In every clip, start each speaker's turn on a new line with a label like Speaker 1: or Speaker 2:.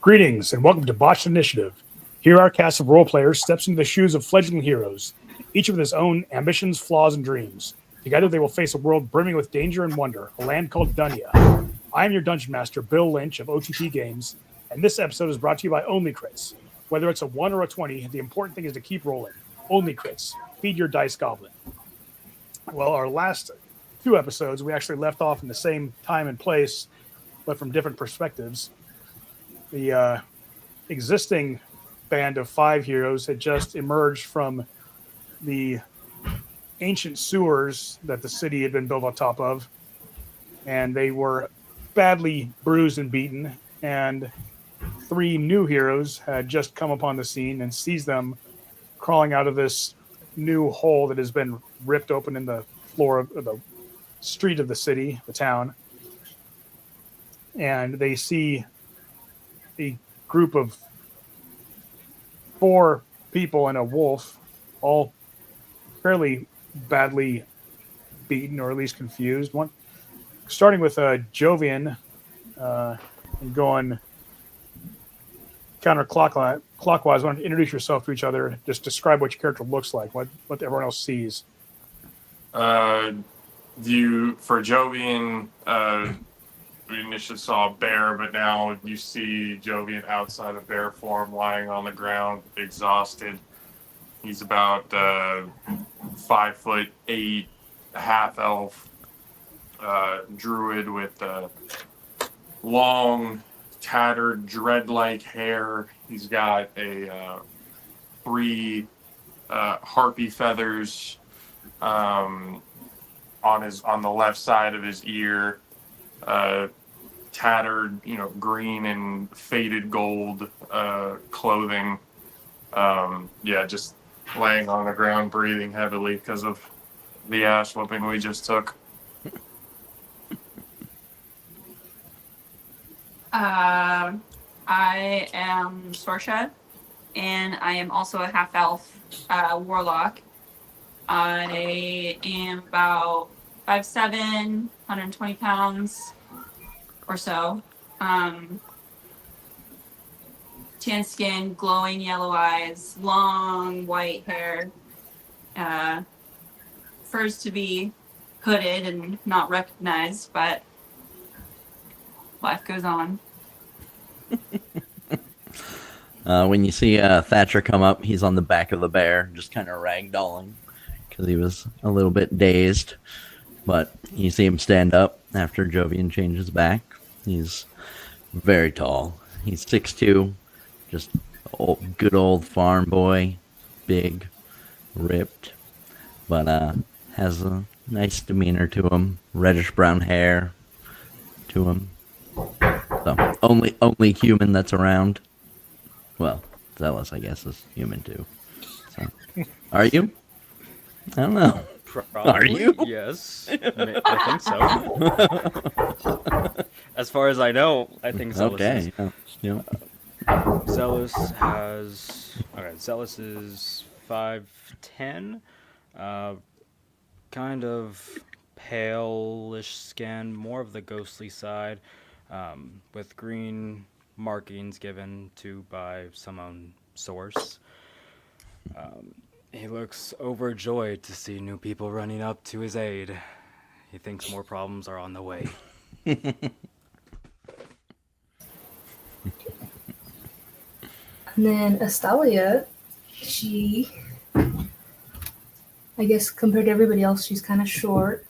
Speaker 1: Greetings and welcome to Botched Initiative. Here, our cast of role players steps into the shoes of fledgling heroes, each with his own ambitions, flaws, and dreams. Together, they will face a world brimming with danger and wonder, a land called Dunya. I am your dungeon master, Bill Lynch of OTT Games, and this episode is brought to you by Only Crits. Whether it's a 1 or a 20, the important thing is to keep rolling. Only Crits. Feed your dice goblin. Well, our last two episodes, we actually left off in the same time and place, but from different perspectives. The existing band of 5 heroes had just emerged from the ancient sewers that the city had been built on top of, and they were badly bruised and beaten, and 3 new heroes had just come upon the scene and seized them crawling out of this new hole that has been ripped open in the floor of the street of the city, the town. And they see a group of 4 people and a wolf, all fairly badly beaten or at least confused. One, starting with Jovian and going counterclockwise. Why don't you introduce yourself to each other? Just describe what your character looks like, what everyone else sees.
Speaker 2: For Jovian, we initially saw a bear, but now you see Jovian outside of bear form, lying on the ground, exhausted. He's about 5'8", half elf, druid with long, tattered, dread-like hair. He's got 3 harpy feathers on the left side of his ear. Tattered, green and faded gold clothing. Just laying on the ground, breathing heavily because of the ass whooping we just took.
Speaker 3: I am Sorsha, and I am also a half-elf warlock. I am about 5'7", 120 pounds or so. Tan skin, glowing yellow eyes, long white hair. Prefers to be hooded and not recognized, but life goes on.
Speaker 4: When you see Thatcher come up, he's on the back of the bear, just kind of ragdolling because he was a little bit dazed. But you see him stand up after Jovian changes back. He's very tall. He's 6'2", just good old farm boy, big, ripped, but has a nice demeanor to him, reddish brown hair to him. So only human that's around. Well, Zealous, I guess, is human too. So, are you? I don't know.
Speaker 5: Probably,
Speaker 4: are you?
Speaker 5: Yes, I think so. As far as I know, I think Zealous is.
Speaker 4: Yeah.
Speaker 5: Zealous is 5'10", kind of palish skin, more of the ghostly side, with green markings given to by some unknown source. He looks overjoyed to see new people running up to his aid. He thinks more problems are on the way.
Speaker 6: And then Astalia, she, I guess compared to everybody else, she's kind of short,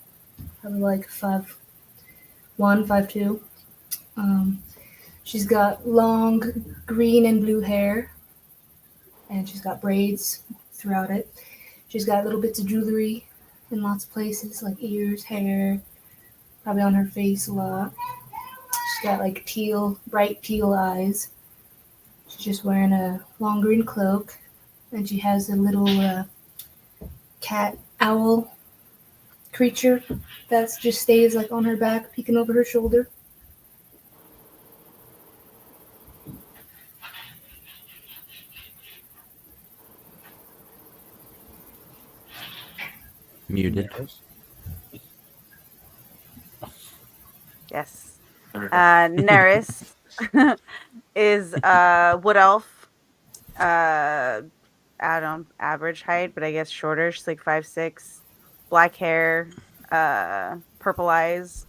Speaker 6: probably like 5'1", 5'2". She's got long green and blue hair, and she's got braids throughout it. She's got little bits of jewelry in lots of places, like ears, hair, probably on her face a lot. She's got like bright teal eyes. She's just wearing a long green cloak, and she has a little cat owl creature that just stays like on her back, peeking over her shoulder.
Speaker 4: Muted.
Speaker 7: Yes. Neris. is wood elf. Adam average height, but I guess shorter. She's like 5'6", black hair, purple eyes,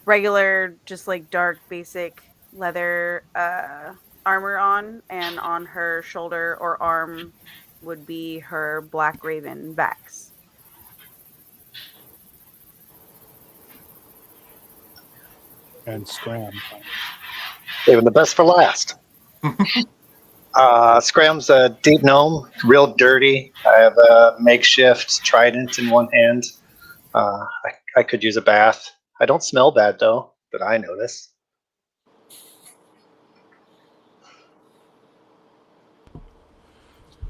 Speaker 7: regular, just like dark basic leather armor on, and on her shoulder or arm would be her black raven Vax.
Speaker 1: And Scram.
Speaker 8: Saving the best for last. Scram's a deep gnome, real dirty. I have a makeshift trident in one hand. I could use a bath. I don't smell bad though, but I notice.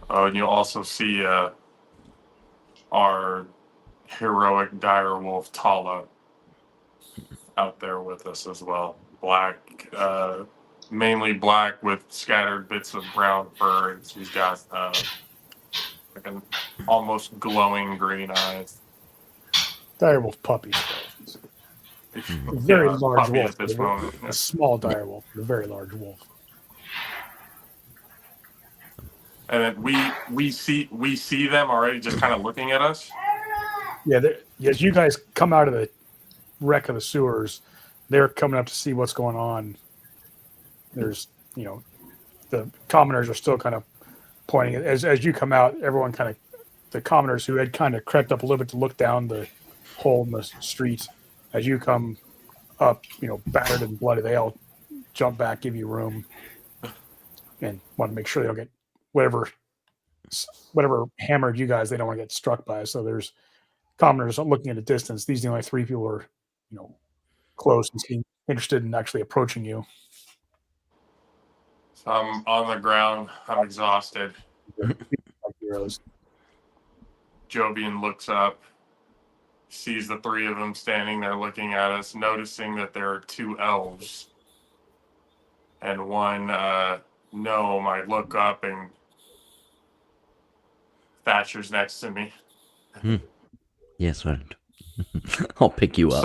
Speaker 2: Oh, and you'll also see our heroic direwolf Tala out there with us as well. Black, mainly black with scattered bits of brown fur, and she's got like an almost glowing green eyes.
Speaker 1: Direwolf puppy. A very
Speaker 2: Yeah,
Speaker 1: large
Speaker 2: puppy
Speaker 1: wolf.
Speaker 2: at this moment.
Speaker 1: A small direwolf, but a very large wolf.
Speaker 2: And then we see them already just kind of looking at us.
Speaker 1: Yeah, as you guys come out of the wreck of the sewers, they're coming up to see what's going on. There's, the commoners are still kind of pointing. As you come out, everyone kind of, the commoners who had kind of crept up a little bit to look down the hole in the street, as you come up, battered and bloody, they all jump back, give you room, and want to make sure they don't get whatever hammered you guys, they don't want to get struck by. So there's commoners looking at a distance. These are the only three people who are, close and seem interested in actually approaching you.
Speaker 2: So I'm on the ground. I'm exhausted.
Speaker 1: Like heroes.
Speaker 2: Jovian looks up, sees the three of them standing there looking at us, noticing that there are two elves and one gnome. I look up and Thatcher's next to me.
Speaker 4: Yes, friend. I'll pick you up.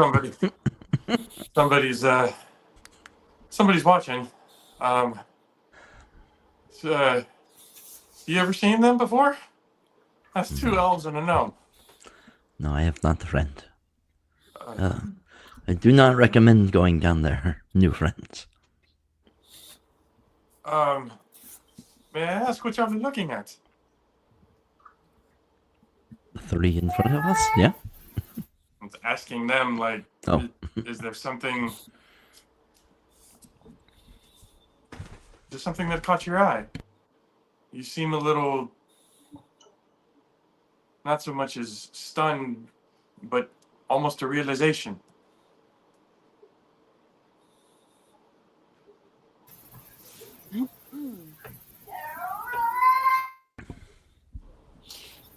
Speaker 2: Somebody's watching. You ever seen them before? That's two elves and a gnome.
Speaker 4: No, I have not, friend. I do not recommend going down there, new friends.
Speaker 2: May I ask what y'all been looking at?
Speaker 4: The three in front of us, yeah?
Speaker 2: I'm asking them, like,
Speaker 4: Oh.
Speaker 2: is there something that caught your eye? You seem a little, not so much as stunned, but almost a realization.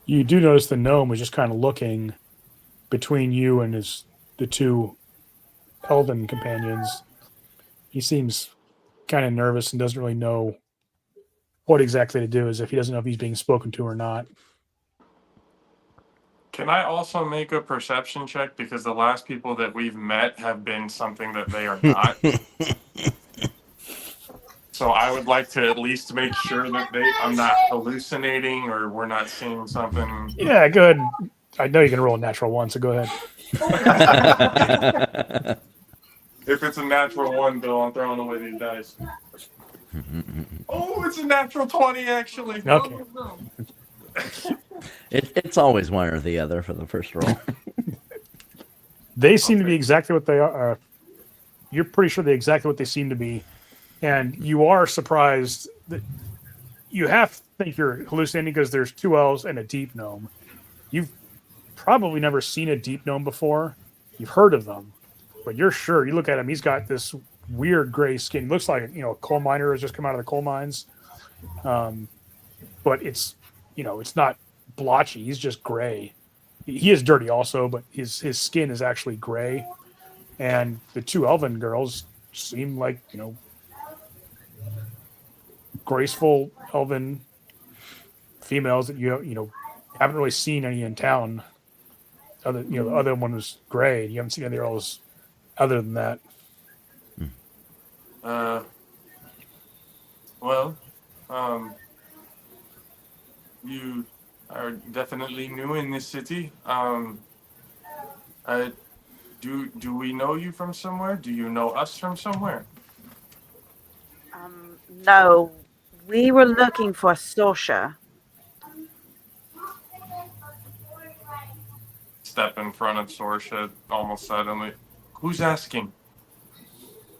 Speaker 1: You do notice the gnome is just kind of looking between you and the two elven companions. He seems kind of nervous and doesn't really know what exactly to do, as if he doesn't know if he's being spoken to or not.
Speaker 2: Can I also make a perception check? Because the last people that we've met have been something that they are not. So I would like to at least make sure that I'm not hallucinating or we're not seeing something.
Speaker 1: Yeah, go ahead. I know you can roll a natural one, so go ahead.
Speaker 2: If it's a natural one, Bill, I'm throwing away these dice. Oh, it's a natural 20, actually.
Speaker 1: Okay.
Speaker 2: Oh, no.
Speaker 4: It's always one or the other for the first roll.
Speaker 1: They seem to be exactly what they are. You're pretty sure they're exactly what they seem to be. And you are surprised that you have to think you're hallucinating because there's two elves and a deep gnome. You've probably never seen a deep gnome before. You've heard of them, but you're sure. You look at him, he's got this weird gray skin. He looks like a coal miner has just come out of the coal mines. But it's it's not blotchy. He's just gray. He is dirty also, but his skin is actually gray. And the two elven girls seem like graceful elven females that you haven't really seen any in town. The other one was gray. You haven't seen any elves other than that.
Speaker 2: Uh, well, um, you are definitely new in this city. Uh, do we know you from somewhere? Do you know us from somewhere?
Speaker 7: No, we were looking for Sorsha.
Speaker 2: Step in front of Sorsha almost suddenly. Who's asking?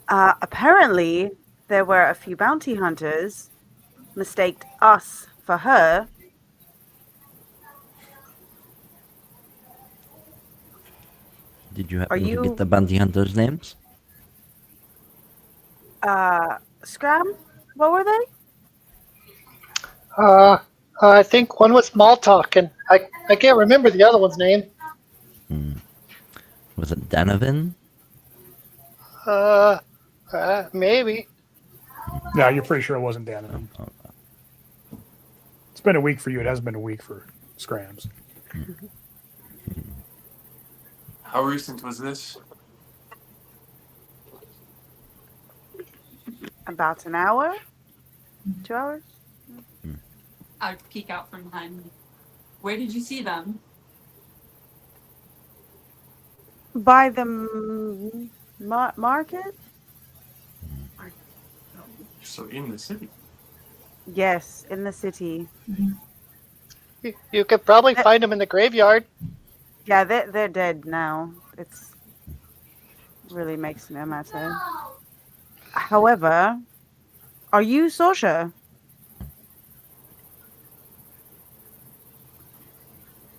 Speaker 7: Apparently, there were a few bounty hunters mistaked us for her.
Speaker 4: Did you
Speaker 7: Are
Speaker 4: happen to get the
Speaker 7: you,
Speaker 4: bounty hunters' names?
Speaker 7: Scram? What were they?
Speaker 8: I think one was Maltalk, and I can't remember the other one's name.
Speaker 4: Was it Donovan?
Speaker 8: Maybe.
Speaker 1: No, you're pretty sure it wasn't Dan.
Speaker 4: Oh,
Speaker 1: It's been a week for you. It hasn't been a week for Scrams.
Speaker 2: How recent was this?
Speaker 7: About an hour? 2 hours?
Speaker 3: I would peek out from behind. Where did you see them?
Speaker 7: By the market?
Speaker 2: So in the city.
Speaker 7: Yes, in the city.
Speaker 8: You could probably find them in the graveyard.
Speaker 7: Yeah, they're dead now. It's really makes no matter. However, are you Sorsha?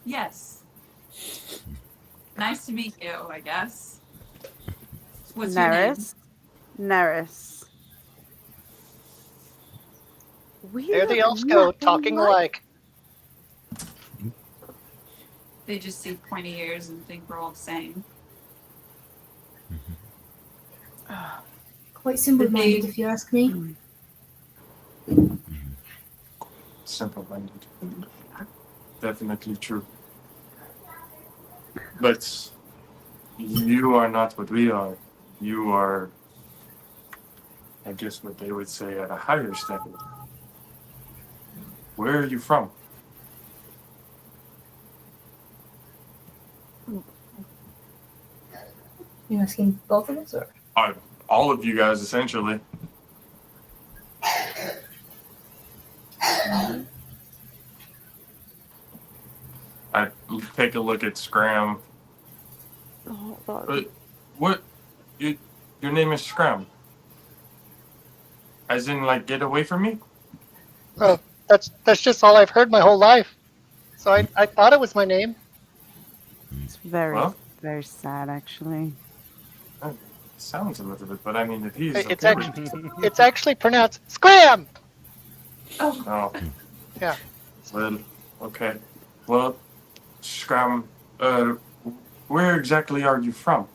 Speaker 3: Yes. Nice to meet you, I guess. What's your name?
Speaker 7: Neris.
Speaker 8: There the elves go, talking alike.
Speaker 3: They just see pointy ears and think we're all the same.
Speaker 6: Quite simple-minded, if you ask me.
Speaker 2: Simple-minded. Definitely true. But you are not what we are. You are, I guess, what they would say at a higher standard. Where are you from?
Speaker 6: You asking both of us, or?
Speaker 2: All of you guys, essentially. I take a look at Scram. What? Your name is Scram? As in, like, get away from me?
Speaker 8: Oh, that's just all I've heard my whole life. So I thought it was my name.
Speaker 7: It's very,
Speaker 2: Well?
Speaker 7: very sad, actually.
Speaker 2: Sounds a little bit, but I mean, if he's
Speaker 8: It's actually pronounced Scram.
Speaker 2: Oh.
Speaker 8: Yeah.
Speaker 2: Well, okay. Well, Scram, where exactly are you from?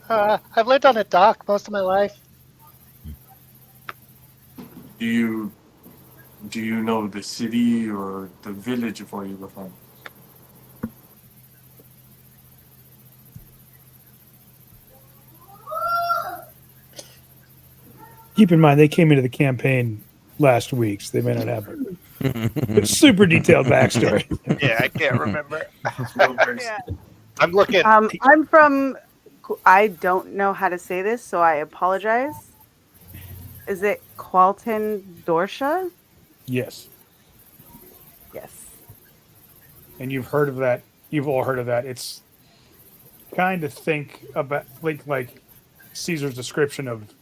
Speaker 8: I've lived on a dock most of my life.
Speaker 2: Do you know the city or the village of where you were from?
Speaker 1: Keep in mind, they came into the campaign last week, so they may not have a super detailed backstory.
Speaker 8: Yeah, I can't remember.
Speaker 7: Yeah.
Speaker 8: I'm looking.
Speaker 7: I'm from. I don't know how to say this, so I apologize. Is it Qualton Dorsha?
Speaker 1: Yes.
Speaker 7: Yes.
Speaker 1: And you've heard of that. You've all heard of that. It's kind of think like Caesar's description of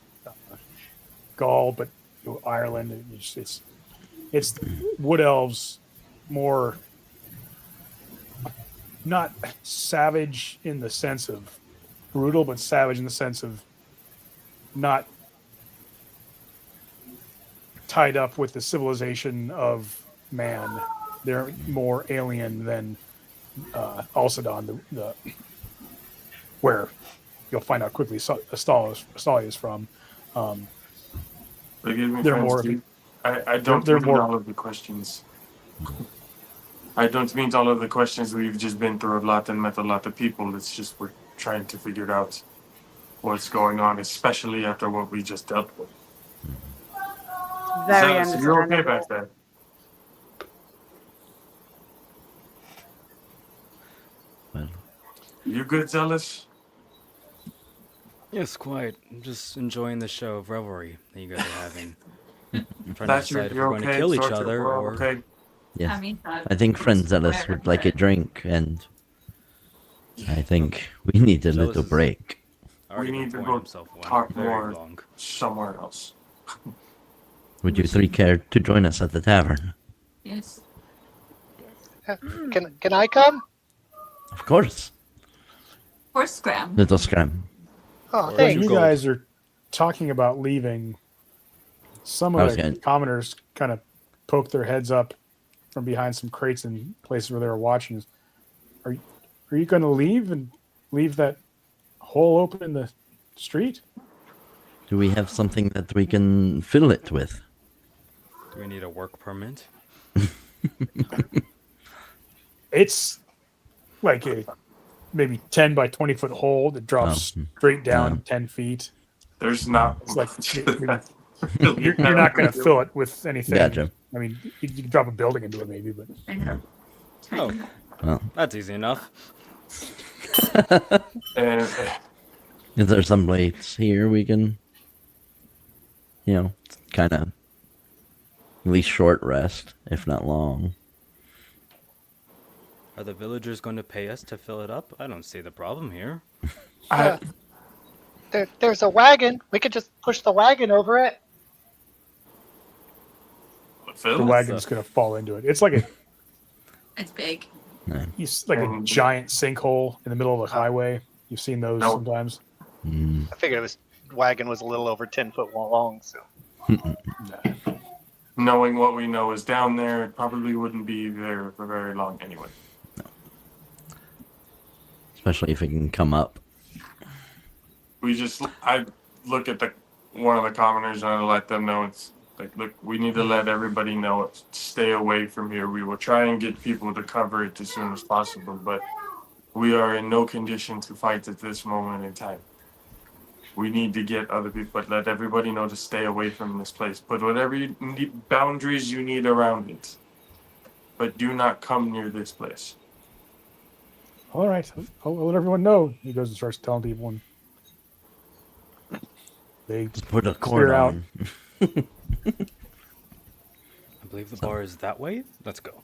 Speaker 1: Gaul, but Ireland. It's wood elves, more not savage in the sense of brutal, but savage in the sense of not tied up with the civilization of man. They're more alien than Alcedon, the where you'll find out quickly Astalia is from.
Speaker 2: Forgive me,
Speaker 1: They're
Speaker 2: friends,
Speaker 1: more.
Speaker 2: dude. I don't
Speaker 1: they're
Speaker 2: mean
Speaker 1: more-
Speaker 2: all of the questions. I don't mean all of the questions. We've just been through a lot and met a lot of people. It's just we're trying to figure it out. what's going on, especially after what we just dealt with.
Speaker 7: Very
Speaker 2: Zealous, you're okay
Speaker 7: understandable.
Speaker 2: back there?
Speaker 4: Well,
Speaker 2: You good, Zealous?
Speaker 5: Yes, quite. I'm just enjoying the show of revelry that you guys are having. I'm trying to
Speaker 2: Thatcher,
Speaker 5: decide if
Speaker 2: you're
Speaker 5: we're going to
Speaker 2: okay?
Speaker 5: kill each
Speaker 2: Sorcerer,
Speaker 5: other
Speaker 2: we're all
Speaker 5: or.
Speaker 2: okay?
Speaker 4: yes.
Speaker 3: I mean,
Speaker 4: I think friend Zealous would like a drink, and I think we need a
Speaker 5: Zealous
Speaker 4: little
Speaker 5: is-
Speaker 4: break.
Speaker 5: Already
Speaker 2: We
Speaker 5: been
Speaker 2: need to
Speaker 5: pouring
Speaker 2: go
Speaker 5: himself one
Speaker 2: talk
Speaker 5: very
Speaker 2: more.
Speaker 5: long.
Speaker 2: Somewhere else.
Speaker 4: Would you three care to join us at the tavern?
Speaker 3: yes.
Speaker 8: Can I come?
Speaker 4: Of course,
Speaker 3: Horse scram.
Speaker 4: little scram.
Speaker 8: Oh,
Speaker 5: Or-
Speaker 1: When
Speaker 8: thanks.
Speaker 1: you
Speaker 5: gold.
Speaker 1: guys are talking about leaving, some
Speaker 4: I
Speaker 1: of
Speaker 4: was
Speaker 1: the
Speaker 4: gonna-
Speaker 1: commoners kind of poke their heads up from behind some crates and places where they were watching. Are you going to leave and leave that hole open in the street?
Speaker 4: Do we have something that we can fill it with?
Speaker 5: Do we need a work permit?
Speaker 1: It's like a maybe 10 by 20 foot hole that drops
Speaker 4: Oh,
Speaker 1: straight down
Speaker 4: um,
Speaker 1: 10 feet.
Speaker 2: There's not.
Speaker 1: It's like
Speaker 2: Really
Speaker 1: you're not going to fill it with anything.
Speaker 4: Gotcha.
Speaker 1: I mean, you can drop a building into it maybe, but
Speaker 3: I know.
Speaker 5: Oh,
Speaker 4: Well,
Speaker 5: that's easy enough.
Speaker 2: And
Speaker 4: is there some place here we can, kind of at least short rest, if not long?
Speaker 5: Are the villagers going to pay us to fill it up? I don't see the problem here.
Speaker 8: There's a wagon. We could just push the wagon over it.
Speaker 1: the
Speaker 2: Phil?
Speaker 1: wagon's going to fall into it. It's like
Speaker 3: It's big.
Speaker 1: a giant sinkhole in the middle of the highway. You've seen those
Speaker 2: No.
Speaker 1: sometimes.
Speaker 4: Mm,
Speaker 8: I figured wagon was a little over 10 foot long. So
Speaker 2: Knowing what we know is down there, it probably wouldn't be there for very long anyway.
Speaker 4: especially if it can come up.
Speaker 2: I look at one of the commoners and I let them know it's like, look, we need to let everybody know it's stay away from here. We will try and get people to cover it as soon as possible, but we are in no condition to fight at this moment in time. We need to get other people, but let everybody know to stay away from this place. Put whatever boundaries you need around it, but do not come near this place.
Speaker 1: All right, I'll let everyone know. He goes and starts telling people, and they
Speaker 4: Just put a cord
Speaker 1: Clear out.
Speaker 4: on.
Speaker 5: I believe the bar is that way. Let's go.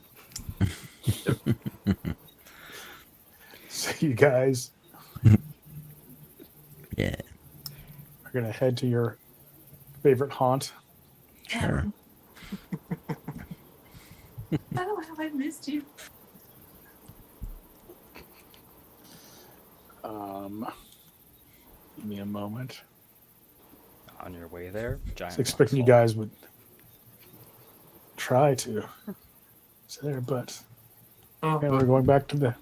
Speaker 1: so you guys
Speaker 4: Yeah,
Speaker 1: are gonna head to your favorite haunt.
Speaker 4: sure.
Speaker 3: Oh, how I missed you.
Speaker 1: Give me a moment.
Speaker 5: On your way there,
Speaker 1: I
Speaker 5: giant.
Speaker 1: was expecting you
Speaker 5: rocks fall.
Speaker 1: guys would try to sit there, but okay, we're going back to the.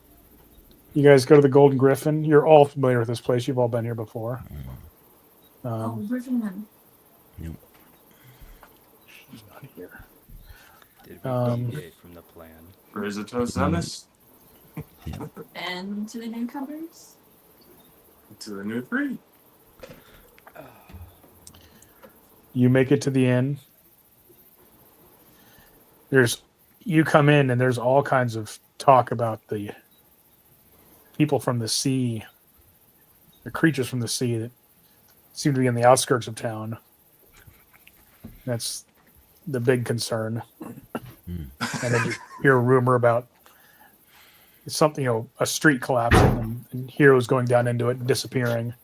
Speaker 1: You guys go to the Golden Griffin. You're all familiar with this place. You've all been here before.
Speaker 3: Oh, Griffin.
Speaker 1: She's not here.
Speaker 5: Did we deviate from the plan?
Speaker 2: Rizito Zealous
Speaker 3: And to the newcomers.
Speaker 2: to the new three.
Speaker 1: You make it to the inn. You come in and there's all kinds of talk about the people from the sea, the creatures from the sea that seem to be in the outskirts of town. That's the big concern. And then you hear a rumor about something, a street collapsing and heroes going down into it and disappearing.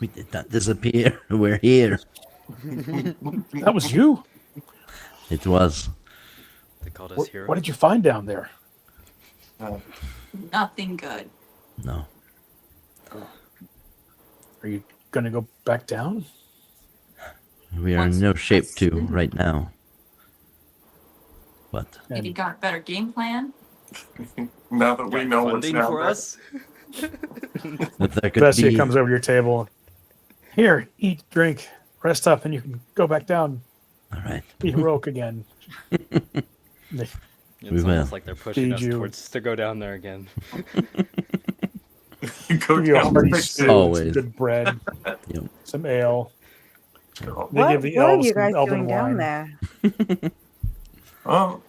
Speaker 4: We did not disappear. We're here.
Speaker 1: That was you.
Speaker 4: It was.
Speaker 5: They called us
Speaker 1: What,
Speaker 5: heroes.
Speaker 1: what did you find down there?
Speaker 3: Nothing good.
Speaker 4: No.
Speaker 1: Are you going to go back down?
Speaker 4: We are in no shape to right now. But
Speaker 3: Maybe got a better game plan.
Speaker 2: Now that we
Speaker 5: Got
Speaker 2: know what's
Speaker 5: funding
Speaker 2: down
Speaker 5: for
Speaker 2: there.
Speaker 5: us.
Speaker 4: if there could
Speaker 1: Bessia
Speaker 4: be,
Speaker 1: comes over to your table. Here, eat, drink, rest up, and you can go back down.
Speaker 4: all right.
Speaker 1: Be heroic again.
Speaker 5: It's
Speaker 4: We will.
Speaker 5: almost like they're pushing
Speaker 1: Feed
Speaker 5: us
Speaker 1: you.
Speaker 5: towards to go down there again.
Speaker 2: Go
Speaker 1: Give you a
Speaker 2: down
Speaker 1: hearty
Speaker 2: there.
Speaker 1: stew,
Speaker 4: Always.
Speaker 1: some good bread,
Speaker 4: Yep.
Speaker 1: some ale.
Speaker 2: Go.
Speaker 1: They give the
Speaker 7: what are
Speaker 1: elves
Speaker 7: you
Speaker 1: some
Speaker 7: guys
Speaker 1: elven
Speaker 7: doing down
Speaker 1: wine.
Speaker 7: there?
Speaker 2: Oh,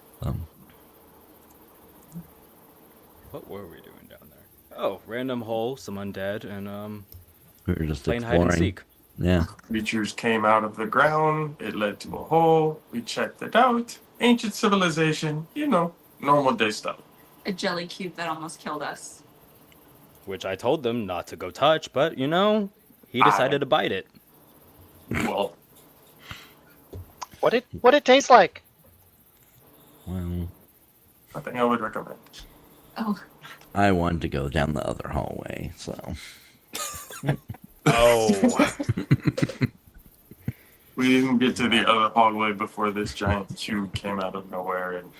Speaker 5: What were we doing down there? Oh, random hole, some undead, and
Speaker 4: We were just
Speaker 5: playing hide and
Speaker 4: exploring.
Speaker 5: seek.
Speaker 4: Yeah.
Speaker 2: creatures came out of the ground. It led to a hole. We checked it out. Ancient civilization. Normal day stuff.
Speaker 3: A jelly cube that almost killed us.
Speaker 5: Which I told them not to go touch, but he decided to bite it.
Speaker 2: Well,
Speaker 8: What it taste like?
Speaker 4: Well,
Speaker 2: nothing I would recommend.
Speaker 3: Oh,
Speaker 4: I wanted to go down the other hallway, so.
Speaker 5: Oh.
Speaker 2: We didn't get to the other hallway before this giant cube came out of nowhere, and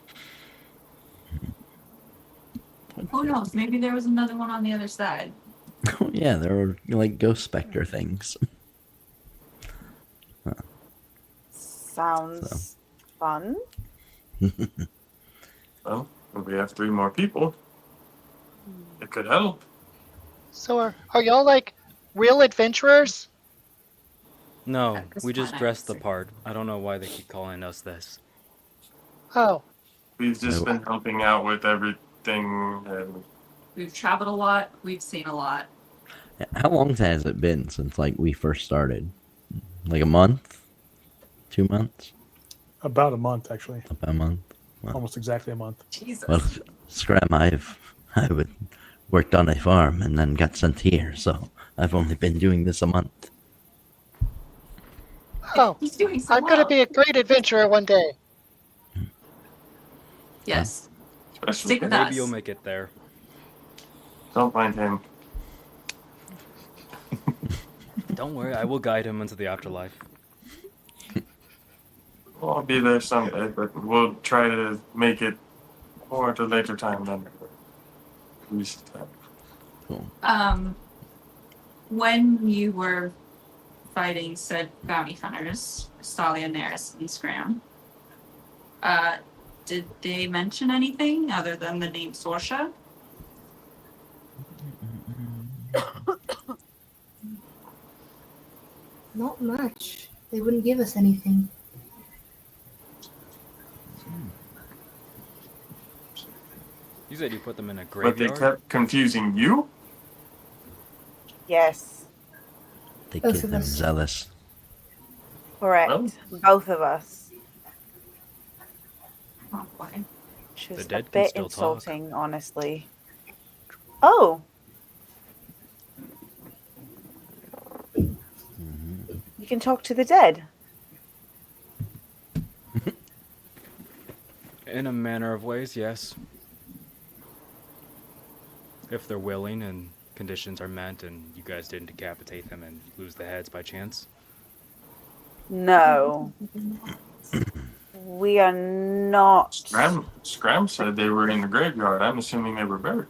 Speaker 3: who knows? Maybe there was another one on the other side.
Speaker 4: Oh, yeah, there were like ghost specter things.
Speaker 7: Sounds fun.
Speaker 2: well, if we have 3 more people, it could help.
Speaker 8: So are y'all like real adventurers?
Speaker 5: No,
Speaker 3: That's
Speaker 5: we just
Speaker 3: fine,
Speaker 5: dressed the
Speaker 3: honestly.
Speaker 5: part. I don't know why they keep calling us this.
Speaker 8: Oh,
Speaker 2: We've just been helping out with everything, and
Speaker 3: We've traveled a lot. We've seen a lot.
Speaker 4: How long has it been since like we first started? Like a month? 2 months?
Speaker 1: About a month, actually.
Speaker 4: About a month?
Speaker 1: Almost exactly a month.
Speaker 3: Jesus.
Speaker 4: Well, Scram, I worked on a farm and then got sent here, so I've only been doing this a month.
Speaker 8: oh,
Speaker 3: He's doing so
Speaker 8: I'm
Speaker 3: well.
Speaker 8: gonna be a great adventurer one day.
Speaker 3: Yes.
Speaker 2: especially
Speaker 3: Stick with
Speaker 5: Maybe
Speaker 3: us.
Speaker 5: you'll make it there.
Speaker 2: don't mind him.
Speaker 5: Don't worry, I will guide him into the afterlife.
Speaker 2: Well, I'll be there someday, but we'll try to make it more at a later time than recent time.
Speaker 4: Cool.
Speaker 3: When you were fighting said bounty hunters, Stalia, Neris, and Scram, did they mention anything other than the name Sorsha?
Speaker 6: Not much. They wouldn't give us anything.
Speaker 5: You said you put them in a
Speaker 2: But they
Speaker 5: graveyard?
Speaker 2: kept confusing you?
Speaker 7: Yes,
Speaker 4: They
Speaker 6: Both
Speaker 4: get
Speaker 6: of
Speaker 4: them
Speaker 6: us.
Speaker 4: zealous.
Speaker 7: correct.
Speaker 2: Well.
Speaker 7: Both of us.
Speaker 3: Oh boy.
Speaker 7: Which was
Speaker 5: The
Speaker 7: a
Speaker 5: dead can
Speaker 7: bit
Speaker 5: still talk.
Speaker 7: insulting, honestly. Oh, you can talk to the dead.
Speaker 5: In a manner of ways, yes. If they're willing and conditions are met and you guys didn't decapitate them and lose the heads by chance.
Speaker 7: No. We are not.
Speaker 2: Scram said they were in the graveyard. I'm assuming they were buried.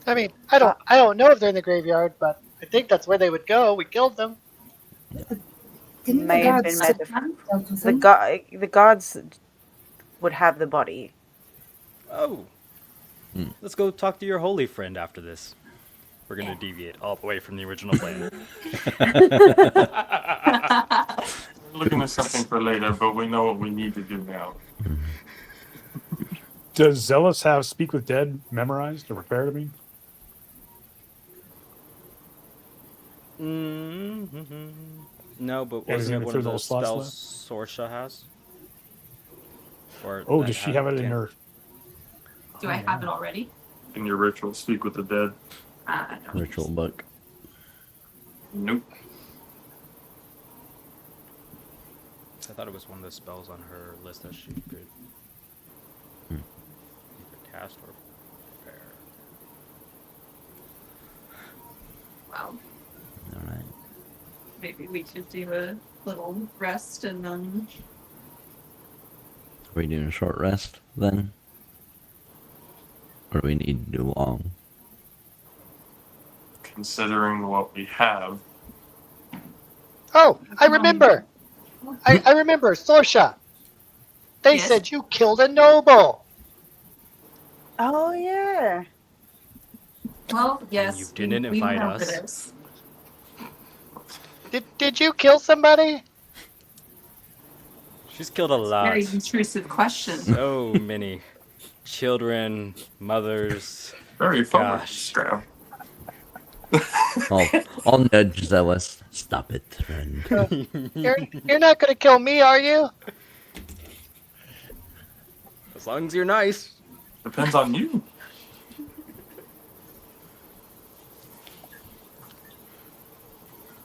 Speaker 8: I mean, I don't know if they're in the graveyard, but I think that's where they would go. We killed them.
Speaker 6: Didn't
Speaker 7: May
Speaker 6: the
Speaker 7: have
Speaker 6: gods
Speaker 7: been
Speaker 6: dealt with
Speaker 7: The
Speaker 6: them?
Speaker 7: the gods would have the body.
Speaker 5: Oh. Let's go talk to your holy friend after this. We're going to deviate all the way from the original plan.
Speaker 2: We're looking at something for later, but we know what we need to do now.
Speaker 1: Does Zealous have Speak with Dead memorized or prepared? I mean,
Speaker 5: Mm-hmm. No, but
Speaker 1: Yeah,
Speaker 5: wasn't
Speaker 1: we
Speaker 5: it one
Speaker 1: threw
Speaker 5: of the
Speaker 1: those slots
Speaker 5: spells Sorsha has? Or
Speaker 1: oh,
Speaker 5: that
Speaker 1: does she have it in
Speaker 5: can-
Speaker 1: her?
Speaker 3: Do I have it already?
Speaker 2: In your ritual, speak with the dead.
Speaker 3: I don't
Speaker 4: Ritual book.
Speaker 2: Nope.
Speaker 5: I thought it was one of the spells on her list that she could either cast or prepare.
Speaker 3: Well,
Speaker 4: Alright.
Speaker 3: maybe we should do a little rest and then.
Speaker 4: Are we doing a short rest then? Or do we need to do long?
Speaker 2: Considering what we have,
Speaker 8: Oh, I remember. I remember, Sorsha. They
Speaker 3: Yes?
Speaker 8: said you killed a noble.
Speaker 7: Oh yeah.
Speaker 3: Well, yes.
Speaker 5: you didn't
Speaker 3: we
Speaker 5: invite
Speaker 3: know for
Speaker 5: us.
Speaker 3: this.
Speaker 8: Did you kill somebody?
Speaker 5: She's killed a lot.
Speaker 3: Very intrusive question.
Speaker 5: So many children, mothers.
Speaker 2: Very forward,
Speaker 5: Gosh.
Speaker 2: Graham.
Speaker 4: I'll nudge Zealous. Stop it, friend.
Speaker 8: You're not gonna kill me, are you?
Speaker 5: As long as you're nice.
Speaker 2: Depends on you.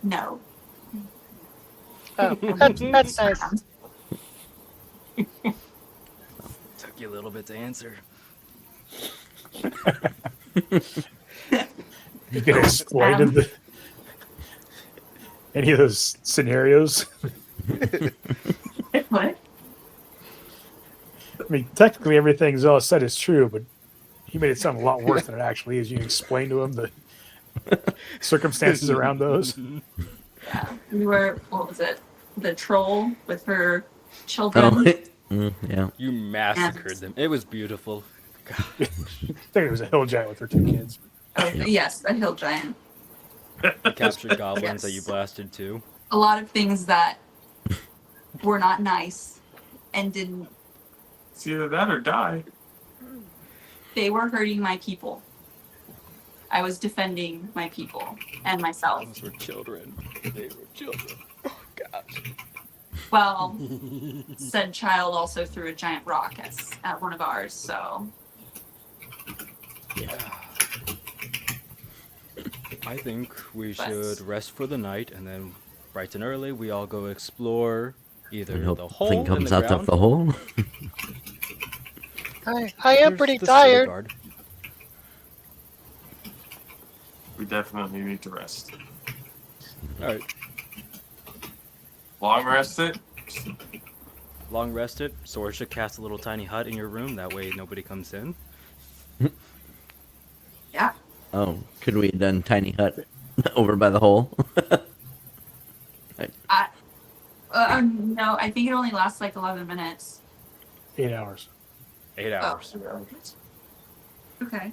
Speaker 3: No.
Speaker 8: Oh, that's nice.
Speaker 5: Took you a little bit to answer.
Speaker 1: You can explain any of those scenarios.
Speaker 3: What?
Speaker 1: I mean, technically everything Zella said is true, but he made it sound a lot worse than it actually is. You can explain to him the circumstances around those.
Speaker 3: Yeah. We were, what was it? The troll with her children.
Speaker 4: Yeah.
Speaker 5: You massacred them. It was beautiful.
Speaker 1: I think it was a hill giant with her 2 kids.
Speaker 3: Oh, yes, a hill giant.
Speaker 5: You captured goblins that you
Speaker 3: Yes.
Speaker 5: blasted too.
Speaker 3: A lot of things that were not nice and didn't.
Speaker 2: It's either that or die.
Speaker 3: They were hurting my people. I was defending my people and myself.
Speaker 5: Those were children. They were children. Oh gosh.
Speaker 3: Well, said child also threw a giant rock at one of ours, so
Speaker 5: I think we
Speaker 3: But-
Speaker 5: should rest for the night, and then bright and early we all go explore either
Speaker 4: I hope
Speaker 5: the hole
Speaker 4: thing
Speaker 5: in
Speaker 4: comes
Speaker 5: the
Speaker 4: out
Speaker 5: ground.
Speaker 4: of the hole.
Speaker 8: I am
Speaker 5: Here's
Speaker 8: pretty
Speaker 5: the city
Speaker 8: tired.
Speaker 5: guard.
Speaker 2: We definitely need to rest.
Speaker 5: All right,
Speaker 2: Long rest it.
Speaker 5: long rested. Sorsha cast a little tiny hut in your room. That way nobody comes in.
Speaker 3: yeah.
Speaker 4: Oh, could we have done tiny hut over by the hole?
Speaker 3: No, I think it only lasts like 11 minutes.
Speaker 1: 8 hours.
Speaker 5: 8 hours.
Speaker 3: Okay.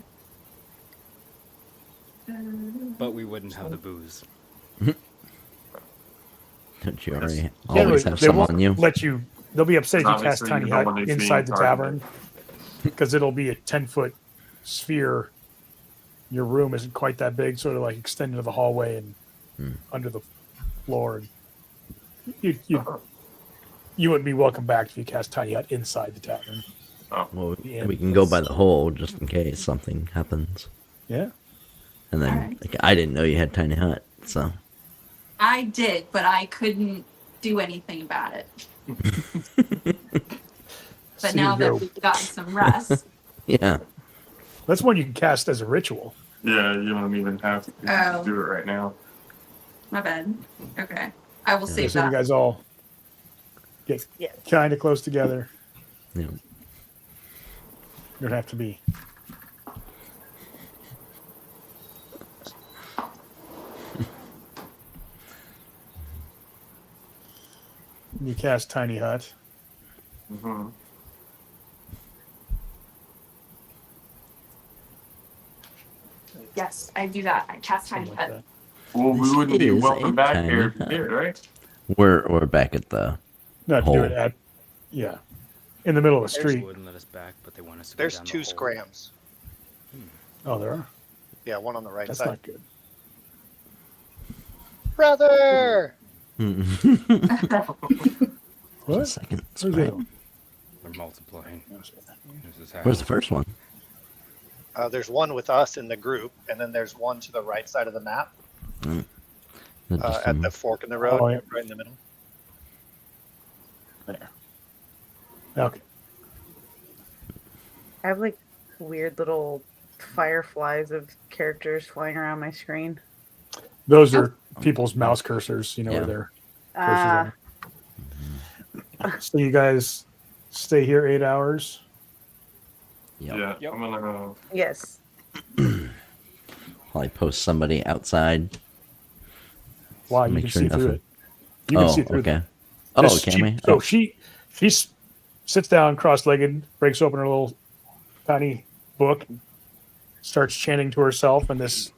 Speaker 5: But we wouldn't have the booze.
Speaker 4: Don't you already
Speaker 1: Yeah,
Speaker 4: always
Speaker 1: but
Speaker 4: have
Speaker 1: they
Speaker 4: some
Speaker 1: won't
Speaker 4: on you?
Speaker 1: let you. They'll be upset if you cast
Speaker 2: Obviously,
Speaker 1: tiny
Speaker 2: you don't
Speaker 1: hut
Speaker 2: want to be
Speaker 1: inside the
Speaker 2: targeted.
Speaker 1: tavern because it'll be a 10-foot sphere. Your room isn't quite that big, sort of like extended to the hallway and under the floor. And you wouldn't be welcome back if you cast tiny hut inside the tavern.
Speaker 4: Well,
Speaker 1: Yeah.
Speaker 4: we can go by the hole just in case something happens.
Speaker 1: Yeah.
Speaker 4: And then,
Speaker 3: Alright.
Speaker 4: like, I didn't know you had tiny hut, so
Speaker 3: I did, but I couldn't do anything about it. But
Speaker 1: So
Speaker 3: now
Speaker 1: you
Speaker 3: that
Speaker 1: go-
Speaker 3: we've gotten some rest,
Speaker 4: yeah.
Speaker 1: That's one you can cast as a ritual.
Speaker 2: Yeah, you don't even have to
Speaker 3: Oh.
Speaker 2: do it right now.
Speaker 3: my bad. Okay. I will
Speaker 1: So
Speaker 3: save
Speaker 1: you
Speaker 3: that.
Speaker 1: guys all get kind of close together.
Speaker 4: Yeah.
Speaker 1: You don't have to be. You cast tiny hut.
Speaker 2: hmm
Speaker 3: Yes, I do that. I cast tiny
Speaker 1: Something like
Speaker 3: hut.
Speaker 1: that.
Speaker 2: Well, we wouldn't
Speaker 4: It
Speaker 2: be
Speaker 4: is
Speaker 2: welcome
Speaker 4: a
Speaker 2: back
Speaker 4: tiny
Speaker 2: here if you
Speaker 4: hut.
Speaker 2: did, right?
Speaker 4: We're back at the
Speaker 1: No, have to do
Speaker 4: Hole.
Speaker 1: it at, yeah, in the middle of the
Speaker 5: They
Speaker 1: street.
Speaker 5: wouldn't let us back, but they want us to go
Speaker 8: There's
Speaker 5: down the
Speaker 8: 2
Speaker 5: hole.
Speaker 8: scrams.
Speaker 1: Oh, there are.
Speaker 8: Yeah, one on the right
Speaker 1: That's
Speaker 8: side.
Speaker 1: not good.
Speaker 8: Brother!
Speaker 1: What?
Speaker 4: second.
Speaker 1: Where's the
Speaker 4: Sprite.
Speaker 1: other one?
Speaker 5: They're multiplying. This is
Speaker 4: Where's the first one?
Speaker 8: There's one with us in the group, and then there's one to the right side of the map
Speaker 4: Just
Speaker 8: at the fork in the road,
Speaker 1: Oh, yeah.
Speaker 8: right in the middle.
Speaker 1: There. Okay.
Speaker 7: I have like weird little fireflies of characters flying around my screen.
Speaker 1: Those are people's mouse cursors, you know,
Speaker 4: Yeah.
Speaker 1: where their
Speaker 7: Ah,
Speaker 1: cursors are. So you guys stay here 8 hours.
Speaker 4: Yep.
Speaker 2: Yeah,
Speaker 5: Yep.
Speaker 2: I'm gonna.
Speaker 7: yes.
Speaker 4: Probably post somebody outside.
Speaker 1: Wow, you
Speaker 4: Make
Speaker 1: can
Speaker 4: sure
Speaker 1: see through
Speaker 4: nothing-
Speaker 1: it. You can
Speaker 4: Oh,
Speaker 1: see through
Speaker 4: okay.
Speaker 1: them.
Speaker 4: Oh,
Speaker 1: This-
Speaker 4: can
Speaker 1: she-
Speaker 4: we?
Speaker 1: So
Speaker 4: Oh,
Speaker 1: she sits down cross-legged, breaks open her little tiny book, starts chanting to herself, and this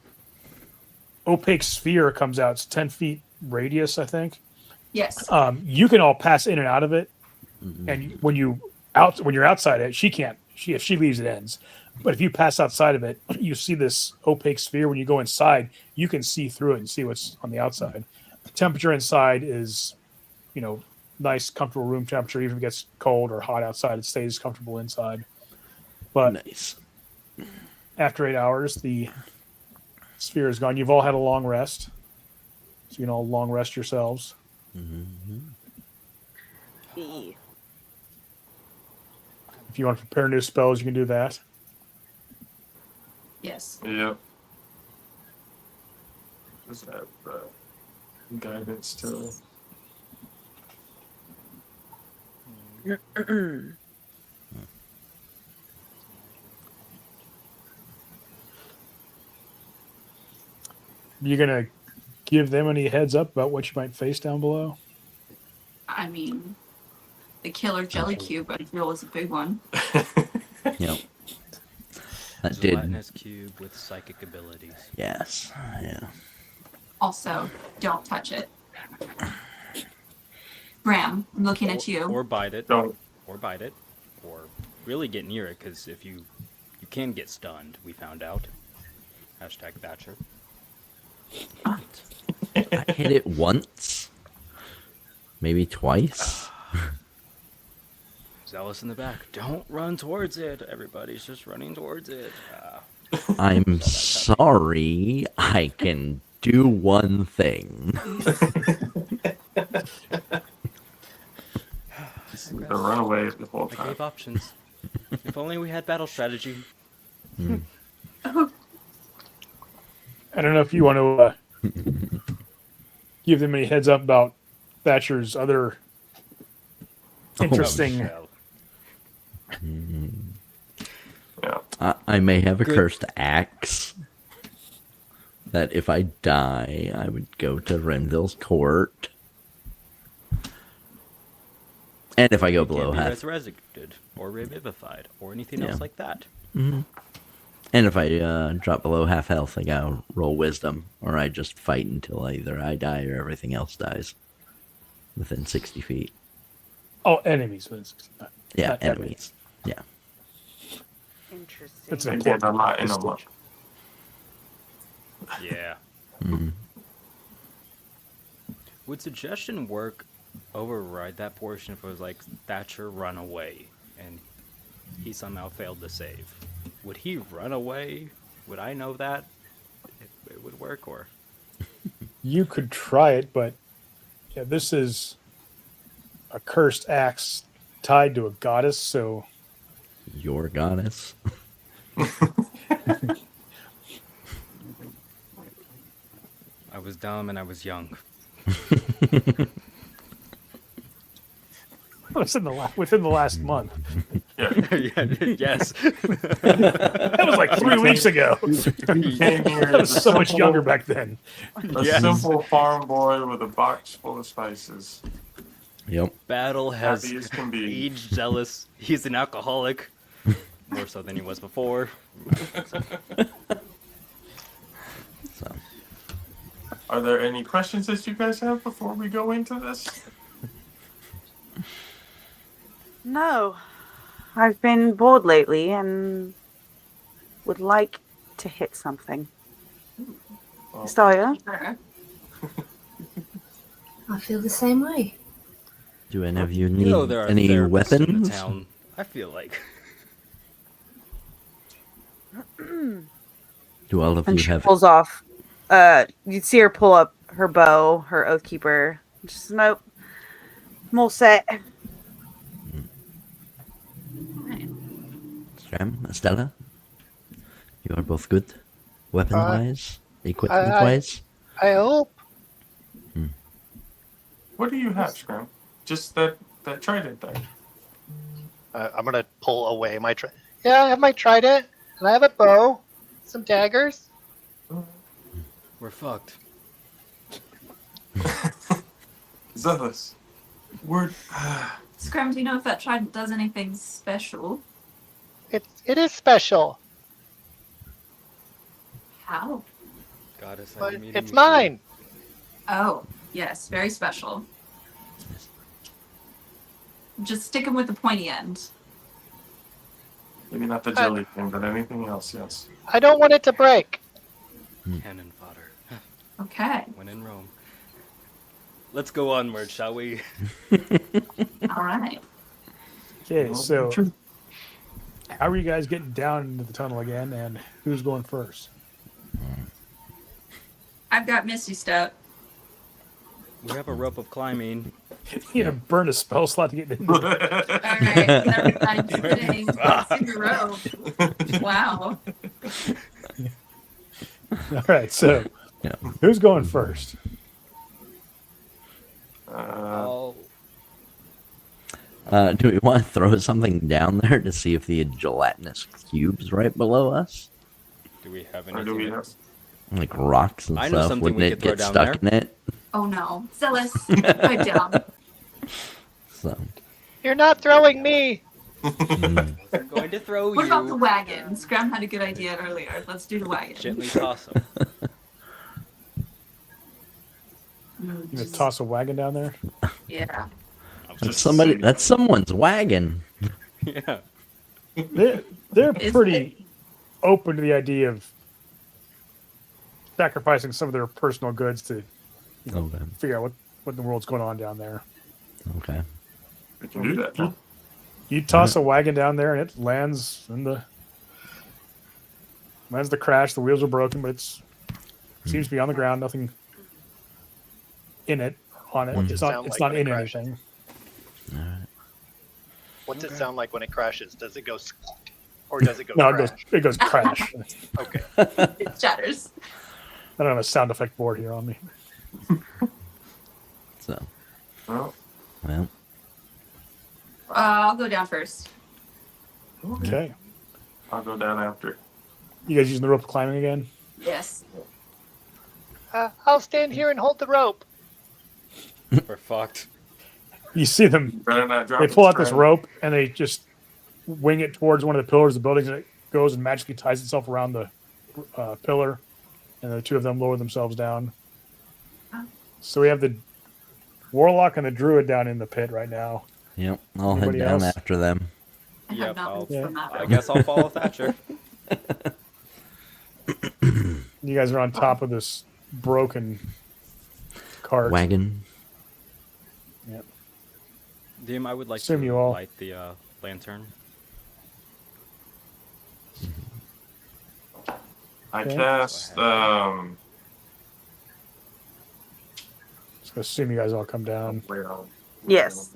Speaker 1: opaque sphere comes out. It's 10 feet radius, I think.
Speaker 3: Yes.
Speaker 1: You can all pass in and out of it, and when you're outside it, she can't. If she leaves, it ends. But if you pass outside of it, you see this opaque sphere. When you go inside, you can see through it and see what's on the outside. The temperature inside is, nice, comfortable room temperature. Even if it gets cold or hot outside, it stays comfortable inside. But
Speaker 4: Nice.
Speaker 1: after 8 hours, the sphere is gone. You've all had a long rest, so you can all long rest yourselves.
Speaker 7: E.
Speaker 1: If you want to prepare new spells, you can do that.
Speaker 3: Yes.
Speaker 2: Yep. Just have guidance to
Speaker 1: You gonna give them any heads up about what you might face down below?
Speaker 3: I mean, the killer jelly cube, I feel, is a big one.
Speaker 4: Yep. That did.
Speaker 5: Gelatinous cube with psychic abilities.
Speaker 4: Yes. Yeah.
Speaker 3: Also, don't touch it. Bram, I'm looking at you.
Speaker 5: Or bite it.
Speaker 2: Don't.
Speaker 5: Or bite it. Or really get near it, because if you can get stunned, we found out. Hashtag Thatcher.
Speaker 4: I hit it once. Maybe twice.
Speaker 5: Zealous in the back. Don't run towards it. Everybody's just running towards it.
Speaker 4: I'm sorry. I can do one thing.
Speaker 2: the runaway the whole
Speaker 5: I
Speaker 2: time.
Speaker 5: gave options. If only we had battle strategy.
Speaker 1: I don't know if you want to give them any heads up about Thatcher's other interesting.
Speaker 5: Shell.
Speaker 2: Yeah.
Speaker 4: I may have a
Speaker 5: Good.
Speaker 4: cursed axe. That if I die, I would go to Renville's court. And if I go below
Speaker 5: Can't be
Speaker 4: half.
Speaker 5: resurrected or revivified or anything
Speaker 4: Yeah.
Speaker 5: else like that.
Speaker 4: And if I drop below half health, I gotta roll wisdom, or I just fight until either I die or everything else dies within 60 feet.
Speaker 1: Oh, enemies.
Speaker 4: Yeah,
Speaker 1: Not
Speaker 4: enemies. Yeah.
Speaker 7: Interesting.
Speaker 1: That's
Speaker 2: They
Speaker 1: an
Speaker 2: get a
Speaker 1: important
Speaker 2: lot in a
Speaker 1: distinction.
Speaker 2: month.
Speaker 5: Yeah. Would suggestion work override that portion if it was like Thatcher run away and he somehow failed to save? Would he run away? Would I know that? It would work, or
Speaker 1: You could try it, but yeah, this is a cursed axe tied to a goddess, so
Speaker 4: Your goddess.
Speaker 5: I was dumb and I was young.
Speaker 1: within the last month.
Speaker 2: Yeah.
Speaker 5: Yeah, yes.
Speaker 1: That was like 3 weeks ago.
Speaker 2: He came here
Speaker 1: I was
Speaker 2: as a
Speaker 1: so much
Speaker 2: simple-
Speaker 1: younger back then.
Speaker 2: A
Speaker 5: Yes.
Speaker 2: simple farm boy with a box full of spices.
Speaker 4: Yep.
Speaker 5: Battle has
Speaker 2: Happy as can be.
Speaker 5: aged Zealous. He's an alcoholic. More so than he was before.
Speaker 4: So,
Speaker 2: Are there any questions that you guys have before we go into this?
Speaker 7: No. I've been bored lately and would like to hit something.
Speaker 2: Well,
Speaker 7: Astalia?
Speaker 3: Sure.
Speaker 6: I feel the same way.
Speaker 4: do any of you
Speaker 5: You
Speaker 4: need
Speaker 5: know there are
Speaker 4: any
Speaker 5: therapists in
Speaker 4: weapons?
Speaker 5: the town. I feel like.
Speaker 4: Do all of
Speaker 7: And
Speaker 4: you
Speaker 7: she
Speaker 4: have?
Speaker 7: pulls off. You'd see her pull up her bow, her Oathkeeper. Just, nope. I'm all set.
Speaker 4: Stram, Estella? You are both good? Weapon-wise? Equipment-wise?
Speaker 8: I hope.
Speaker 2: What do you have, Scrum? Just that trident thing.
Speaker 8: I'm gonna pull away my trident. Yeah, I have my trident, and I have a bow, some daggers.
Speaker 5: We're fucked.
Speaker 2: Zealous. We're
Speaker 3: Scrum, do you know if that trident does anything special?
Speaker 8: It is special.
Speaker 3: How?
Speaker 5: Goddess,
Speaker 9: But
Speaker 5: I'm meeting
Speaker 9: it's
Speaker 5: you
Speaker 9: mine.
Speaker 3: Oh, yes, very special. Just stick him with the pointy end.
Speaker 2: Maybe not the jelly thing, but anything else, yes.
Speaker 9: I don't want it to break.
Speaker 5: soon. Cannon fodder.
Speaker 3: Okay.
Speaker 5: When in Rome. Let's go onward, shall we?
Speaker 3: All right.
Speaker 1: Okay, so how are you guys getting down into the tunnel again, and who's going first?
Speaker 3: I've got Misty Step.
Speaker 5: We have a rope of climbing.
Speaker 1: You know, burn a spell slot to get in.
Speaker 3: All right. I'm kidding. It's in the rope. Wow.
Speaker 1: All right, so
Speaker 4: Yeah.
Speaker 1: who's going first?
Speaker 5: I'll
Speaker 4: Do we want to throw something down there to see if the gelatinous cube's right below us?
Speaker 5: Do we have
Speaker 2: Or do we
Speaker 5: anything?
Speaker 2: have?
Speaker 4: Like rocks and
Speaker 5: I know
Speaker 4: stuff?
Speaker 5: something
Speaker 4: Wouldn't
Speaker 5: we
Speaker 4: it
Speaker 5: could throw
Speaker 4: get
Speaker 5: down
Speaker 4: stuck
Speaker 5: there.
Speaker 4: in it?
Speaker 3: Oh no. Zealous. Pipe down.
Speaker 4: So,
Speaker 9: You're not throwing me.
Speaker 5: I'm going to throw
Speaker 3: What about the
Speaker 5: you.
Speaker 3: wagon? Scram had a good idea earlier. Let's do the wagon.
Speaker 5: Gently toss him.
Speaker 1: You gonna toss a wagon down there?
Speaker 3: Yeah.
Speaker 4: that's somebody. That's someone's wagon.
Speaker 5: Yeah.
Speaker 1: They're
Speaker 3: Is
Speaker 1: pretty open to the idea of sacrificing some of their personal goods to
Speaker 4: Okay.
Speaker 1: figure out what in the world's going on down there.
Speaker 4: Okay.
Speaker 2: We can do that. Huh?
Speaker 1: You toss a wagon down there, and it lands in the crash. The wheels are broken, but it seems to be on the ground. Nothing in it, on it.
Speaker 8: What's
Speaker 1: It's
Speaker 8: it
Speaker 1: not.
Speaker 8: sound
Speaker 1: It's
Speaker 8: like
Speaker 1: not
Speaker 8: when
Speaker 1: in
Speaker 8: it crashes?
Speaker 1: anything.
Speaker 4: All right.
Speaker 9: What's it sound like when it crashes? Does it go or does it go
Speaker 1: No,
Speaker 9: crash?
Speaker 1: it goes crash.
Speaker 9: Okay.
Speaker 3: It shatters.
Speaker 1: I don't have a sound effect board here on me.
Speaker 4: So,
Speaker 2: Well,
Speaker 4: well,
Speaker 3: I'll go down first.
Speaker 1: Okay.
Speaker 2: I'll go down after.
Speaker 1: You guys using the rope climbing again?
Speaker 3: Yes.
Speaker 9: I'll stand here and hold the rope.
Speaker 5: We're fucked.
Speaker 1: You see them.
Speaker 2: Better not drop
Speaker 1: They
Speaker 2: it,
Speaker 1: pull out this
Speaker 2: Scram.
Speaker 1: rope and they just wing it towards one of the pillars of the building, and it goes and magically ties itself around the pillar, and the two of them lower themselves down. So we have the warlock and the druid down in the pit right now.
Speaker 4: yep. I'll head
Speaker 1: Anybody
Speaker 4: down
Speaker 1: else?
Speaker 4: after them.
Speaker 3: I
Speaker 5: Yep,
Speaker 3: have not
Speaker 5: I'll-
Speaker 3: moved from that
Speaker 5: I
Speaker 3: rope.
Speaker 5: guess I'll follow Thatcher.
Speaker 1: You guys are on top of this broken cart.
Speaker 4: Wagon.
Speaker 5: DM, I would like
Speaker 1: Assume
Speaker 5: to
Speaker 1: you all-
Speaker 5: light the lantern.
Speaker 2: I
Speaker 1: Okay.
Speaker 2: cast.
Speaker 1: So assume you guys all come down.
Speaker 7: Yes.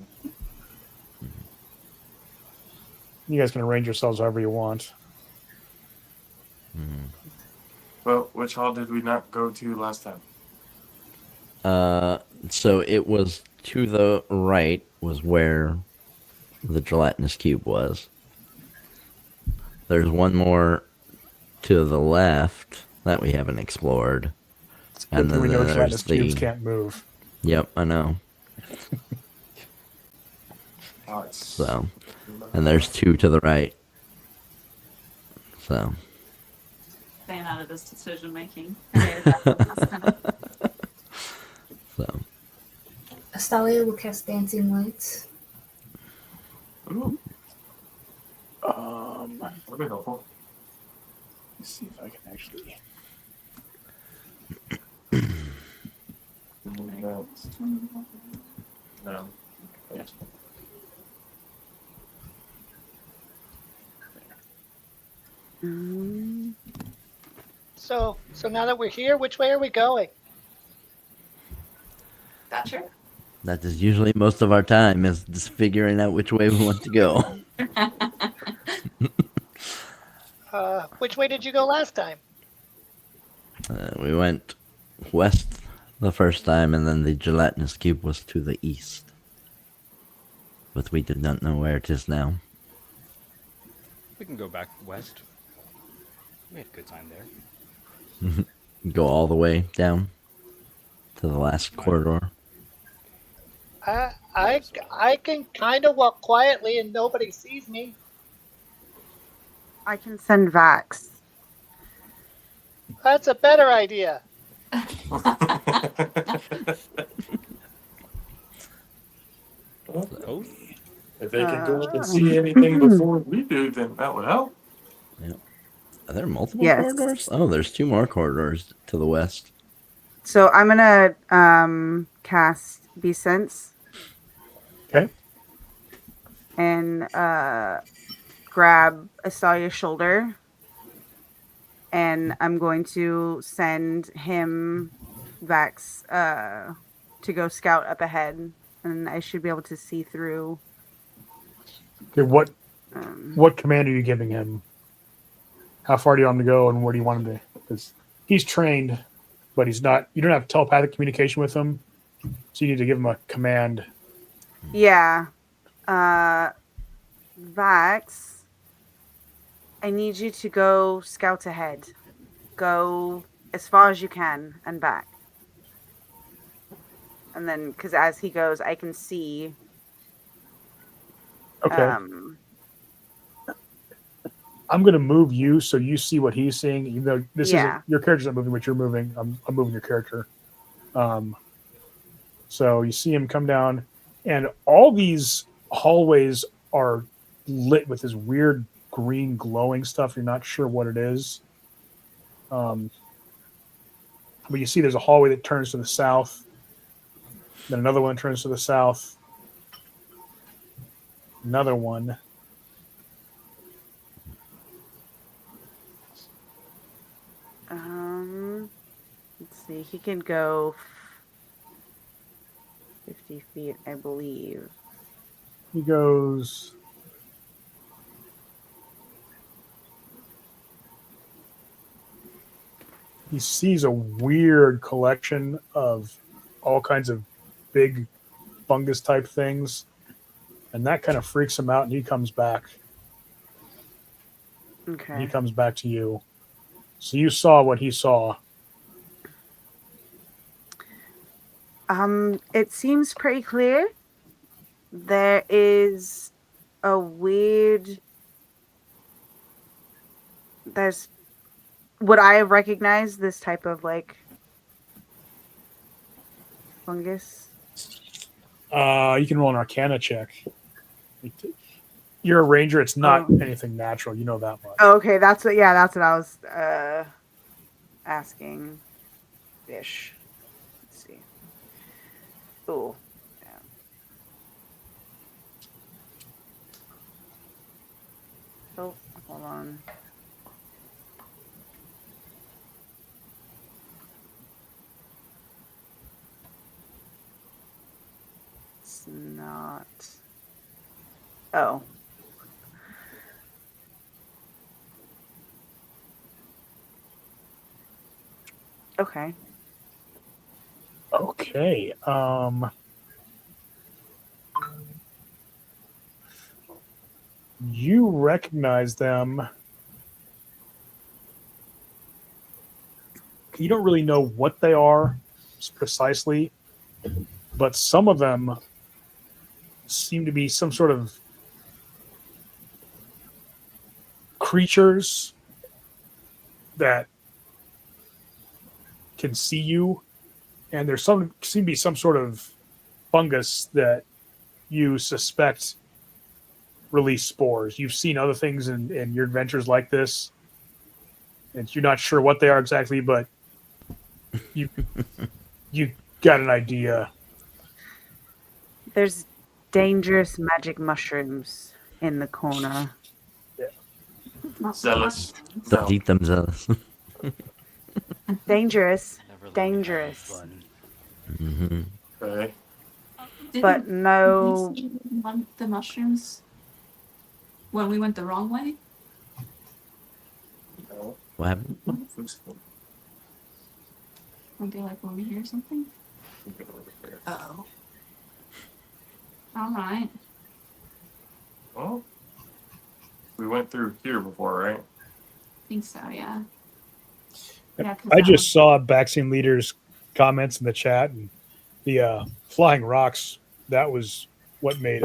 Speaker 1: You guys can arrange yourselves however you want.
Speaker 2: Well, which hall did we not go to last time?
Speaker 4: So it was to the right was where the gelatinous cube was. There's one more to the left that we haven't explored. And then
Speaker 1: we know
Speaker 4: there's
Speaker 1: gelatinous cubes
Speaker 4: the...
Speaker 1: can't move.
Speaker 4: Yep, I know.
Speaker 2: Nice.
Speaker 4: So, and there's two to the right. So,
Speaker 3: Staying out of this decision making.
Speaker 4: so
Speaker 6: Astalia will cast Dancing Lights.
Speaker 2: Ooh,
Speaker 1: That'd
Speaker 2: that'd be helpful.
Speaker 1: see if I can actually.
Speaker 2: No.
Speaker 9: So now that we're here, which way are we going?
Speaker 3: Thatcher?
Speaker 4: that is usually most of our time is just figuring out which way we want to go.
Speaker 9: Which way did you go last time?
Speaker 4: We went west the first time, and then the gelatinous cube was to the east. But we did not know where it is now.
Speaker 5: We can go back west. We had a good time there.
Speaker 4: Go all the way down to the last corridor.
Speaker 9: I can kind of walk quietly and nobody sees me.
Speaker 7: I can send Vax.
Speaker 9: That's a better idea.
Speaker 5: Oh,
Speaker 2: If they can go up and see anything before we do, then that would help.
Speaker 4: Are there multiple
Speaker 7: Yes.
Speaker 4: corridors? Oh, there's 2 more corridors to the west.
Speaker 7: So I'm gonna cast Be Sense
Speaker 1: Okay.
Speaker 7: and grab Astalia's shoulder, and I'm going to send him Vax to go scout up ahead, and I should be able to see through.
Speaker 1: Okay. What
Speaker 7: Um,
Speaker 1: command are you giving him? How far do you want him to go, and where do you want him to? Because he's trained, but he's not. You don't have telepathic communication with him, so you need to give him a command.
Speaker 7: yeah, Vax, I need you to go scout ahead. Go as far as you can and back. And then, because as he goes, I can see.
Speaker 1: Okay. I'm going to move you so you see what he's seeing. Even though this isn't your character's not moving, but you're moving. I'm moving your character. So you see him come down, and all these hallways are lit with this weird green glowing stuff. You're not sure what it is. But you see there's a hallway that turns to the south. Then another one turns to the south. Another one.
Speaker 7: Let's see. He can go 50 feet, I believe.
Speaker 1: He goes. He sees a weird collection of all kinds of big fungus type things, and that kind of freaks him out, and he comes back.
Speaker 7: Okay.
Speaker 1: He comes back to you. So you saw what he saw.
Speaker 7: It seems pretty clear. There is a weird. Would I have recognized this type of fungus?
Speaker 1: You can roll an Arcana check. You're a ranger. It's not anything natural. You know that much.
Speaker 7: Oh, okay, that's what I was asking. Ish. Let's see. Ooh. Yeah. Oh, hold on. It's not. Oh. Okay.
Speaker 1: Okay. You recognize them. You don't really know what they are precisely, but some of them seem to be some sort of creatures that can see you, and there's seem to be some sort of fungus that you suspect release spores. You've seen other things in your adventures like this, and you're not sure what they are exactly, but you got an idea.
Speaker 7: There's dangerous magic mushrooms in the corner.
Speaker 2: Zealous.
Speaker 4: Don't eat them, Zealous.
Speaker 7: Dangerous.
Speaker 5: never let me have
Speaker 7: Dangerous.
Speaker 5: fun.
Speaker 4: Mm-hmm.
Speaker 2: Okay.
Speaker 7: But no.
Speaker 3: Did we see the mushrooms when we went the wrong way?
Speaker 2: No.
Speaker 4: What happened?
Speaker 3: Were they like over here or something? Oh. All right.
Speaker 2: Well, we went through here before, right?
Speaker 3: I think so, yeah. Yeah, 'cause
Speaker 1: I
Speaker 3: that
Speaker 1: just saw vaccine leaders' comments in the chat, and the flying rocks. That was what made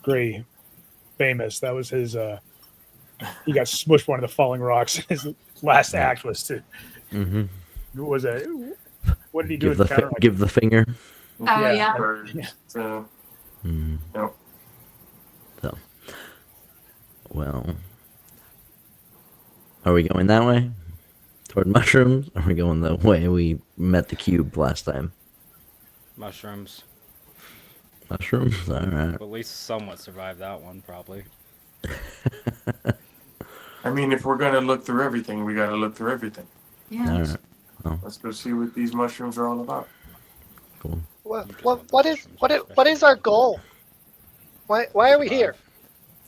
Speaker 1: Gray famous. That was his. He got smushed by one of the falling rocks. His last act was to
Speaker 4: Mm-hmm.
Speaker 1: Was it? What did he do in the counter?
Speaker 4: Give the finger.
Speaker 3: Oh, yeah.
Speaker 2: Or,
Speaker 1: Yeah.
Speaker 4: Mm.
Speaker 2: Yep.
Speaker 4: So, well, are we going that way toward mushrooms? Or are we going the way we met the cube last time?
Speaker 5: Mushrooms.
Speaker 4: Mushrooms. All right.
Speaker 5: At least somewhat survived that one, probably.
Speaker 2: I mean, if we're gonna look through everything, we gotta look through everything.
Speaker 3: Yeah.
Speaker 4: All right. Well,
Speaker 2: Let's go see what these mushrooms are all about.
Speaker 4: cool.
Speaker 9: What
Speaker 5: You just
Speaker 9: what
Speaker 5: want the
Speaker 9: what is
Speaker 5: mushrooms
Speaker 9: what
Speaker 5: for
Speaker 9: is, what is
Speaker 5: special
Speaker 9: our
Speaker 5: reasons.
Speaker 9: goal? Why are we here?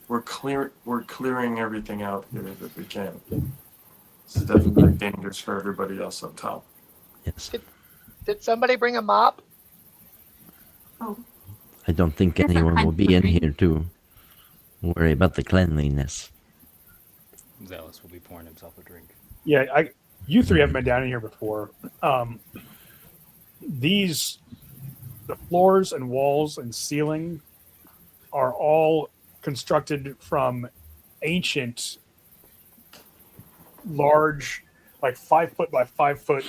Speaker 2: We're clearing everything out here that we can. This is definitely dangerous for everybody else up top.
Speaker 4: Yes.
Speaker 9: Did somebody bring a mop?
Speaker 3: Oh,
Speaker 4: I don't think
Speaker 3: Different
Speaker 4: anyone will
Speaker 3: kind
Speaker 4: be in
Speaker 3: of
Speaker 4: here to worry about the cleanliness.
Speaker 5: Zealous will be pouring himself a drink.
Speaker 1: Yeah, you three haven't been down in here before. The floors and walls and ceiling are all constructed from ancient, large, like 5 foot by 5 foot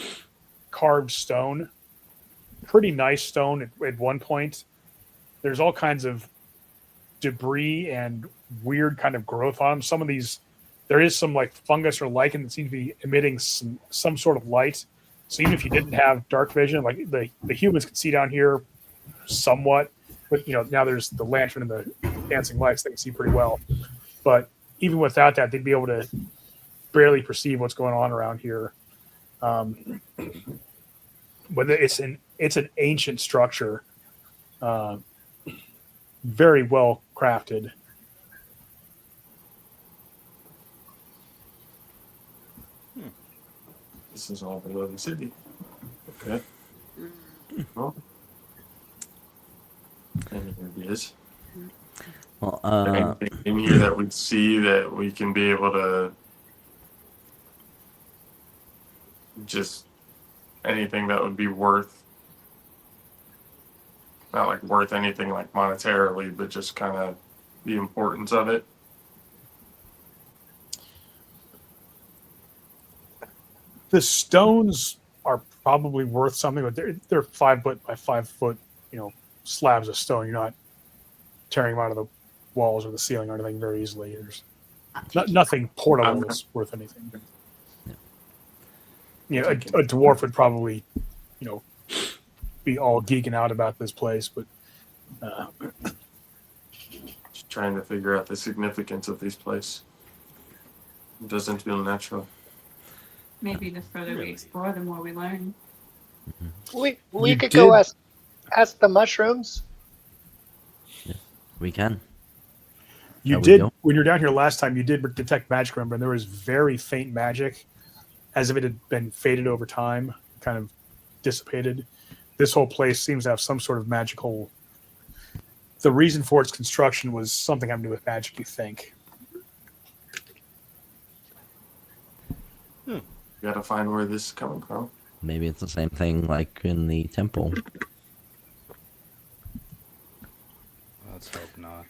Speaker 1: carved stone. Pretty nice stone at one point. There's all kinds of debris and weird kind of growth on them. Some of these, there is some like fungus or lichen that seems to be emitting some sort of light. So even if you didn't have dark vision, like the humans can see down here somewhat, but now there's the lantern and the dancing lights they can see pretty well. But even without that, they'd be able to barely perceive what's going on around here. But it's an ancient structure, very well crafted.
Speaker 2: This is all below the city. Okay. Well, and here it is.
Speaker 4: Well,
Speaker 2: Anything in here that we see that we can be able to just anything that would be worth, not like worth anything like monetarily, but just kind of the importance of it.
Speaker 1: The stones are probably worth something, but they're 5 foot by 5 foot, slabs of stone. You're not tearing them out of the walls or the ceiling or anything very easily. There's nothing portable that's worth anything. A dwarf would probably, be all geeking out about this place, but
Speaker 2: Just trying to figure out the significance of this place. It doesn't feel natural.
Speaker 3: maybe the further we explore, the more we learn.
Speaker 9: We
Speaker 1: You
Speaker 9: could go
Speaker 1: did-
Speaker 9: ask the mushrooms.
Speaker 4: we can.
Speaker 1: you
Speaker 4: There we
Speaker 1: did
Speaker 4: go.
Speaker 1: when you were down here last time. You did detect magic, remember, and there was very faint magic, as if it had been faded over time, kind of dissipated. This whole place seems to have some sort of magical. The reason for its construction was something having to do with magic, you think?
Speaker 2: You gotta find where this is coming from.
Speaker 4: Maybe it's the same thing like in the temple.
Speaker 5: Let's hope not.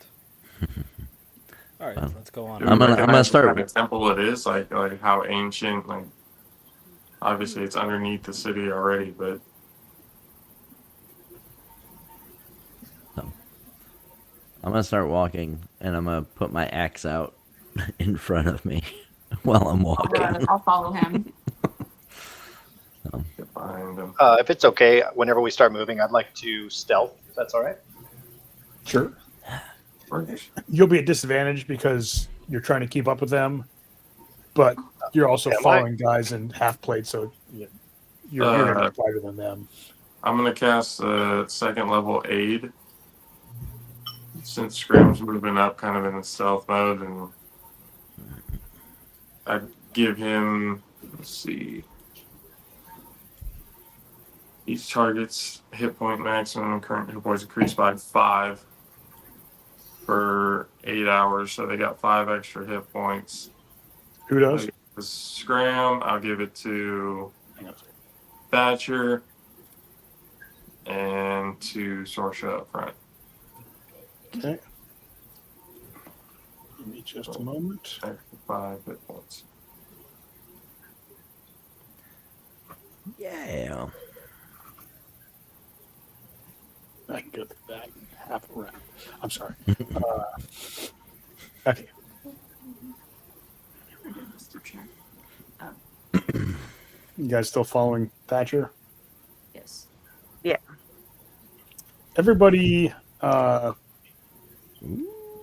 Speaker 5: All right,
Speaker 4: Well,
Speaker 5: let's go on.
Speaker 2: Do we
Speaker 4: I'm gonna
Speaker 2: recognize
Speaker 4: start-
Speaker 2: what kind of temple it is, like how ancient. Like obviously it's underneath the city already, but
Speaker 4: I'm gonna start walking, and I'm gonna put my axe out in front of me while I'm walking.
Speaker 3: I'll follow him.
Speaker 2: get behind them.
Speaker 8: If it's okay, whenever we start moving, I'd like to stealth, if that's all right.
Speaker 1: Sure.
Speaker 2: Works.
Speaker 1: You'll be at disadvantage because you're trying to keep up with them, but you're also
Speaker 8: Am I?
Speaker 1: following guys in half plate, so you're going to be quieter than them.
Speaker 2: I'm gonna cast a second level aid. Since Scrim's moving up kind of in the stealth mode, and I'd give him, let's see, each target's hit point maximum current hit points increased by 5 for 8 hours, so they got 5 extra hit points.
Speaker 1: Who does?
Speaker 2: The Scram, I'll give it to Thatcher and to Sorsha up front.
Speaker 1: Okay. Give me just a moment.
Speaker 2: Extra 5 hit points.
Speaker 4: Yeah.
Speaker 1: I can go through that half a round. I'm sorry. Okay. You guys still following Thatcher?
Speaker 3: Yes.
Speaker 1: Everybody, going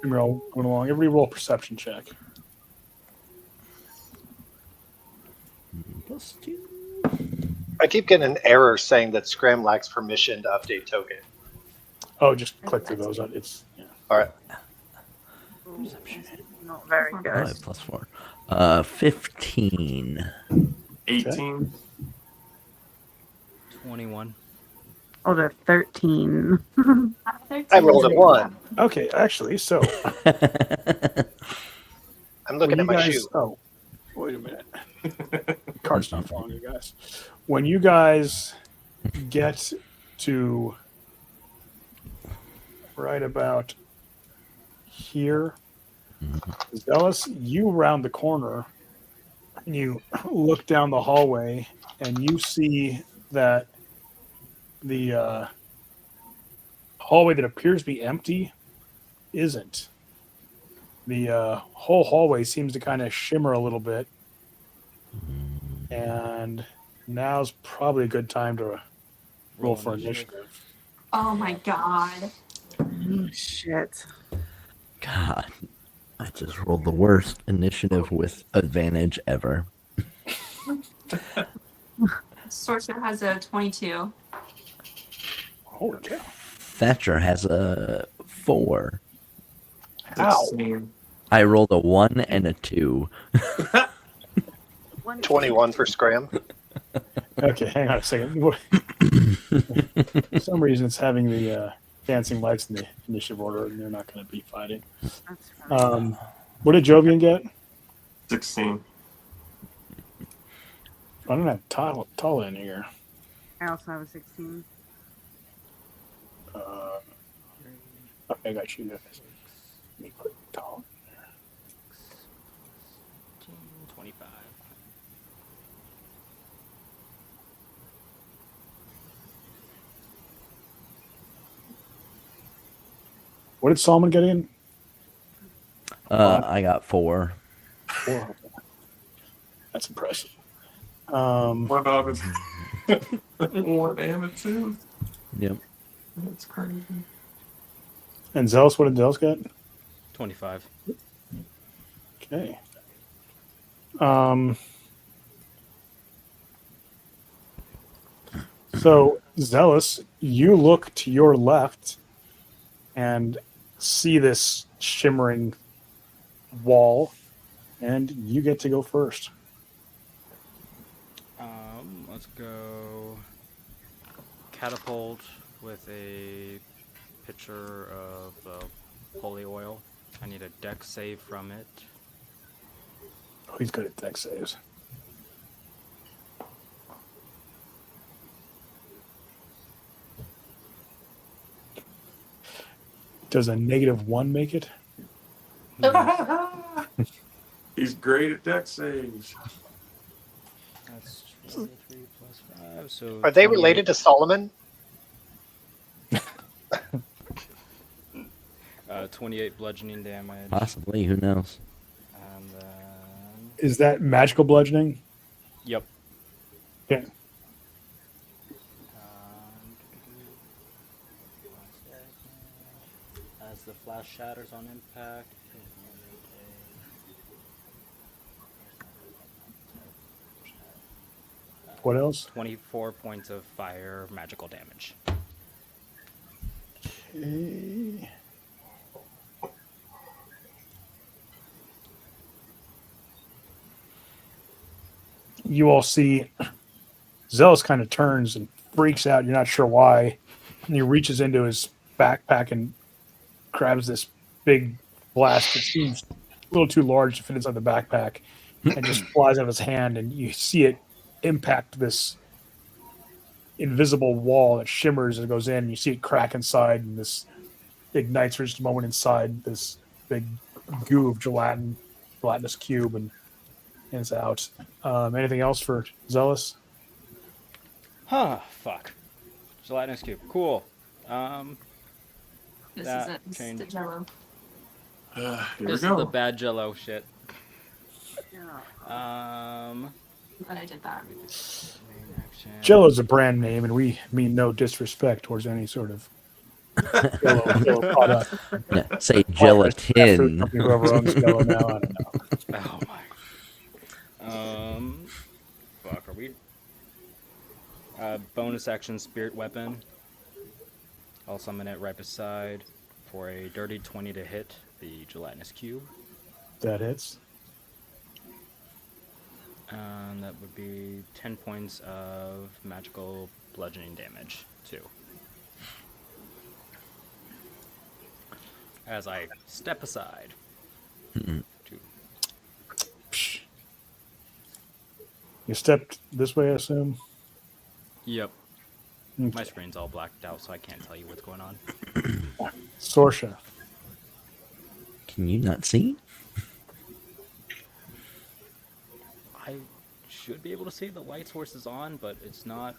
Speaker 1: along. Everybody roll a perception check.
Speaker 4: +2.
Speaker 8: I keep getting an error saying that Scram lacks permission to update token.
Speaker 1: Oh, just click through those. It's
Speaker 8: All right.
Speaker 7: Not very good.
Speaker 4: 5 +4. 15.
Speaker 2: 18.
Speaker 5: 21.
Speaker 7: Oh, the 13.
Speaker 8: I rolled a 1.
Speaker 1: okay. Actually, so
Speaker 8: I'm looking at my shoe.
Speaker 1: Oh, wait a minute. Card's not following you guys. When you guys get to right about here, Zealous, you round the corner and you look down the hallway and you see that the hallway that appears to be empty isn't. The whole hallway seems to kind of shimmer a little bit. And now's probably a good time to roll for initiative.
Speaker 3: Oh my god.
Speaker 7: Shit.
Speaker 4: God, I just rolled the worst initiative with advantage ever.
Speaker 3: Sorcerer has a 22.
Speaker 1: Holy cow.
Speaker 4: Thatcher has a 4.
Speaker 1: Ow.
Speaker 2: 16.
Speaker 4: I rolled a 1 and a 2.
Speaker 8: 21 for Scram.
Speaker 1: Okay, hang on a second. For some reason, it's having the dancing lights in the initiative order, and they're not going to be fighting.
Speaker 7: That's fine.
Speaker 1: What did Jovian get?
Speaker 2: 16.
Speaker 1: I don't have Tala in here.
Speaker 7: I also have a 16.
Speaker 1: Okay, I got you guys. Let me put Tala.
Speaker 5: 25.
Speaker 1: What did Solomon get in?
Speaker 4: I got 4.
Speaker 1: 4. That's impressive.
Speaker 2: What about his 1 and a 2?
Speaker 4: Yep.
Speaker 2: That's crazy.
Speaker 1: And Zealous, what did Zealous get?
Speaker 5: 25.
Speaker 1: Okay. So, Zealous, you look to your left and see this shimmering wall, and you get to go first.
Speaker 5: Let's go catapult with a pitcher of holy oil. I need a deck save from it.
Speaker 1: Oh, he's good at deck saves. Does a -1 make it?
Speaker 2: He's great at deck saves.
Speaker 5: That's 23 plus 5. So
Speaker 8: Are they related to Solomon?
Speaker 5: 28 bludgeoning damage.
Speaker 4: Possibly, who knows?
Speaker 5: And then.
Speaker 1: Is that magical bludgeoning?
Speaker 5: Yep.
Speaker 1: Okay.
Speaker 5: As the flash shatters on impact.
Speaker 1: What else?
Speaker 5: 24 points of fire magical damage.
Speaker 1: Okay. You all see Zealous kind of turns and freaks out. You're not sure why. And he reaches into his backpack and grabs this big blast that seems a little too large to fit inside the backpack and just flies out of his hand. And you see it impact this invisible wall that shimmers as it goes in. And you see it crack inside, and this ignites for just a moment inside this big goo of gelatinous cube, and it's out. Anything else for Zealous?
Speaker 5: Huh, fuck. Gelatinous cube. Cool.
Speaker 3: This
Speaker 5: That
Speaker 3: is it. This is
Speaker 5: change.
Speaker 3: the Jello.
Speaker 2: Here we
Speaker 5: This is the
Speaker 2: go.
Speaker 5: bad jello shit.
Speaker 3: But I did that.
Speaker 5: Main action.
Speaker 1: Jello's a brand name, and we mean no disrespect towards any sort of Jello product.
Speaker 4: Yeah, say
Speaker 1: Food
Speaker 4: gelatin.
Speaker 1: company, whoever owns Jello now, I don't know.
Speaker 5: Oh my. Fuck. Are we? Bonus action, spirit weapon. I'll summon it right beside for a dirty 20 to hit the gelatinous cube.
Speaker 1: That hits.
Speaker 5: That would be 10 points of magical bludgeoning damage, too. As I step aside.
Speaker 4: Mm-mm.
Speaker 1: You stepped this way, I assume.
Speaker 5: Yep.
Speaker 1: Okay.
Speaker 5: My screen's all blacked out, so I can't tell you what's going on.
Speaker 1: Sorsha.
Speaker 4: Can you not see?
Speaker 5: I should be able to see the light source is on, but it's not.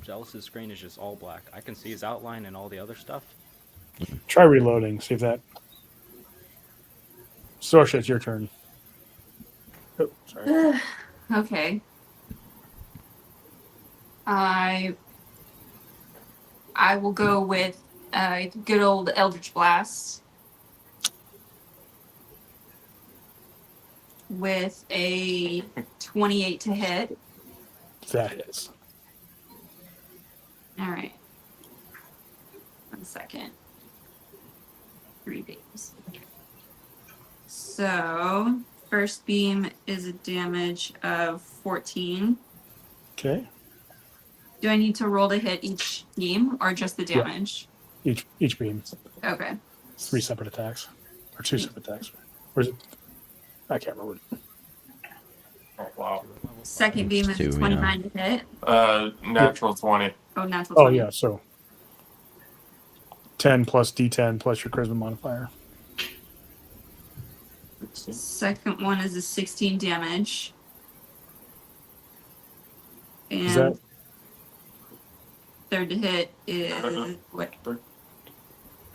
Speaker 5: Jealous's screen is just all black. I can see his outline and all the other stuff.
Speaker 1: Try reloading. See if that. Sorsha, it's your turn. Oh, sorry.
Speaker 3: Okay. I will go with good old Eldritch Blast with a 28 to hit.
Speaker 1: That is.
Speaker 3: All right. 1 second. 3 beams. So, first beam is a damage of 14.
Speaker 1: Okay.
Speaker 3: Do I need to roll to hit each beam or just the damage?
Speaker 1: Each beam.
Speaker 3: Okay.
Speaker 1: 3 separate attacks. Or 2 separate attacks. Or is it? I can't remember.
Speaker 2: Oh, wow.
Speaker 3: Second beam is
Speaker 4: Two,
Speaker 3: 29 to hit.
Speaker 2: Natural 20.
Speaker 3: Oh, natural
Speaker 1: Oh,
Speaker 3: 20.
Speaker 1: yeah. So 10 plus D10 plus your charisma modifier.
Speaker 3: Second one is a 16 damage. And
Speaker 1: Is that
Speaker 3: third to hit is what?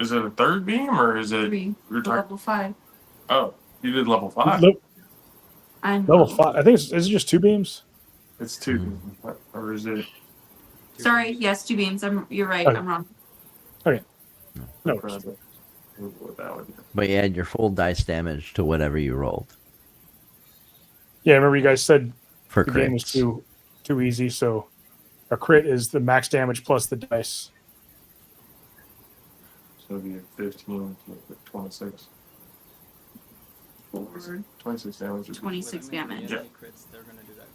Speaker 2: Is it a third beam or is it
Speaker 3: 3.
Speaker 2: you're talking?
Speaker 3: Level 5.
Speaker 2: Oh, you did level 5.
Speaker 3: I'm
Speaker 1: level 5? I think is it just 2 beams?
Speaker 2: It's 2, or is it?
Speaker 3: Sorry, yes, 2 beams. You're right.
Speaker 1: Okay.
Speaker 3: I'm wrong.
Speaker 1: No.
Speaker 2: What that would be.
Speaker 4: But you add your full dice damage to whatever you rolled
Speaker 1: Yeah, I remember you guys said
Speaker 4: for
Speaker 1: the game was
Speaker 4: crits.
Speaker 1: too easy, so a crit is the max damage plus the dice.
Speaker 2: So it'd be 15 to 26. 26 damage.
Speaker 3: 26 damage.
Speaker 2: Yeah.
Speaker 5: Crits, they're gonna do that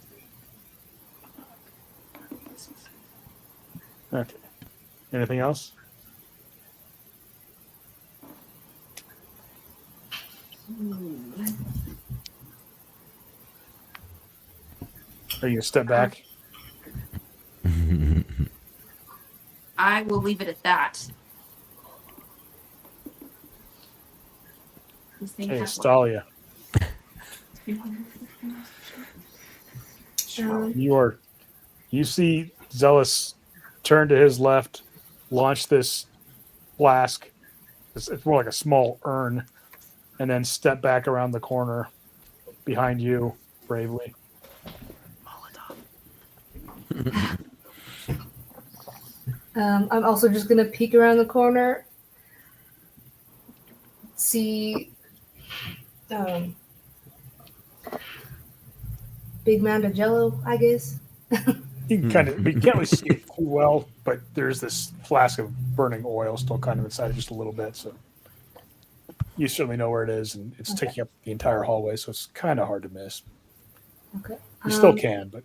Speaker 5: too.
Speaker 1: Okay. Anything else? Are you gonna step back?
Speaker 3: I will leave it at that. This thing
Speaker 1: Okay,
Speaker 3: has
Speaker 1: Stalia. You see Zealous turn to his left, launch this flask. It's more like a small urn, and then step back around the corner behind you bravely.
Speaker 6: I'm also just gonna peek around the corner, see big mound of Jello, I guess.
Speaker 1: You can you can't really see it too well, but there's this flask of burning oil still kind of inside it just a little bit. So you certainly know where it is, and it's taking up the entire hallway, so it's kind of hard to miss.
Speaker 6: Okay.
Speaker 1: You still can, but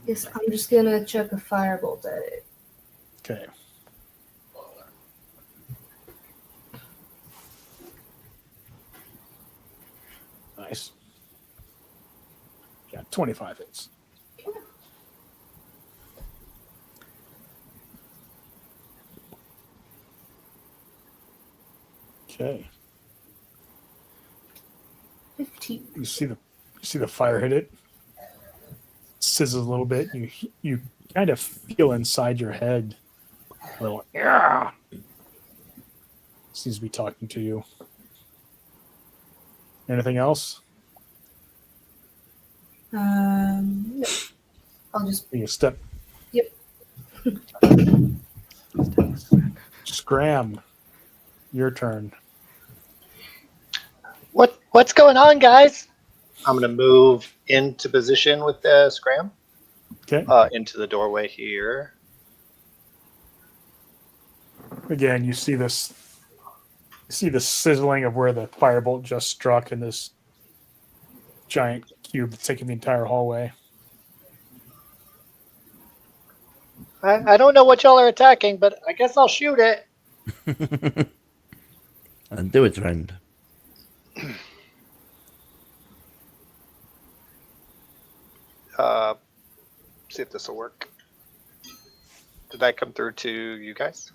Speaker 6: Yes, I'm just gonna chuck a firebolt at it.
Speaker 1: okay. Nice. Yeah, 25 hits. Okay.
Speaker 6: 15.
Speaker 1: You see the fire hit it. sizzles a little bit. You kind of feel inside your head a little, yeah. Seems to be talking to you. Anything else?
Speaker 6: No. I'll just.
Speaker 1: You step.
Speaker 6: Yep.
Speaker 1: Scram. Your turn.
Speaker 8: What's going on, guys? I'm gonna move into position with the scram.
Speaker 1: Okay.
Speaker 8: Into the doorway here.
Speaker 1: Again, you see this. You see the sizzling of where the firebolt just struck in this giant cube that's taking the entire hallway.
Speaker 8: I don't know what y'all are attacking, but I guess I'll shoot it.
Speaker 4: Do it, friend.
Speaker 8: See if this will work. Did that come through to you guys?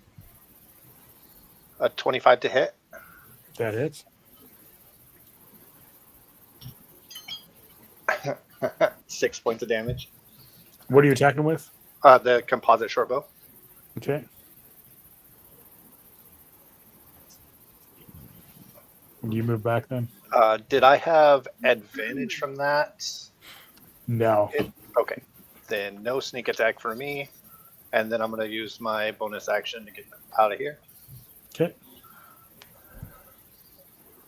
Speaker 8: A 25 to hit.
Speaker 1: That hits.
Speaker 8: 6 points of damage.
Speaker 1: What are you attacking with?
Speaker 8: The composite short bow.
Speaker 1: Okay. You move back then?
Speaker 8: Did I have advantage from that?
Speaker 1: No.
Speaker 8: Okay. Then no sneak attack for me. And then I'm going to use my bonus action to get out of here.
Speaker 1: Okay.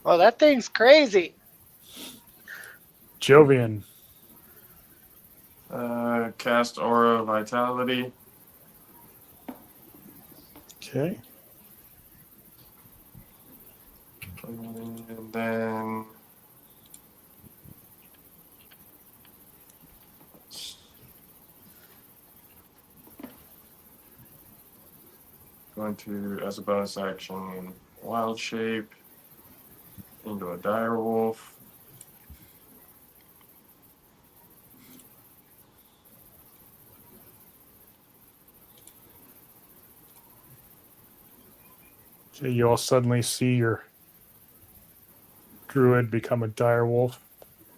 Speaker 8: Oh, that thing's crazy.
Speaker 1: Jovian.
Speaker 2: Cast Aura Vitality.
Speaker 1: Okay.
Speaker 2: And then going to, as a bonus action, Wild Shape into a dire wolf.
Speaker 1: So you all suddenly see your druid become a dire wolf.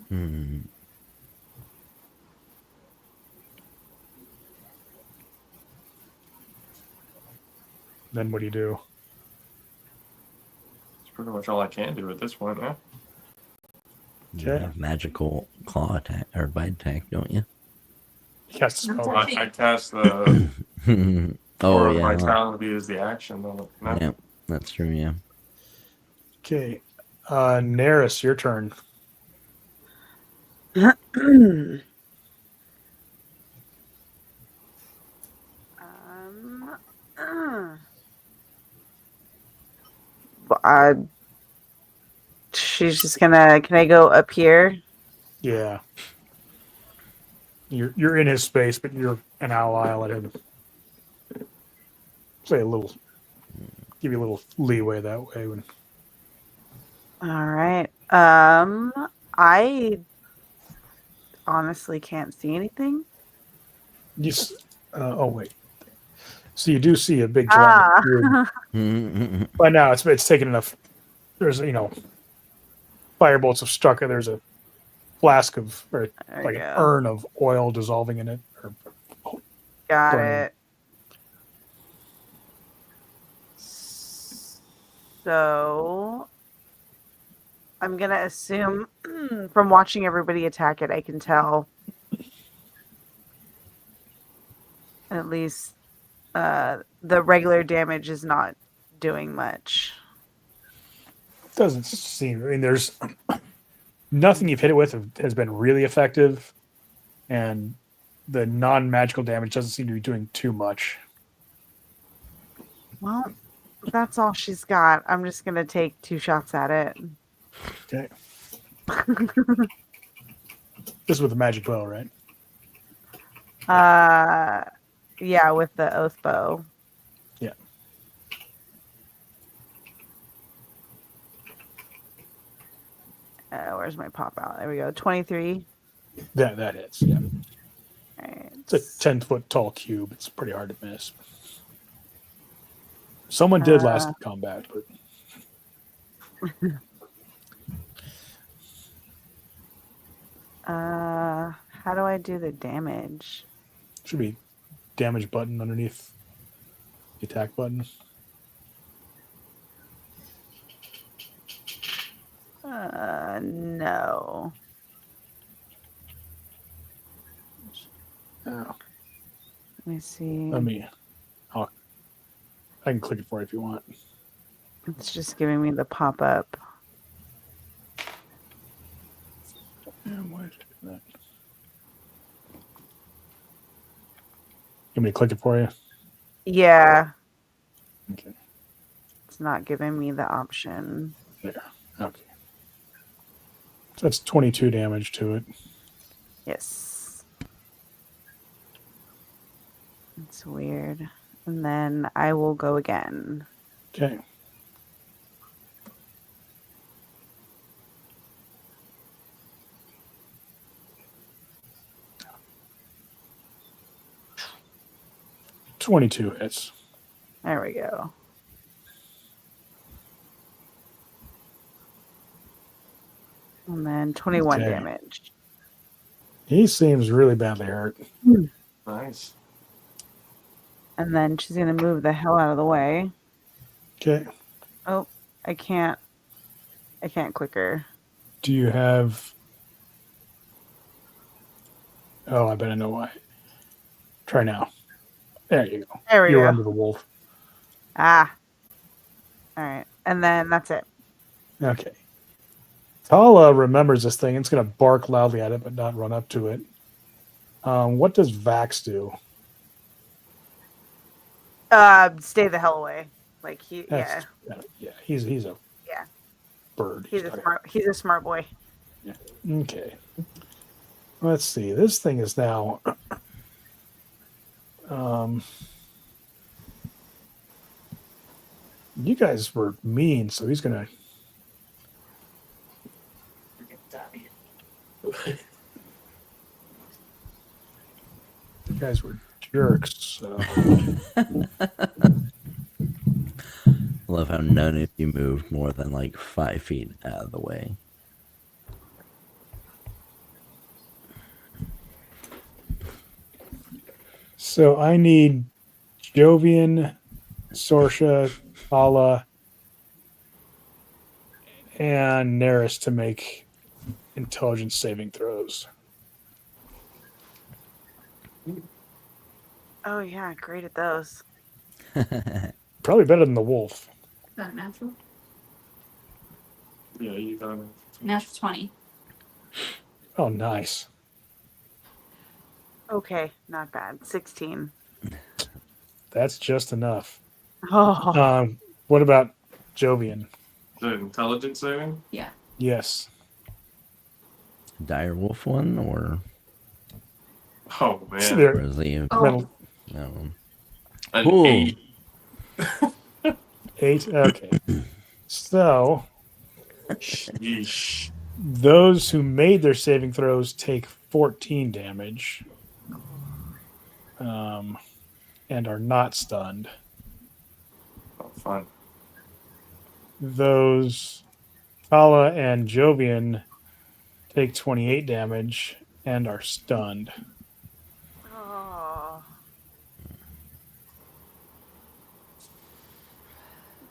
Speaker 4: Hmm.
Speaker 1: Then what do you do?
Speaker 2: That's pretty much all I can do at this point, yeah.
Speaker 4: You
Speaker 1: Okay.
Speaker 4: have magical claw attack or bite attack, don't you?
Speaker 1: Cast a spell.
Speaker 3: That's
Speaker 2: I cast the
Speaker 4: Oh
Speaker 2: Aura
Speaker 4: yeah.
Speaker 2: Vitality as the action. No?
Speaker 4: Yeah, that's true. Yeah.
Speaker 1: Okay. Neris, your turn.
Speaker 7: She's just gonna. Can I go up here?
Speaker 1: Yeah. You're in his space, but you're an ally. I'll let him say a little, give you a little leeway that way. When
Speaker 7: All right. I honestly can't see anything.
Speaker 1: you, oh wait, so you do see a big giant cube.
Speaker 4: Mm-hmm.
Speaker 1: By now, it's taken enough. There's firebolts have struck it. There's a flask of or
Speaker 7: There
Speaker 1: like
Speaker 7: you
Speaker 1: an
Speaker 7: go.
Speaker 1: urn of oil dissolving in it. Or,
Speaker 7: Got
Speaker 1: burning.
Speaker 7: it. So I'm gonna assume from watching everybody attack it, I can tell at least the regular damage is not doing much.
Speaker 1: doesn't seem. I mean, there's nothing you've hit it with has been really effective, and the non-magical damage doesn't seem to be doing too much.
Speaker 7: Well, that's all she's got. I'm just gonna take 2 shots at it.
Speaker 1: Okay. This is with the magic bow, right?
Speaker 7: Yeah, with the oath bow.
Speaker 1: Yeah.
Speaker 7: Where's my pop out? There we go. 23.
Speaker 1: That hits. Yeah.
Speaker 7: Right.
Speaker 1: It's a 10-foot tall cube. It's pretty hard to miss. Someone did last combat, but
Speaker 7: How do I do the damage?
Speaker 1: Should be damage button underneath the attack button.
Speaker 7: No.
Speaker 1: Oh,
Speaker 7: Let me see.
Speaker 1: I can click it for you if you want.
Speaker 7: It's just giving me the pop up.
Speaker 1: Why did it do that? You want me to click it for you?
Speaker 7: Yeah,
Speaker 1: Okay.
Speaker 7: it's not giving me the option.
Speaker 1: There. Okay. So that's 22 damage to it.
Speaker 7: Yes. It's weird. And then I will go again.
Speaker 1: Okay. $22 hits.
Speaker 7: There we go. And then 21
Speaker 1: Okay.
Speaker 7: damage.
Speaker 1: He seems really badly hurt.
Speaker 2: Nice.
Speaker 7: And then she's going to move the hell out of the way.
Speaker 1: Okay.
Speaker 7: Oh, I can't click her.
Speaker 1: Do you have... Oh, I bet I know why. Try now. There you go.
Speaker 7: There we
Speaker 1: You're
Speaker 7: go.
Speaker 1: under the wolf.
Speaker 7: Ah. All right. And then that's it.
Speaker 1: Okay. Tala remembers this thing. It's going to bark loudly at it, but not run up to it. What does Vax do?
Speaker 7: Stay the hell away. Like yeah.
Speaker 1: Yeah. He's a
Speaker 7: Yeah.
Speaker 1: bird.
Speaker 7: He's a smart boy.
Speaker 1: Okay. Let's see. This thing is now. You guys were mean, so he's gonna. You guys were jerks. So.
Speaker 4: Love how none of you moved more than like 5 feet out of the way.
Speaker 1: So I need Jovian, Sorsha, Tala, and Neris to make intelligence saving throws.
Speaker 7: Oh yeah, great at those.
Speaker 1: Probably better than the wolf.
Speaker 3: Is that a natural?
Speaker 2: Yeah, you got it.
Speaker 3: Natural 20.
Speaker 1: Oh, nice.
Speaker 7: Okay, not bad. 16.
Speaker 1: That's just enough.
Speaker 7: Oh.
Speaker 1: What about Jovian?
Speaker 2: Is it intelligence saving?
Speaker 3: Yeah.
Speaker 1: Yes.
Speaker 4: Dire wolf one or
Speaker 2: Oh man,
Speaker 1: So there-
Speaker 4: is he?
Speaker 3: Oh.
Speaker 4: No.
Speaker 2: an
Speaker 4: Ooh.
Speaker 2: 8.
Speaker 1: 8? Okay. So
Speaker 2: Yeesh.
Speaker 1: those who made their saving throws take 14 damage and are not stunned.
Speaker 2: Oh, fun.
Speaker 1: Those Tala and Jovian take 28 damage and are stunned.
Speaker 7: Oh.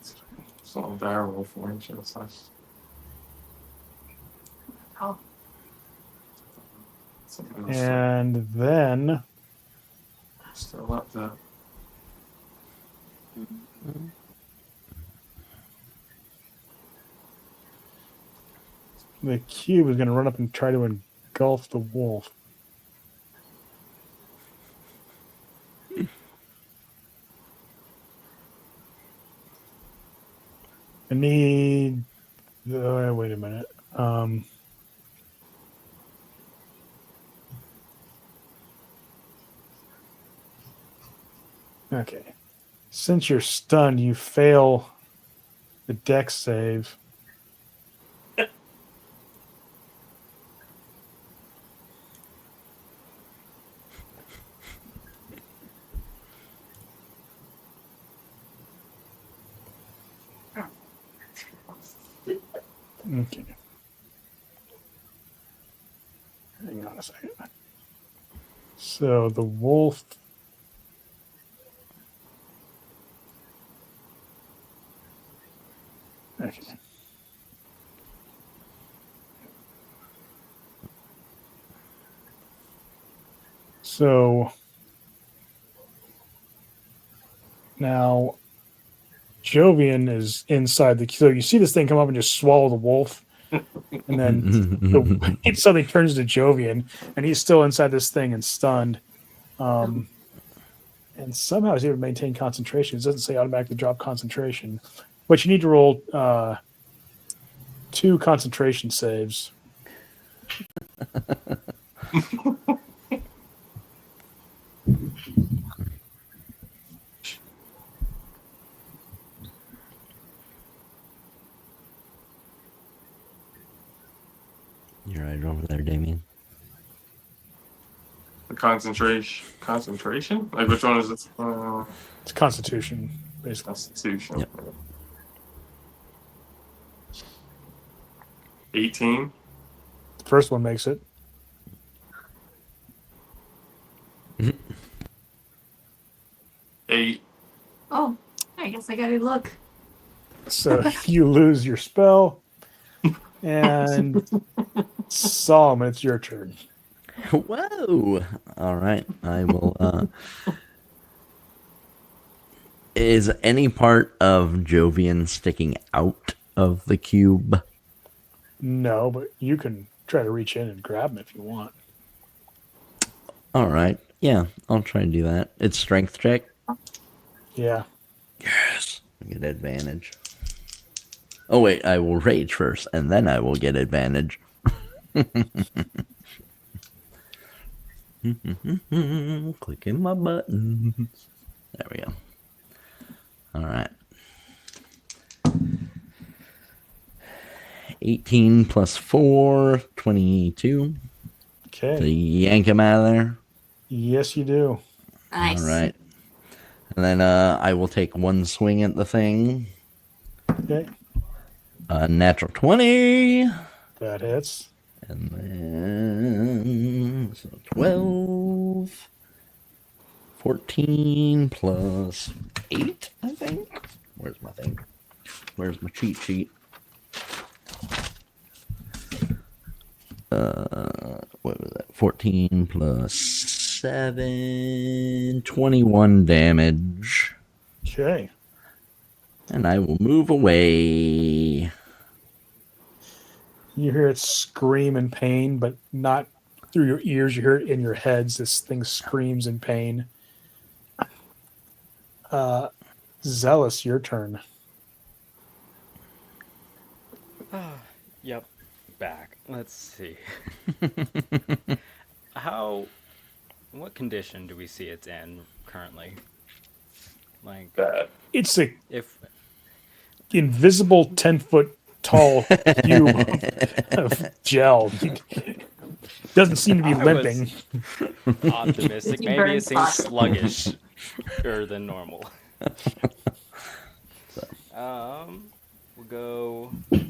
Speaker 2: It's all direwolf orange. That's nice.
Speaker 3: Oh.
Speaker 2: Something else
Speaker 1: And then
Speaker 2: still up there.
Speaker 1: the cube is going to run up and try to engulf the wolf. I need. Wait a minute. Okay. Since you're stunned, you fail the dex save. Okay. Hang on a second. So the wolf. Okay. So now Jovian is inside the. So you see this thing come up and just swallow the wolf, and then it suddenly turns to Jovian, and he's still inside this thing and stunned. And somehow he's able to maintain concentration. It doesn't say automatically drop concentration, but you need to roll 2 concentration saves.
Speaker 4: You're right over there, Damien.
Speaker 2: The concentration? Like which one is it?
Speaker 1: It's Constitution, basically.
Speaker 2: Constitution.
Speaker 4: Yep.
Speaker 2: 18.
Speaker 1: The first one makes it.
Speaker 2: Eight.
Speaker 3: Oh, I guess I gotta look.
Speaker 1: So you lose your spell. And Solomon, it's your turn.
Speaker 4: Whoa! All right, I will. Is any part of Jovian sticking out of the cube?
Speaker 1: No, but you can try to reach in and grab him if you want.
Speaker 4: All right, yeah, I'll try and do that. It's strength check.
Speaker 1: Yeah.
Speaker 4: Yes, I get advantage. Oh wait, I will rage first, and then I will get advantage. Clicking my buttons. There we go. All right. 18 plus 4, 22.
Speaker 1: Okay.
Speaker 4: So yank him out of there.
Speaker 1: Yes, you do.
Speaker 3: Nice.
Speaker 4: All right. And then I will take one swing at the thing.
Speaker 1: Okay.
Speaker 4: Natural 20.
Speaker 1: That hits.
Speaker 4: And then so 12. 14 plus 8, I think. Where's my thing? Where's my cheat sheet? What was that? 14 plus 7, 21 damage.
Speaker 1: Okay.
Speaker 4: And I will move away.
Speaker 1: You hear it scream in pain, but not through your ears. You hear it in your heads. This thing screams in pain. Zealous, your turn.
Speaker 5: Yep. Back. Let's see. What condition do we see it's in currently? Like,
Speaker 2: Bad.
Speaker 1: It's a
Speaker 5: if
Speaker 1: invisible 10-foot tall cube of gel. Doesn't seem to be
Speaker 5: I was-
Speaker 1: limping.
Speaker 5: optimistic,
Speaker 3: You
Speaker 5: maybe
Speaker 3: burn
Speaker 5: it seems
Speaker 3: fossil.
Speaker 5: sluggish than normal. We'll go. This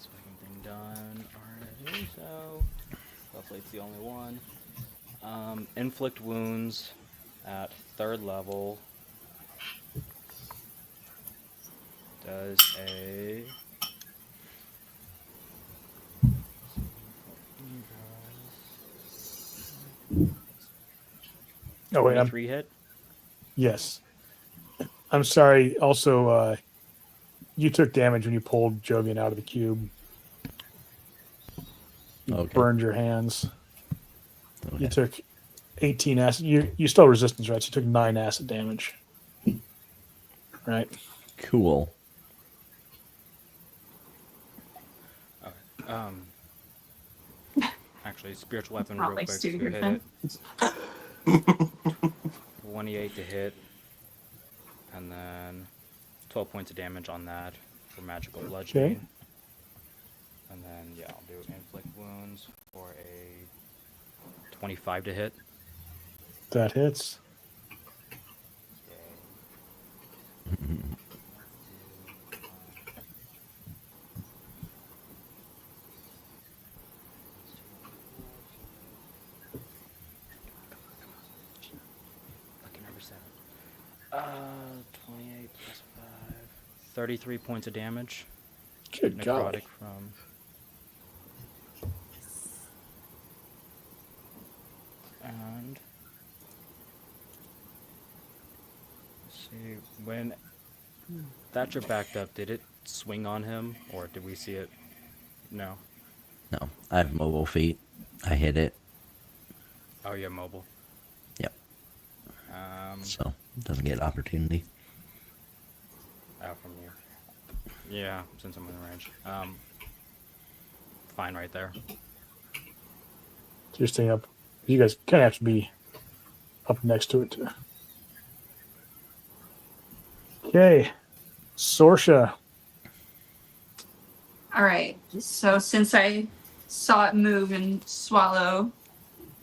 Speaker 5: fucking thing done already, so hopefully it's the only one. Inflict wounds at 3rd level. Does a
Speaker 1: Oh wait, I'm
Speaker 5: 3 hit?
Speaker 1: yes. I'm sorry. Also, you took damage when you pulled Jovian out of the cube. You
Speaker 4: Okay.
Speaker 1: burned your hands.
Speaker 4: Okay.
Speaker 1: You took 18 acid. You still have resistance, right? So you took 9 acid damage. Right.
Speaker 4: Cool.
Speaker 5: Actually, spiritual weapon
Speaker 3: Not
Speaker 5: real
Speaker 3: like
Speaker 5: quick
Speaker 3: Stu
Speaker 5: to hit
Speaker 3: Griffin.
Speaker 5: it. 28 to hit, and then 12 points of damage on that for magical bludgeoning.
Speaker 1: Okay.
Speaker 5: And then yeah, I'll do inflict wounds for a 25 to hit.
Speaker 1: That hits.
Speaker 5: 28 plus 5. 33 points of damage.
Speaker 1: Good
Speaker 5: Necrotic
Speaker 1: golly.
Speaker 5: from. And. Let's see. When Thatcher backed up, did it swing on him? Or did we see it? No.
Speaker 4: No, I have mobile feet. I hit it,
Speaker 5: Oh, you're mobile.
Speaker 4: Yep.
Speaker 5: Um,
Speaker 4: so it doesn't get opportunity.
Speaker 5: out from you. Yeah, since I'm in range. Fine right there.
Speaker 1: Just staying up. You guys kind of have to be up next to it too. Okay, Sorsha.
Speaker 3: All right. So since I saw it move and swallow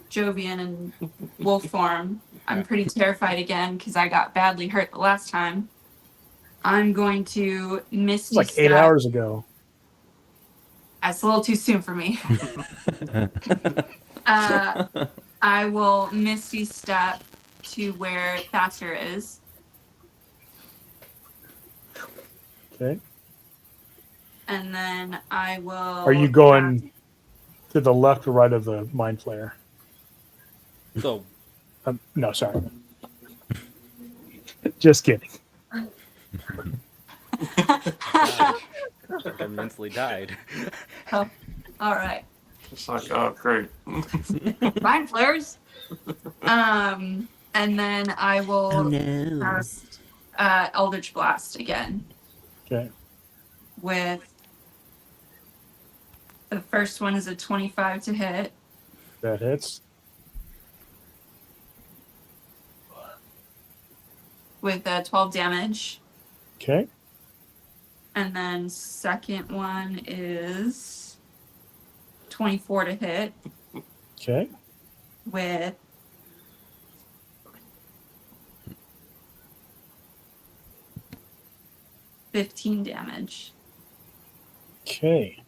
Speaker 3: Jovian in wolf form, I'm pretty terrified again because I got badly hurt the last time. I'm going to
Speaker 1: It's
Speaker 3: Misty
Speaker 1: like 8
Speaker 3: Step.
Speaker 1: hours ago.
Speaker 3: That's a little too soon for me. I will Misty Step to where Thatcher is.
Speaker 1: Okay.
Speaker 3: And then I will.
Speaker 1: Are you going to the left or right of the mind flayer?
Speaker 5: So,
Speaker 1: No, sorry. Just kidding.
Speaker 5: I mentally died.
Speaker 3: Oh, all right.
Speaker 2: It's like, oh, great.
Speaker 3: Mind flares. And then I will
Speaker 4: Oh no!
Speaker 3: cast Eldritch Blast again
Speaker 1: Okay.
Speaker 3: with the first one is a 25 to hit.
Speaker 1: That hits.
Speaker 3: With 12 damage.
Speaker 1: Okay.
Speaker 3: And then second one is 24 to hit
Speaker 1: Okay.
Speaker 3: with 15 damage.
Speaker 1: Okay.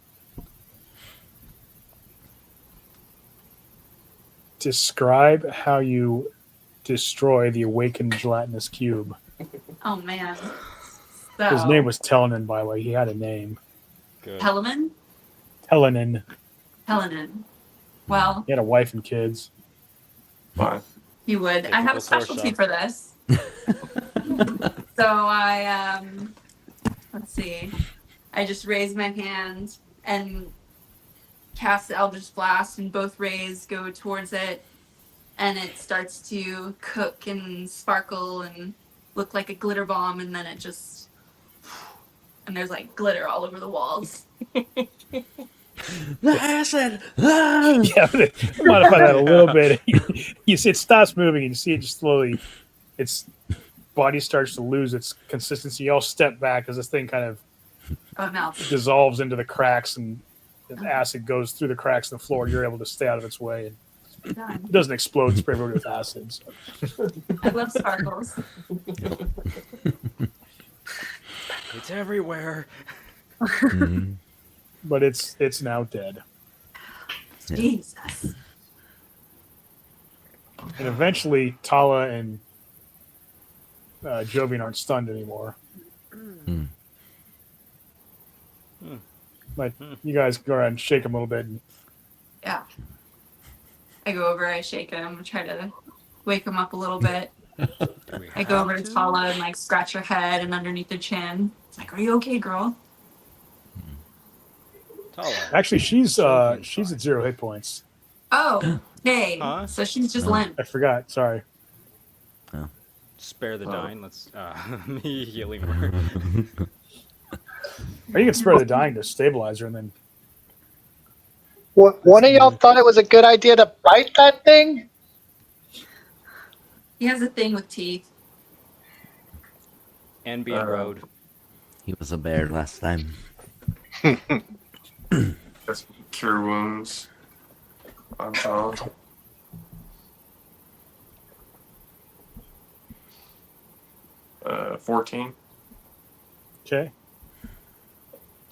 Speaker 1: Describe how you destroy the awakened gelatinous cube.
Speaker 3: Oh man.
Speaker 1: His
Speaker 3: So,
Speaker 1: name was Telenin, by the way. He had a name.
Speaker 5: Good.
Speaker 3: Helaman?
Speaker 1: Telenin.
Speaker 3: Helanan. Well,
Speaker 1: He had a wife and kids.
Speaker 2: Fine.
Speaker 3: you would. I have a
Speaker 5: Typical
Speaker 3: specialty
Speaker 5: Sorsha.
Speaker 3: for this. So I let's see. I just raise my hand and cast the Eldritch Blast, and both rays go towards it, and it starts to cook and sparkle and look like a glitter bomb, and then it just and there's like glitter all over the walls.
Speaker 4: The acid! Ah!
Speaker 1: Yeah, but modify that a little bit. You see, it stops moving, and you see it just slowly. Its body starts to lose its consistency. You all step back as this thing kind of
Speaker 3: Oh no.
Speaker 1: dissolves into the cracks, and the acid goes through the cracks in the floor. You're able to stay out of its way. And
Speaker 3: Done.
Speaker 1: it doesn't explode, spray everybody with acid. So.
Speaker 3: I love sparkles.
Speaker 5: It's everywhere.
Speaker 4: Mhm.
Speaker 1: But it's now dead.
Speaker 4: Yeah.
Speaker 3: Jesus.
Speaker 1: And eventually, Tala and Jovian aren't stunned anymore.
Speaker 4: Hmm.
Speaker 1: But you guys go around and shake them a little bit. And
Speaker 3: Yeah. I go over, I shake him, try to wake him up a little bit.
Speaker 5: Do we
Speaker 3: I go
Speaker 5: have
Speaker 3: over to Tala and like scratch her head and underneath her chin. It's like, are you okay, girl?
Speaker 5: Tala.
Speaker 1: actually, she's
Speaker 5: Jovian's
Speaker 1: at
Speaker 5: fine.
Speaker 1: 0 hit points.
Speaker 3: Oh, hey.
Speaker 5: Huh?
Speaker 3: So she's just
Speaker 4: Oh.
Speaker 3: limp.
Speaker 1: I forgot. Sorry.
Speaker 5: Spare the
Speaker 2: Oh.
Speaker 5: dying. Let's me healing her.
Speaker 1: Or you can spare the dying to stabilize her, and then
Speaker 8: One of y'all thought it was a good idea to bite that thing?
Speaker 3: He has a thing with teeth.
Speaker 5: And being road.
Speaker 4: He was a bear last time.
Speaker 2: That's cure wounds. On top. Uh, 14.
Speaker 1: okay.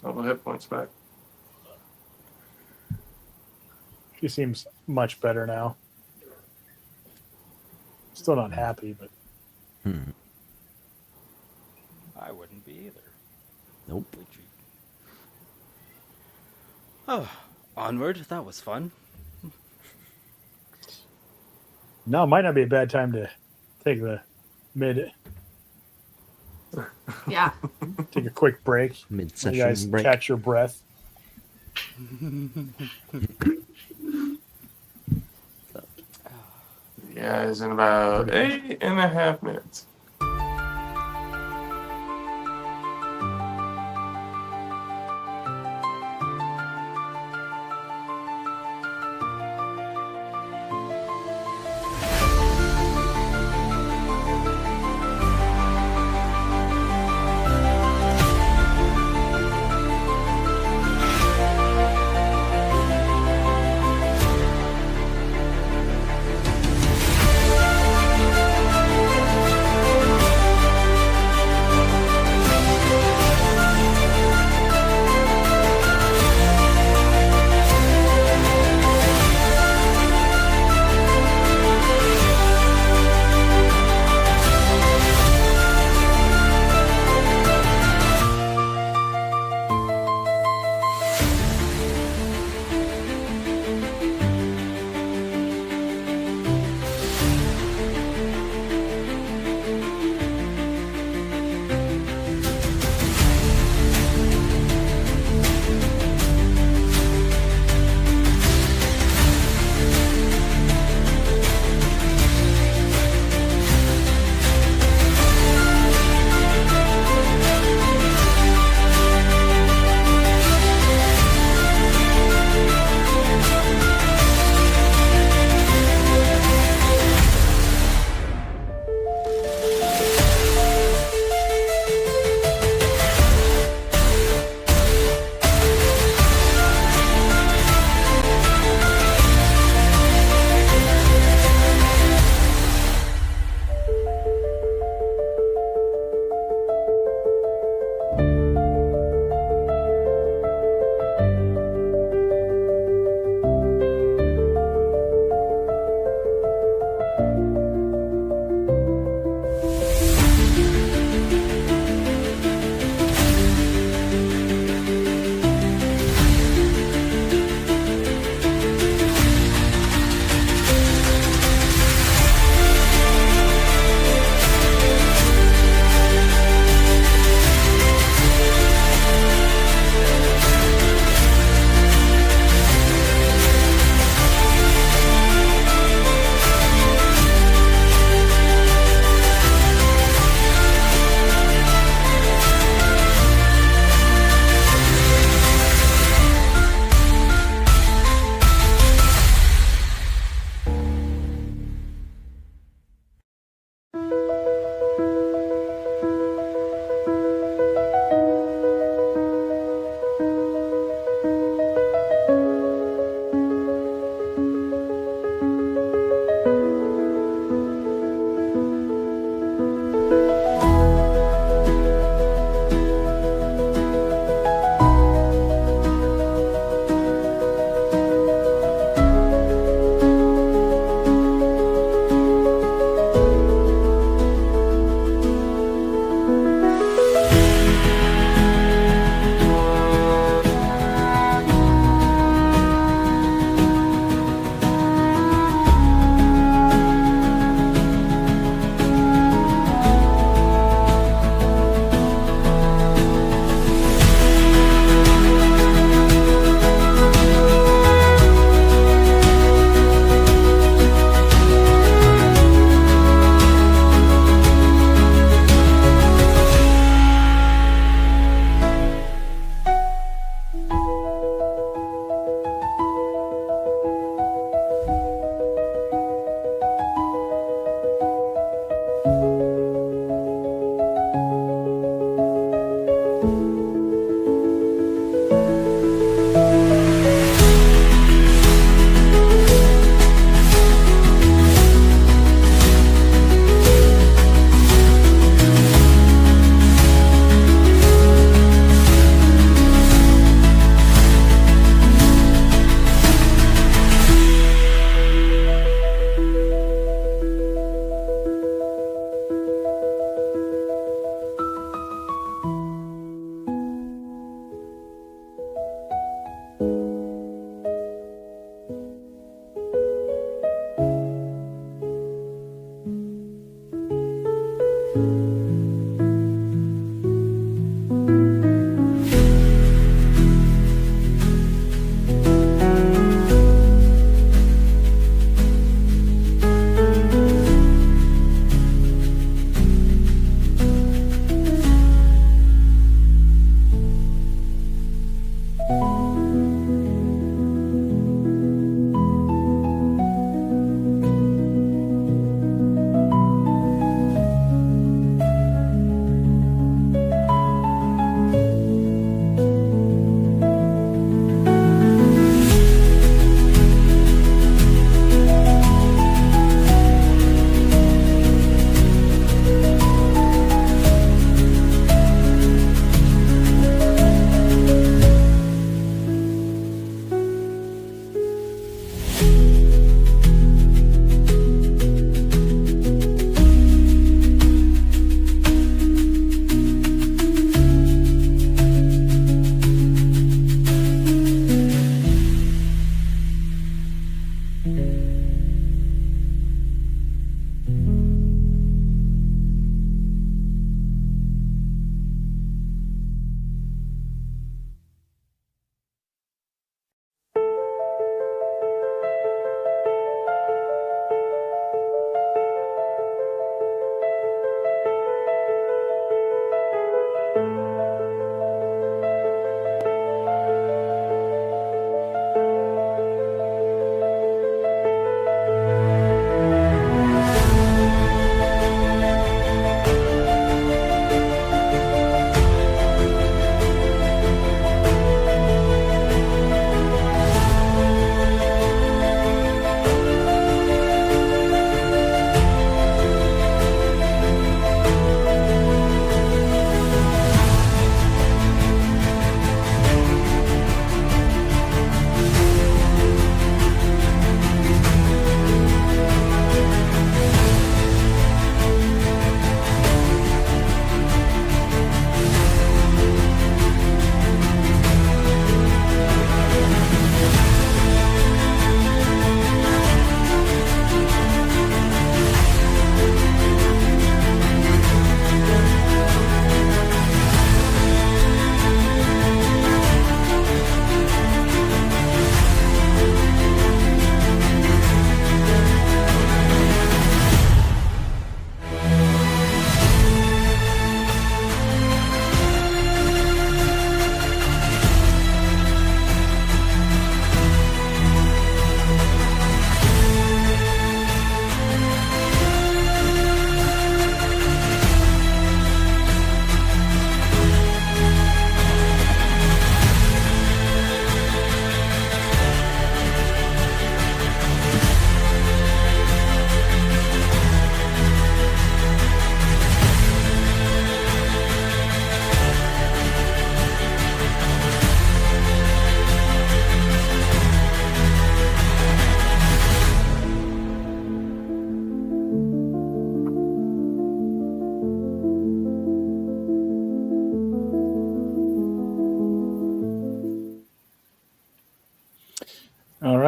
Speaker 2: Double hit points back.
Speaker 1: She seems much better now. Still not happy, but
Speaker 4: Hmm.
Speaker 5: wouldn't be either.
Speaker 4: Nope.
Speaker 5: Would you? Oh, onward. That was fun.
Speaker 1: Now might not be a bad time to take the mid,
Speaker 3: Yeah.
Speaker 1: take a quick break. You
Speaker 4: Mid-session
Speaker 1: guys
Speaker 4: break.
Speaker 1: catch your breath.
Speaker 2: Yeah, it's in about 8.5 minutes.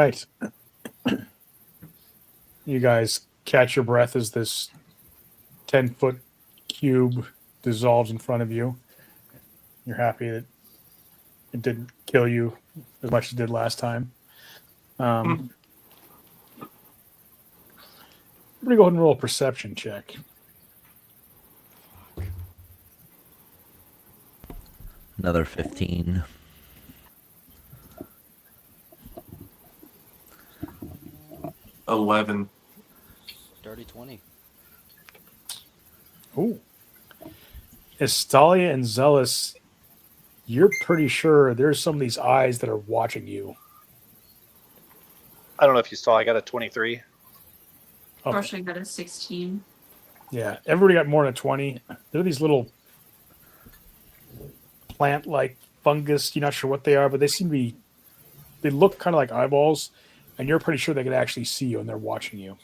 Speaker 1: right. You guys catch your breath as this 10-foot cube dissolves in front of you. You're happy that it didn't kill you as much as it did last time. Everybody go ahead and roll a perception check.
Speaker 4: Another 15.
Speaker 2: $11.
Speaker 5: Dirty 20.
Speaker 1: Ooh. Estalia and Zealous, you're pretty sure there's some of these eyes that are watching you.
Speaker 9: I don't know if you saw. I got a 23.
Speaker 1: Okay.
Speaker 3: Portia got a 16.
Speaker 1: Yeah, everybody got more than a 20. They're these little plant-like fungus. You're not sure what they are, but they seem to be, they look kind of like eyeballs, and you're pretty sure they can actually see you and they're watching you.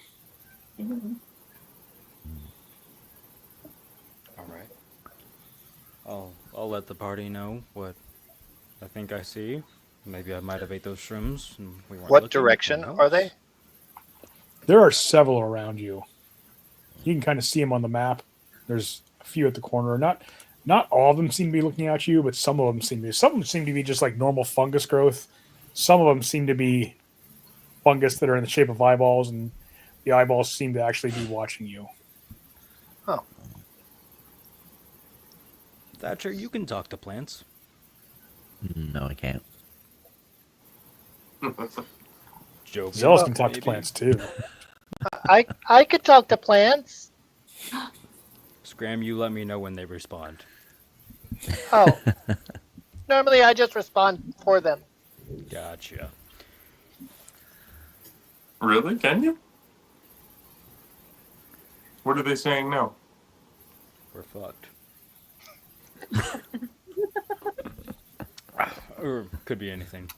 Speaker 5: All right. I'll let the party know what I think I see. Maybe I might have ate those shrooms. And we weren't
Speaker 9: What
Speaker 5: looking.
Speaker 9: direction
Speaker 5: Who
Speaker 9: are they?
Speaker 5: knows?
Speaker 1: There are several around you. You can kind of see them on the map. There's a few at the corner. Not all of them seem to be looking at you, but some of them seem to be. Some of them seem to be just like normal fungus growth. Some of them seem to be fungus that are in the shape of eyeballs, and the eyeballs seem to actually be watching you.
Speaker 9: Oh,
Speaker 5: Thatcher, you can talk to plants.
Speaker 4: No, I can't.
Speaker 5: Jovian,
Speaker 1: Zealous can talk to
Speaker 5: maybe?
Speaker 1: plants too.
Speaker 9: I could talk to plants.
Speaker 5: Scram, you let me know when they respond.
Speaker 9: Oh, normally I just respond for them.
Speaker 5: Gotcha.
Speaker 2: Really? Can you? What are they saying now?
Speaker 5: We're fucked. Or could be anything.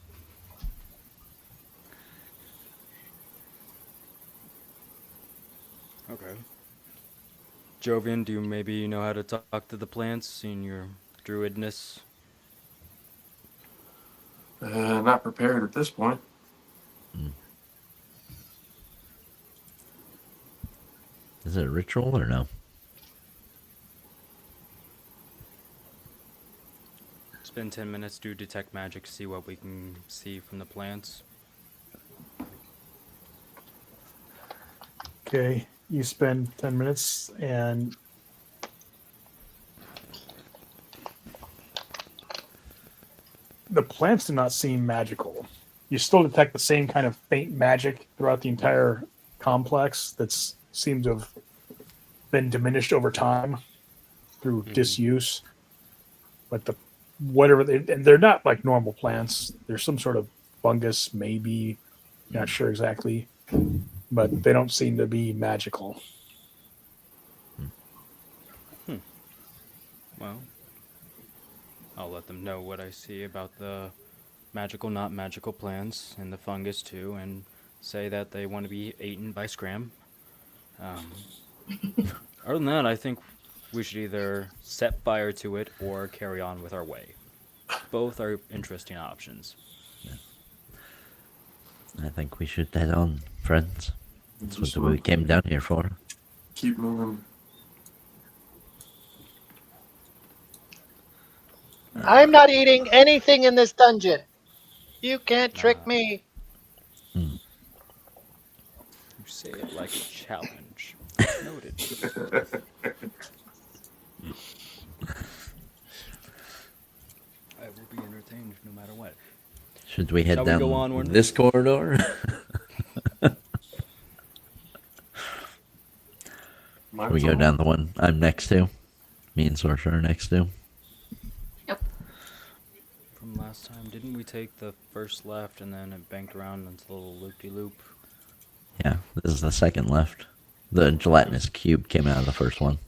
Speaker 5: Okay. Jovian, do you maybe know how to talk to the plants in your druidness?
Speaker 2: Not prepared at this point.
Speaker 4: Is it a ritual or no?
Speaker 5: Spend 10 minutes to detect magic, see what we can see from the plants.
Speaker 1: Okay, you spend 10 minutes, and the plants do not seem magical. You still detect the same kind of faint magic throughout the entire complex that seems to have been diminished over time through disuse. But and they're not like normal plants. They're some sort of fungus, maybe. Not sure exactly. But they don't seem to be magical.
Speaker 5: Well, I'll let them know what I see about the magical, not magical plants, and the fungus too, and say that they want to be eaten by Scram. Other than that, I think we should either set fire to it or carry on with our way. Both are interesting options.
Speaker 4: I think we should head on, friends. That's
Speaker 2: Just
Speaker 4: what we came down here for.
Speaker 2: keep moving.
Speaker 9: I'm not eating anything in this dungeon. You can't trick me.
Speaker 5: You say it like a challenge. Noted. I will be entertained no matter what.
Speaker 4: Should we head
Speaker 5: Shall we
Speaker 4: down
Speaker 5: go onward?
Speaker 4: this corridor?
Speaker 2: Might
Speaker 4: we
Speaker 2: as
Speaker 4: go
Speaker 2: well.
Speaker 4: down the one I'm next to. Me and Sorcerer are next to.
Speaker 5: From last time, didn't we take the first left and then it banked around into a little loop-de-loop?
Speaker 4: Yeah, this is the second left. The gelatinous cube came out of the first one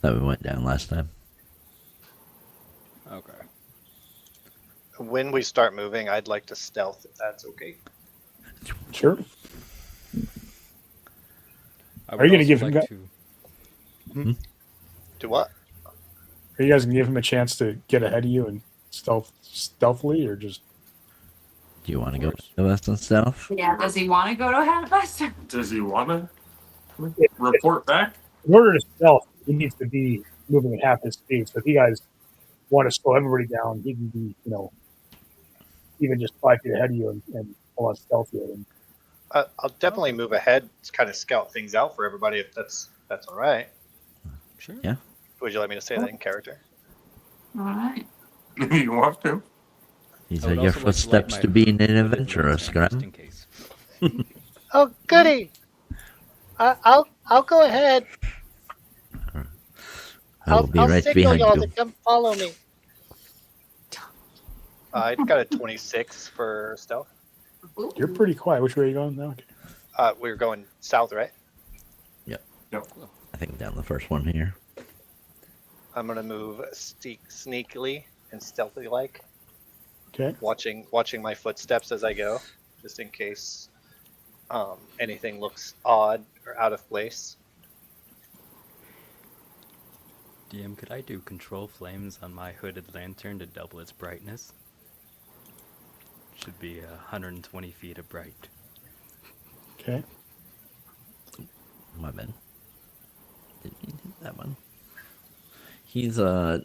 Speaker 4: that we went down last time.
Speaker 5: Okay.
Speaker 9: When we start moving, I'd like to stealth if that's okay.
Speaker 1: Sure.
Speaker 5: I
Speaker 1: Are you
Speaker 5: would
Speaker 1: gonna
Speaker 5: also
Speaker 1: give him
Speaker 5: like
Speaker 1: that-
Speaker 5: to...
Speaker 9: Do what?
Speaker 1: Are you guys gonna give him a chance to get ahead of you and stealthily, or just?
Speaker 4: Do you want to go with us and stealth?
Speaker 3: Yeah. Does he want to go to ahead of us?
Speaker 2: Does he want to
Speaker 1: If-
Speaker 2: report back?
Speaker 1: In order to stealth, he needs to be moving at half his speed. So if you guys want to slow everybody down, he can be, even just 5 feet ahead of you and pull out stealthy. And
Speaker 8: I'll definitely move ahead to kind of scout things out for everybody if that's all right.
Speaker 5: Sure.
Speaker 4: Yeah.
Speaker 8: Would you like me to say that in character?
Speaker 3: All right.
Speaker 2: You want to?
Speaker 4: These
Speaker 5: I
Speaker 4: are
Speaker 5: would
Speaker 4: your
Speaker 5: also like to light
Speaker 4: footsteps
Speaker 5: my
Speaker 4: to being an
Speaker 5: hooded
Speaker 4: adventurer,
Speaker 5: lantern, just
Speaker 4: Scrum.
Speaker 5: in case.
Speaker 9: Oh, goody. I'll go ahead.
Speaker 4: I will be
Speaker 9: I'll
Speaker 4: right
Speaker 9: signal
Speaker 4: behind
Speaker 9: y'all
Speaker 4: you.
Speaker 9: to come follow me.
Speaker 8: I got a 26 for stealth.
Speaker 3: Ooh.
Speaker 1: you're pretty quiet. Which way are you going now? Okay.
Speaker 8: We were going south, right?
Speaker 4: I think down the first one here.
Speaker 8: I'm gonna move sneakily and stealthy like,
Speaker 1: Okay.
Speaker 8: watching my footsteps as I go, just in case anything looks odd or out of place.
Speaker 5: DM, could I do control flames on my hooded lantern to double its brightness? Should be 120 feet of bright.
Speaker 1: Okay.
Speaker 4: My bad. Didn't mean to hit that one. He's a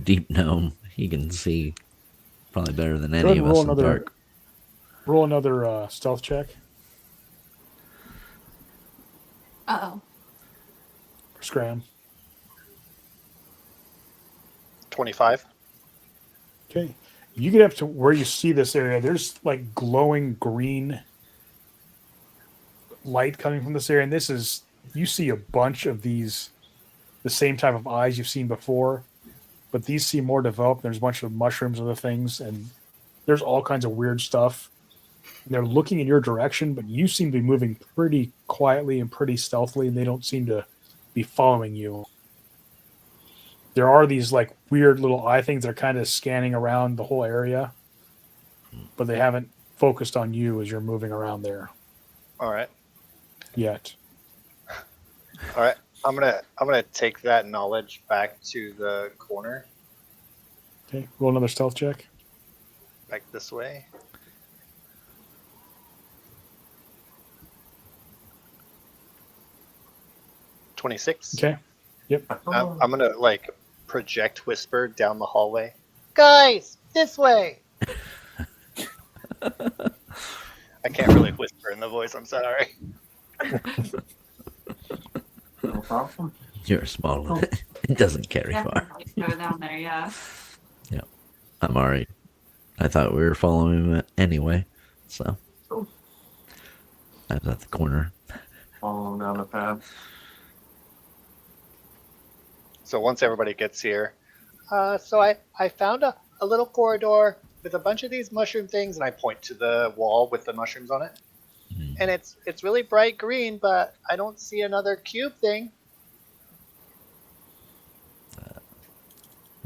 Speaker 4: deep gnome. He can see probably better than
Speaker 1: Go
Speaker 4: any
Speaker 1: ahead
Speaker 4: of
Speaker 1: and
Speaker 4: us
Speaker 1: roll
Speaker 4: in the
Speaker 1: another.
Speaker 4: dark.
Speaker 1: Roll another stealth check
Speaker 3: Uh-oh.
Speaker 1: for Scram.
Speaker 8: 25.
Speaker 1: Okay. You get up to where you see this area. There's like glowing green light coming from this area. And you see a bunch of these, the same type of eyes you've seen before, but these seem more developed. There's a bunch of mushrooms and other things, and there's all kinds of weird stuff. And they're looking in your direction, but you seem to be moving pretty quietly and pretty stealthily, and they don't seem to be following you. There are these like weird little eye things that are kind of scanning around the whole area, but they haven't focused on you as you're moving around there
Speaker 8: All right.
Speaker 1: yet.
Speaker 8: All right. I'm gonna take that knowledge back to the corner,
Speaker 1: Okay, roll another stealth check.
Speaker 8: back this way. $26.
Speaker 1: Okay. Yep.
Speaker 8: I'm gonna like project whisper down the hallway.
Speaker 9: Guys, this way.
Speaker 8: I can't really whisper in the voice. I'm sorry.
Speaker 2: No problem.
Speaker 4: You're small. It doesn't carry far.
Speaker 3: Definitely go down there, yeah.
Speaker 4: I'm alright. I thought we were following him anyway, so
Speaker 3: Cool.
Speaker 4: I was at the corner.
Speaker 2: Following down the path.
Speaker 8: So once everybody gets here,
Speaker 9: So I found a little corridor with a bunch of these mushroom things,
Speaker 8: and I point to the wall with the mushrooms on it.
Speaker 9: and it's really bright green, but I don't see another cube thing.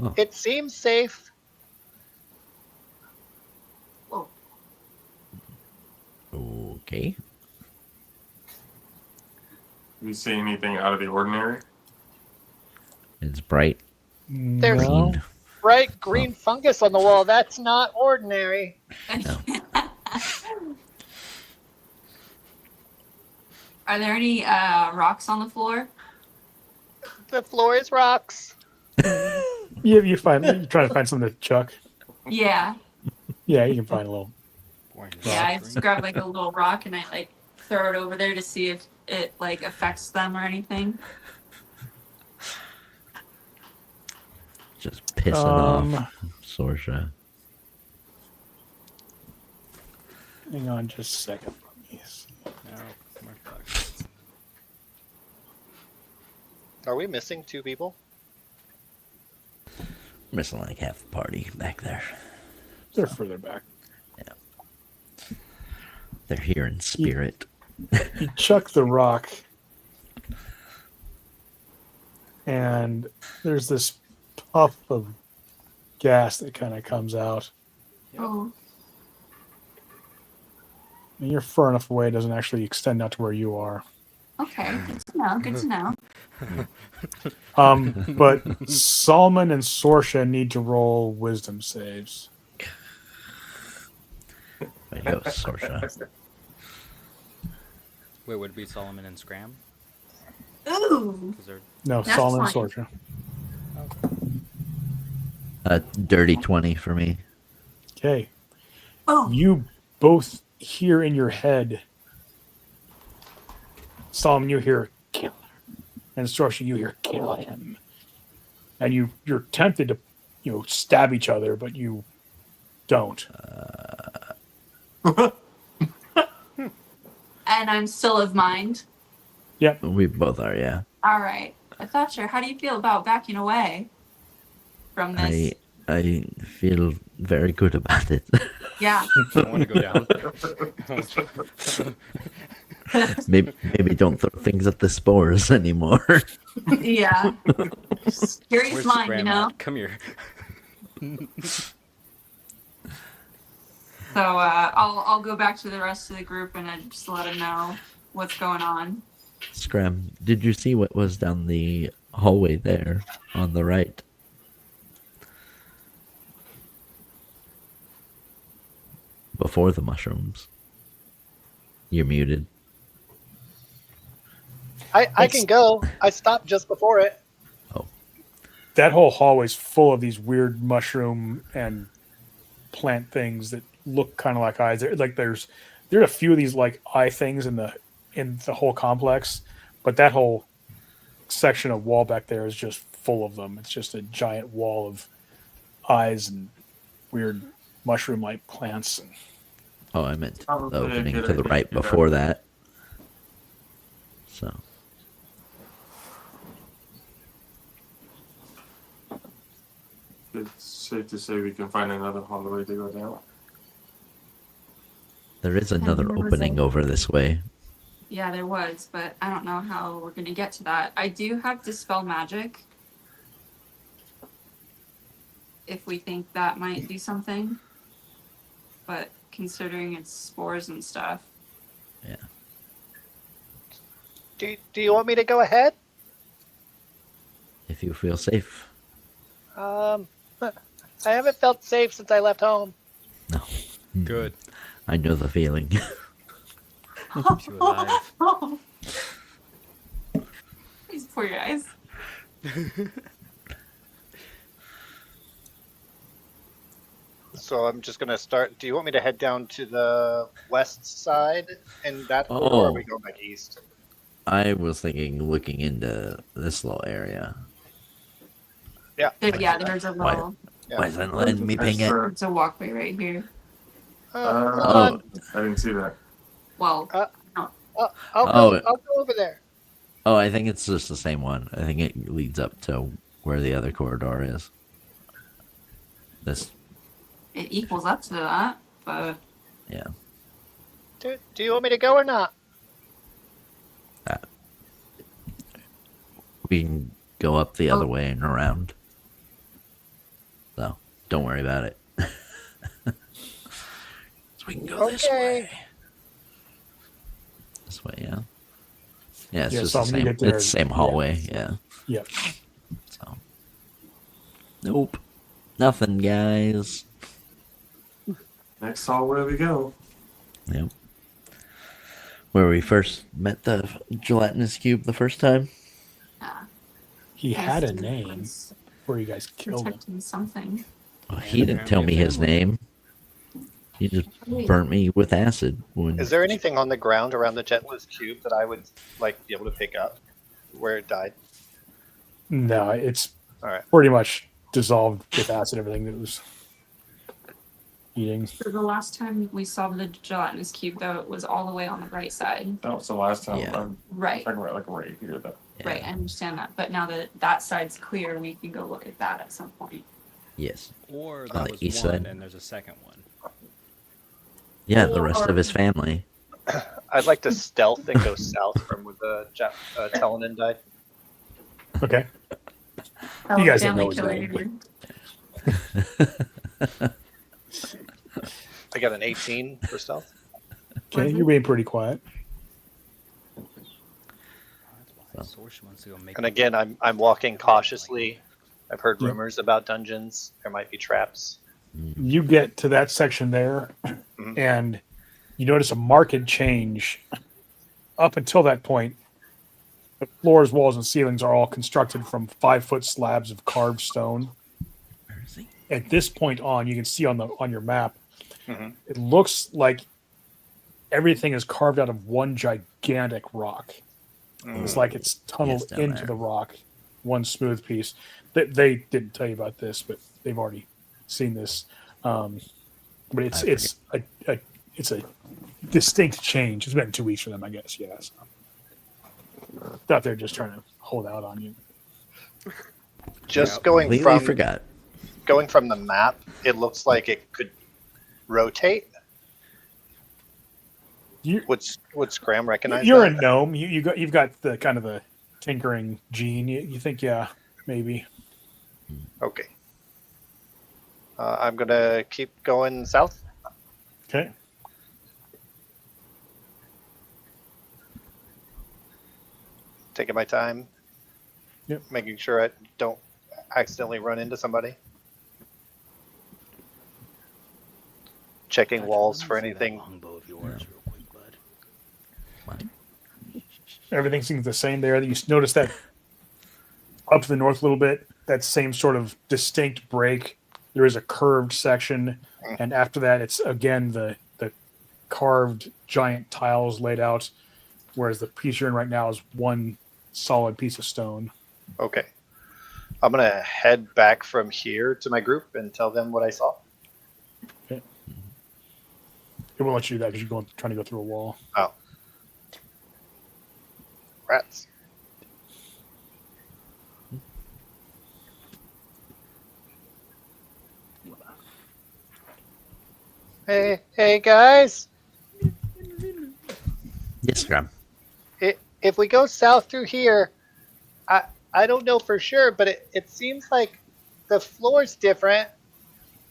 Speaker 4: Oh.
Speaker 9: It seems safe.
Speaker 4: Okay.
Speaker 2: Do you see anything out of the ordinary?
Speaker 4: It's bright
Speaker 9: There's
Speaker 1: No.
Speaker 4: green.
Speaker 9: bright green fungus on the wall. That's not ordinary.
Speaker 4: No.
Speaker 3: Are there any rocks on the floor?
Speaker 9: The floor is rocks.
Speaker 1: You try to find something to chuck.
Speaker 3: Yeah.
Speaker 1: Yeah, you can find a little.
Speaker 5: Boring.
Speaker 3: Yeah, I just grab like a little rock and I like throw it over there to see if it like affects them or anything.
Speaker 4: Just pissing off Sorsha.
Speaker 1: Hang on just a second. Yes.
Speaker 5: No, more bugs.
Speaker 8: are we missing 2 people?
Speaker 4: Missing like half the party back there.
Speaker 1: They're further back.
Speaker 4: They're here in spirit.
Speaker 1: You chuck the rock, and there's this puff of gas that kind of comes out.
Speaker 3: Oh.
Speaker 1: And you're far enough away; it doesn't actually extend out to where you are.
Speaker 3: Okay. Good to know. Good to know.
Speaker 1: But Solomon and Sorsha need to roll wisdom saves.
Speaker 4: Way to go, Sorsha.
Speaker 5: Wait, would it be Solomon and Scram?
Speaker 3: Ooh.
Speaker 5: 'Cause they're
Speaker 1: No,
Speaker 3: That's
Speaker 1: Solomon
Speaker 3: fine.
Speaker 1: Sorcha.
Speaker 4: A dirty 20 for me.
Speaker 1: Okay.
Speaker 3: Oh.
Speaker 1: You both hear in your head, Solomon, you hear kill her, and Sorcha, you hear kill him, and you're tempted to, stab each other, but you don't.
Speaker 3: And I'm still of mind.
Speaker 1: Yep.
Speaker 4: We both are, yeah.
Speaker 3: All right. Thatcher, how do you feel about backing away from this?
Speaker 4: I feel very good about it.
Speaker 3: Yeah.
Speaker 5: I want to go down.
Speaker 4: maybe don't throw things at the spores anymore.
Speaker 3: Yeah. Curious
Speaker 5: Where's
Speaker 3: mind,
Speaker 5: Scram
Speaker 3: you know?
Speaker 5: at? Come here.
Speaker 3: So I'll go back to the rest of the group and I just let them know what's going on.
Speaker 4: Scram, did you see what was down the hallway there on the right? Before the mushrooms. You're muted.
Speaker 9: I can go. I stopped just before it.
Speaker 1: That whole hallway's full of these weird mushroom and plant things that look kind of like eyes. There are a few of these like eye things in the whole complex, but that whole section of wall back there is just full of them. It's just a giant wall of eyes and weird mushroom-like plants.
Speaker 4: Oh, I meant the
Speaker 2: Probably a
Speaker 4: opening
Speaker 2: good
Speaker 4: to the
Speaker 2: idea
Speaker 4: right
Speaker 2: to go.
Speaker 4: before that. So,
Speaker 2: It's safe to say we can find another hallway to go down.
Speaker 4: there is another
Speaker 3: there was
Speaker 4: opening
Speaker 3: a-
Speaker 4: over this way.
Speaker 3: Yeah, there was, but I don't know how we're gonna get to that. I do have Dispel Magic. If we think that might do something. But considering it's spores and stuff.
Speaker 4: Yeah.
Speaker 9: Do you want me to go ahead?
Speaker 4: If you feel safe.
Speaker 9: I haven't felt safe since I left home.
Speaker 4: No.
Speaker 5: Good.
Speaker 4: I know the feeling.
Speaker 5: Keeps you alive.
Speaker 3: Please pour your eyes.
Speaker 9: So I'm just gonna start. Do you want me to head down to the west side in that corridor, or are we going back east?
Speaker 4: I was thinking looking into this little area.
Speaker 9: Yeah.
Speaker 3: There's a little.
Speaker 4: Why isn't it letting me ping it?
Speaker 3: It's a walkway right here.
Speaker 9: Hold
Speaker 2: Oh.
Speaker 9: on.
Speaker 2: I didn't see that.
Speaker 3: Well,
Speaker 9: I'll go over there.
Speaker 4: Oh, I think it's just the same one. I think it leads up to where the other corridor is. This,
Speaker 3: it equals up to that, but
Speaker 4: yeah.
Speaker 9: Do you want me to go or not?
Speaker 4: We can go up the other way and around. So, don't worry about it. So we can go this way. This way, yeah. Yeah, it's
Speaker 1: Yeah,
Speaker 4: just
Speaker 1: so
Speaker 4: the
Speaker 1: I'm gonna
Speaker 4: same.
Speaker 1: get there.
Speaker 4: It's the same hallway, yeah.
Speaker 1: Yep.
Speaker 4: So, nope, nothing, guys.
Speaker 2: Next hallway we go.
Speaker 4: Yep. Where we first met the gelatinous cube the first time.
Speaker 1: He had a name before you guys killed him.
Speaker 3: protecting something.
Speaker 4: Well, he didn't tell me his name. He just burnt me with acid. When...
Speaker 8: Is there anything on the ground around the jetless cube that I would like be able to pick up where it died?
Speaker 1: No, it's
Speaker 8: All right.
Speaker 1: pretty much dissolved with acid. Everything that it was eating.
Speaker 3: So the last time we saw the gelatinous cube, though, it was all the way on the right side.
Speaker 2: That was the last time.
Speaker 4: Yeah.
Speaker 2: I'm
Speaker 3: Right.
Speaker 2: talking about like right here though.
Speaker 4: Yeah.
Speaker 3: Right, I understand that. But now that that side's clear, we can go look at that at some point.
Speaker 4: Yes.
Speaker 5: Or
Speaker 4: On
Speaker 5: that
Speaker 4: the
Speaker 5: was
Speaker 4: east
Speaker 5: one
Speaker 4: side.
Speaker 5: and there's a second one.
Speaker 4: Yeah, the rest of his family.
Speaker 8: I'd like to stealth and go south from where the Telenin died.
Speaker 1: Okay.
Speaker 3: Oh,
Speaker 1: guys don't
Speaker 3: family
Speaker 1: know his
Speaker 3: killer
Speaker 1: name,
Speaker 3: here.
Speaker 8: I got an 18 for stealth.
Speaker 1: Okay, you're being pretty quiet.
Speaker 5: That's why Sorsh wants to go make.
Speaker 8: And again, I'm walking cautiously. I've heard rumors about dungeons. There might be traps.
Speaker 1: You get to that section there, and you notice a marked change. Up until that point, the floors, walls, and ceilings are all constructed from 5-foot slabs of carved stone.
Speaker 4: Where is he?
Speaker 1: At this point on, you can see on your map,
Speaker 9: Mhm.
Speaker 1: it looks like everything is carved out of one gigantic rock. It's like it's tunneled
Speaker 4: down
Speaker 1: into
Speaker 4: there.
Speaker 1: the rock, one smooth piece. They didn't tell you about this, but they've already seen this. But it's a distinct change. It's been 2 weeks for them, I guess. Yeah, so. Thought they're just trying to hold out on you.
Speaker 9: Just going
Speaker 4: Completely
Speaker 9: from
Speaker 4: forgot.
Speaker 9: going from the map, it looks like it could rotate. Would Scram recognize
Speaker 1: You're
Speaker 9: that?
Speaker 1: a gnome. You've got the kind of the tinkering gene. You think, yeah, maybe.
Speaker 9: Okay. I'm gonna keep going south.
Speaker 1: Okay.
Speaker 9: Taking my time.
Speaker 1: Yep.
Speaker 9: Making sure I don't accidentally run into somebody. Checking walls for anything.
Speaker 5: Longbow of yours, real quick, bud.
Speaker 4: What?
Speaker 1: Everything seems the same there. You notice that up to the north a little bit, that same sort of distinct break. There is a curved section, and after that, it's again the carved giant tiles laid out, whereas the piece you're in right now is one solid piece of stone.
Speaker 9: Okay. I'm gonna head back from here to my group and tell them what I saw.
Speaker 1: Okay. It won't let you do that because you're trying to go through a wall.
Speaker 9: Oh. Rats. Hey guys!
Speaker 4: Yes, Scrum.
Speaker 9: If we go south through here, I don't know for sure, but it seems like the floor's different,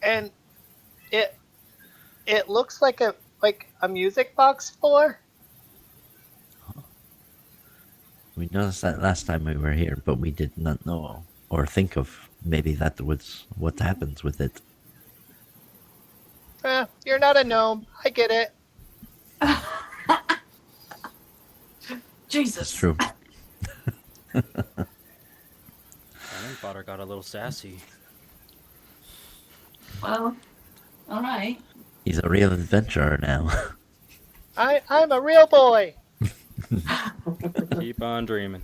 Speaker 9: and it looks like a music box floor.
Speaker 4: We noticed that last time we were here, but we did not know or think of maybe that was what happens with it.
Speaker 9: You're not a gnome. I get it.
Speaker 3: Jesus.
Speaker 4: It's true.
Speaker 5: Cannon fodder got a little sassy.
Speaker 3: Well, all right.
Speaker 4: He's a real adventurer now.
Speaker 9: I'm a real boy.
Speaker 5: Keep on dreaming.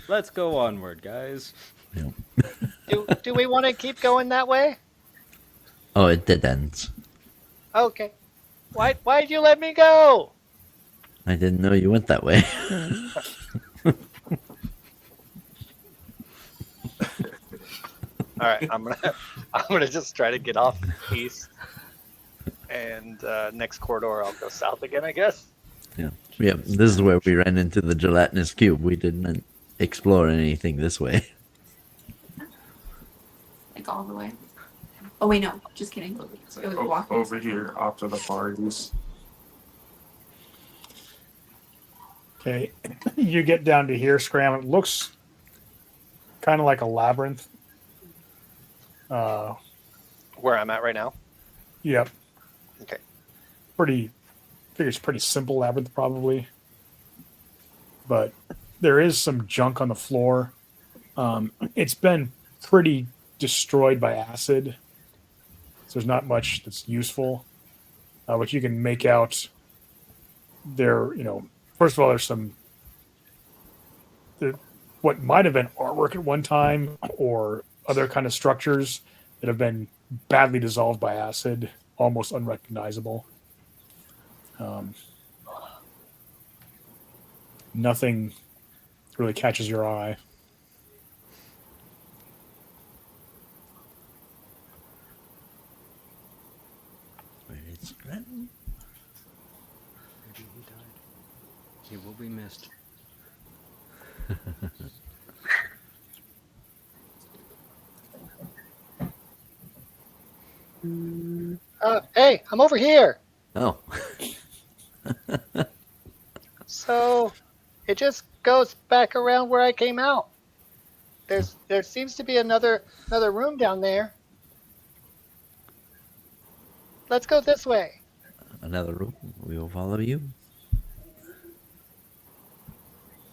Speaker 5: Let's go onward, guys.
Speaker 9: Do we want to keep going that way?
Speaker 4: Oh, it did end.
Speaker 9: Okay. Why'd you let me go?
Speaker 4: I didn't know you went that way.
Speaker 9: All right, I'm gonna just try to get off east, and next corridor I'll go south again, I guess.
Speaker 4: Yeah. This is where we ran into the gelatinous cube. We didn't explore anything this way.
Speaker 3: Like all the way. Oh wait, no, just kidding. It was walking.
Speaker 2: Over here, off to the parties.
Speaker 1: Okay. You get down to here, Scram. It looks kind of like a labyrinth.
Speaker 9: Where I'm at right now.
Speaker 1: Yep.
Speaker 9: Okay.
Speaker 1: Figures pretty simple labyrinth probably, but there is some junk on the floor. It's been pretty destroyed by acid, so there's not much that's useful. But you can make out there. First of all, there's what might have been artwork at one time, or other kind of structures that have been badly dissolved by acid, almost unrecognizable. Nothing really catches your eye.
Speaker 4: Where is Scram?
Speaker 5: Maybe he died. He will be missed.
Speaker 9: Hey, I'm over here.
Speaker 4: Oh.
Speaker 9: So it just goes back around where I came out. There seems to be another room down there. Let's go this way.
Speaker 4: another room. We will follow you.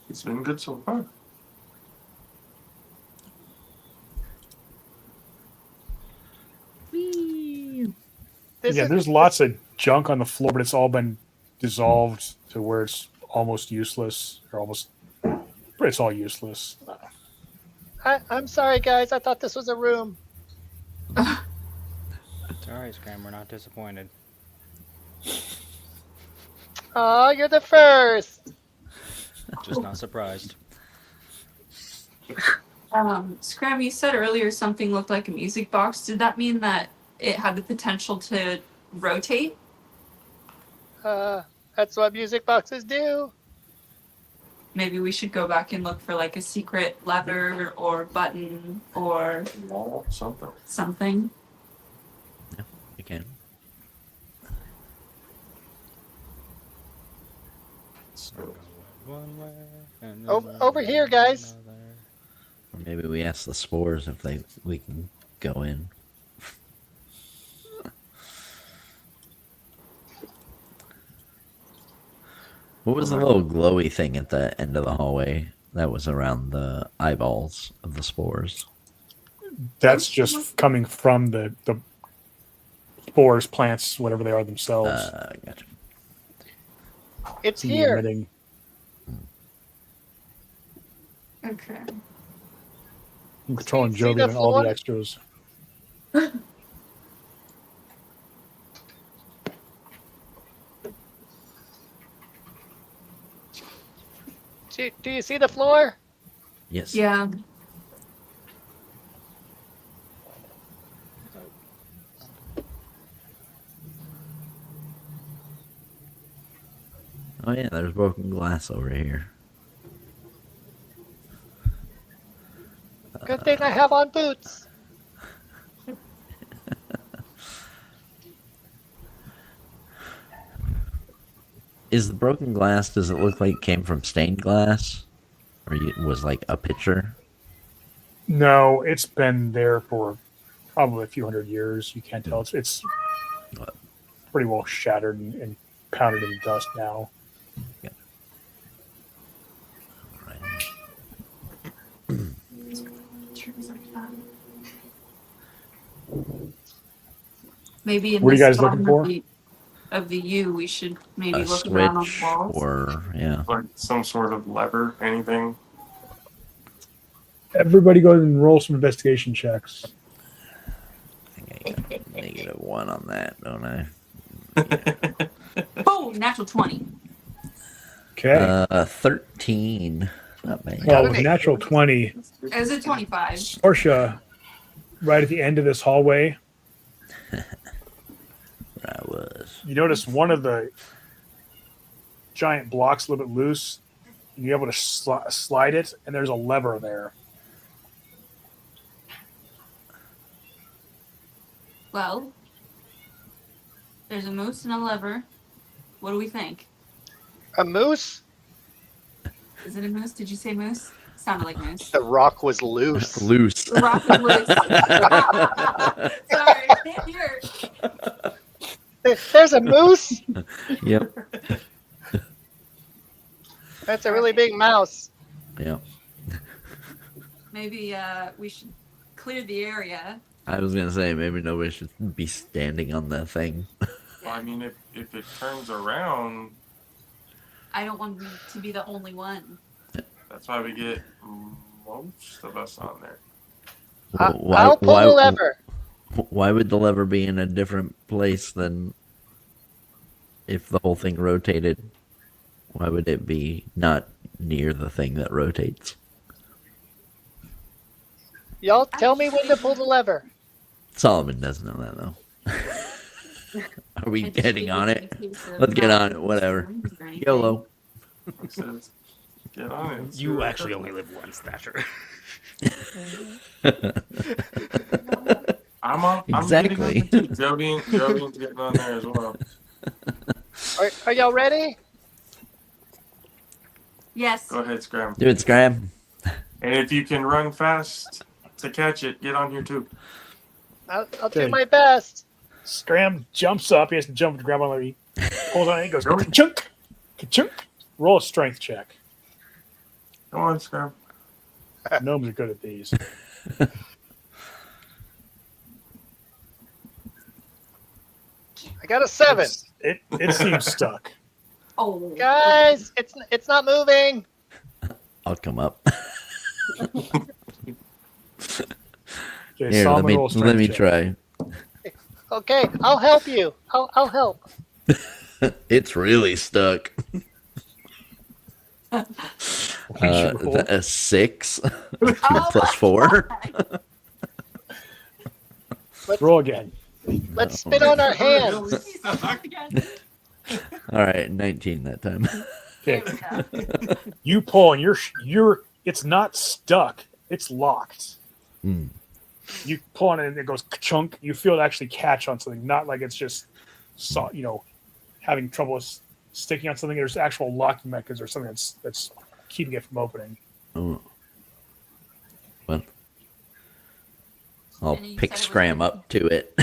Speaker 2: It's been good so far.
Speaker 9: This
Speaker 1: Yeah,
Speaker 9: is
Speaker 1: there's lots of junk on the floor, but it's all been dissolved to where it's almost useless, or almost. But it's all useless.
Speaker 9: I'm sorry, guys. I thought this was a room.
Speaker 5: It's alright, Scram. We're not disappointed.
Speaker 9: Oh, you're the first.
Speaker 5: Just not surprised.
Speaker 3: Scram, you said earlier something looked like a music box. Did that mean that it had the potential to rotate?
Speaker 9: That's what music boxes do.
Speaker 3: Maybe we should go back and look for like a secret lever or button or
Speaker 2: Wall, something.
Speaker 3: something.
Speaker 4: You can.
Speaker 2: So,
Speaker 5: One way and
Speaker 9: Over here, guys.
Speaker 5: another.
Speaker 4: Or maybe we ask the spores if we can go in. What was the little glowy thing at the end of the hallway that was around the eyeballs of the spores?
Speaker 1: That's just coming from the spores, plants, whatever they are themselves.
Speaker 4: Gotcha.
Speaker 9: It's
Speaker 1: Seem to be
Speaker 9: here.
Speaker 1: emitting-
Speaker 3: Okay.
Speaker 1: I'm controlling
Speaker 9: See the
Speaker 1: Jovian and all
Speaker 9: floor?
Speaker 1: the extras.
Speaker 9: Do you see the floor?
Speaker 4: Yes.
Speaker 3: Yeah.
Speaker 4: Oh yeah, there's broken glass over here.
Speaker 9: Good thing I have on boots.
Speaker 4: Is the broken glass? Does it look like it came from stained glass, or was like a pitcher?
Speaker 1: No, it's been there for probably a few hundred years. You can't tell. It's
Speaker 4: What?
Speaker 1: pretty well shattered and pounded into dust now.
Speaker 4: Right.
Speaker 3: Maybe in
Speaker 1: What are you
Speaker 3: this
Speaker 1: guys
Speaker 3: bottom
Speaker 1: looking for?
Speaker 3: of the U, we should maybe
Speaker 4: A
Speaker 3: look around on the
Speaker 4: switch,
Speaker 3: walls.
Speaker 4: or yeah.
Speaker 2: like some sort of lever, anything.
Speaker 1: Everybody go ahead and roll some investigation checks.
Speaker 4: I think I got -1 on that, don't I?
Speaker 3: Boom! Natural 20.
Speaker 1: Okay.
Speaker 4: 13. Not bad.
Speaker 1: Well, with natural 20,
Speaker 3: Is it 25?
Speaker 1: Portia, right at the end of this hallway,
Speaker 4: I was.
Speaker 1: you notice one of the giant blocks a little bit loose. And you're able to slide it, and there's a lever there.
Speaker 3: Well, there's a moose and a lever. What do we think?
Speaker 9: A moose?
Speaker 3: Is it a moose? Did you say moose? Sounded like moose.
Speaker 9: The rock was loose.
Speaker 4: Loose.
Speaker 3: The rock is loose. Sorry. Here.
Speaker 9: There's a moose?
Speaker 4: Yep.
Speaker 9: That's a really big mouse.
Speaker 4: Yep.
Speaker 3: Maybe we should clear the area.
Speaker 4: I was gonna say maybe nobody should be standing on that thing.
Speaker 2: Well, I mean, if it turns around,
Speaker 3: I don't want to be the only one.
Speaker 2: that's why we get most of us on there.
Speaker 9: I'll pull the lever.
Speaker 4: Why would the lever be in a different place than if the whole thing rotated? Why would it be not near the thing that rotates?
Speaker 9: Y'all tell me when to pull the lever.
Speaker 4: Solomon doesn't know that though. Are we
Speaker 3: It's
Speaker 4: getting on
Speaker 3: in
Speaker 4: it?
Speaker 3: case of,
Speaker 4: Let's get on it. Whatever.
Speaker 3: or anything.
Speaker 4: YOLO.
Speaker 2: It says, get on it.
Speaker 5: You actually only live once, Thatcher.
Speaker 2: I'm
Speaker 4: Exactly.
Speaker 2: getting on it too. Jovian's getting on there as well.
Speaker 9: Are y'all ready?
Speaker 3: Yes.
Speaker 2: Go ahead, Scram.
Speaker 4: Do it, Scram.
Speaker 2: And if you can run fast to catch it, get on here too.
Speaker 9: I'll do
Speaker 1: Okay.
Speaker 9: my best.
Speaker 1: Scram jumps up. He has to jump to grab on. He Pulls on it. It goes ka-chunk, ka-chunk. Roll a strength check.
Speaker 2: Come on, Scrum.
Speaker 1: Gnomes are good at these.
Speaker 9: I got a 7.
Speaker 1: It seems stuck.
Speaker 3: Oh,
Speaker 9: Guys, it's not moving.
Speaker 4: I'll come up.
Speaker 1: Okay,
Speaker 4: Here,
Speaker 1: Solomon, roll a strength
Speaker 4: let me
Speaker 1: check.
Speaker 4: try.
Speaker 9: Okay, I'll help you. I'll help.
Speaker 4: It's really stuck.
Speaker 1: What did you roll?
Speaker 4: A 6
Speaker 3: Oh
Speaker 4: plus
Speaker 3: my
Speaker 4: 4.
Speaker 3: God.
Speaker 1: Roll again.
Speaker 9: Let's spit on our hands.
Speaker 3: Again.
Speaker 4: All right, 19 that time.
Speaker 1: Okay,
Speaker 3: There we go.
Speaker 1: you pull and you're. It's not stuck. It's locked.
Speaker 4: Hmm.
Speaker 1: You pull on it and it goes chunk. You feel it actually catch on something, not like it's just, having trouble sticking on something. There's actual locking mechanism or something that's keeping it from opening.
Speaker 4: Oh. Well, I'll
Speaker 3: And you
Speaker 4: pick
Speaker 3: said it was
Speaker 4: Scram
Speaker 3: working.
Speaker 4: up to it.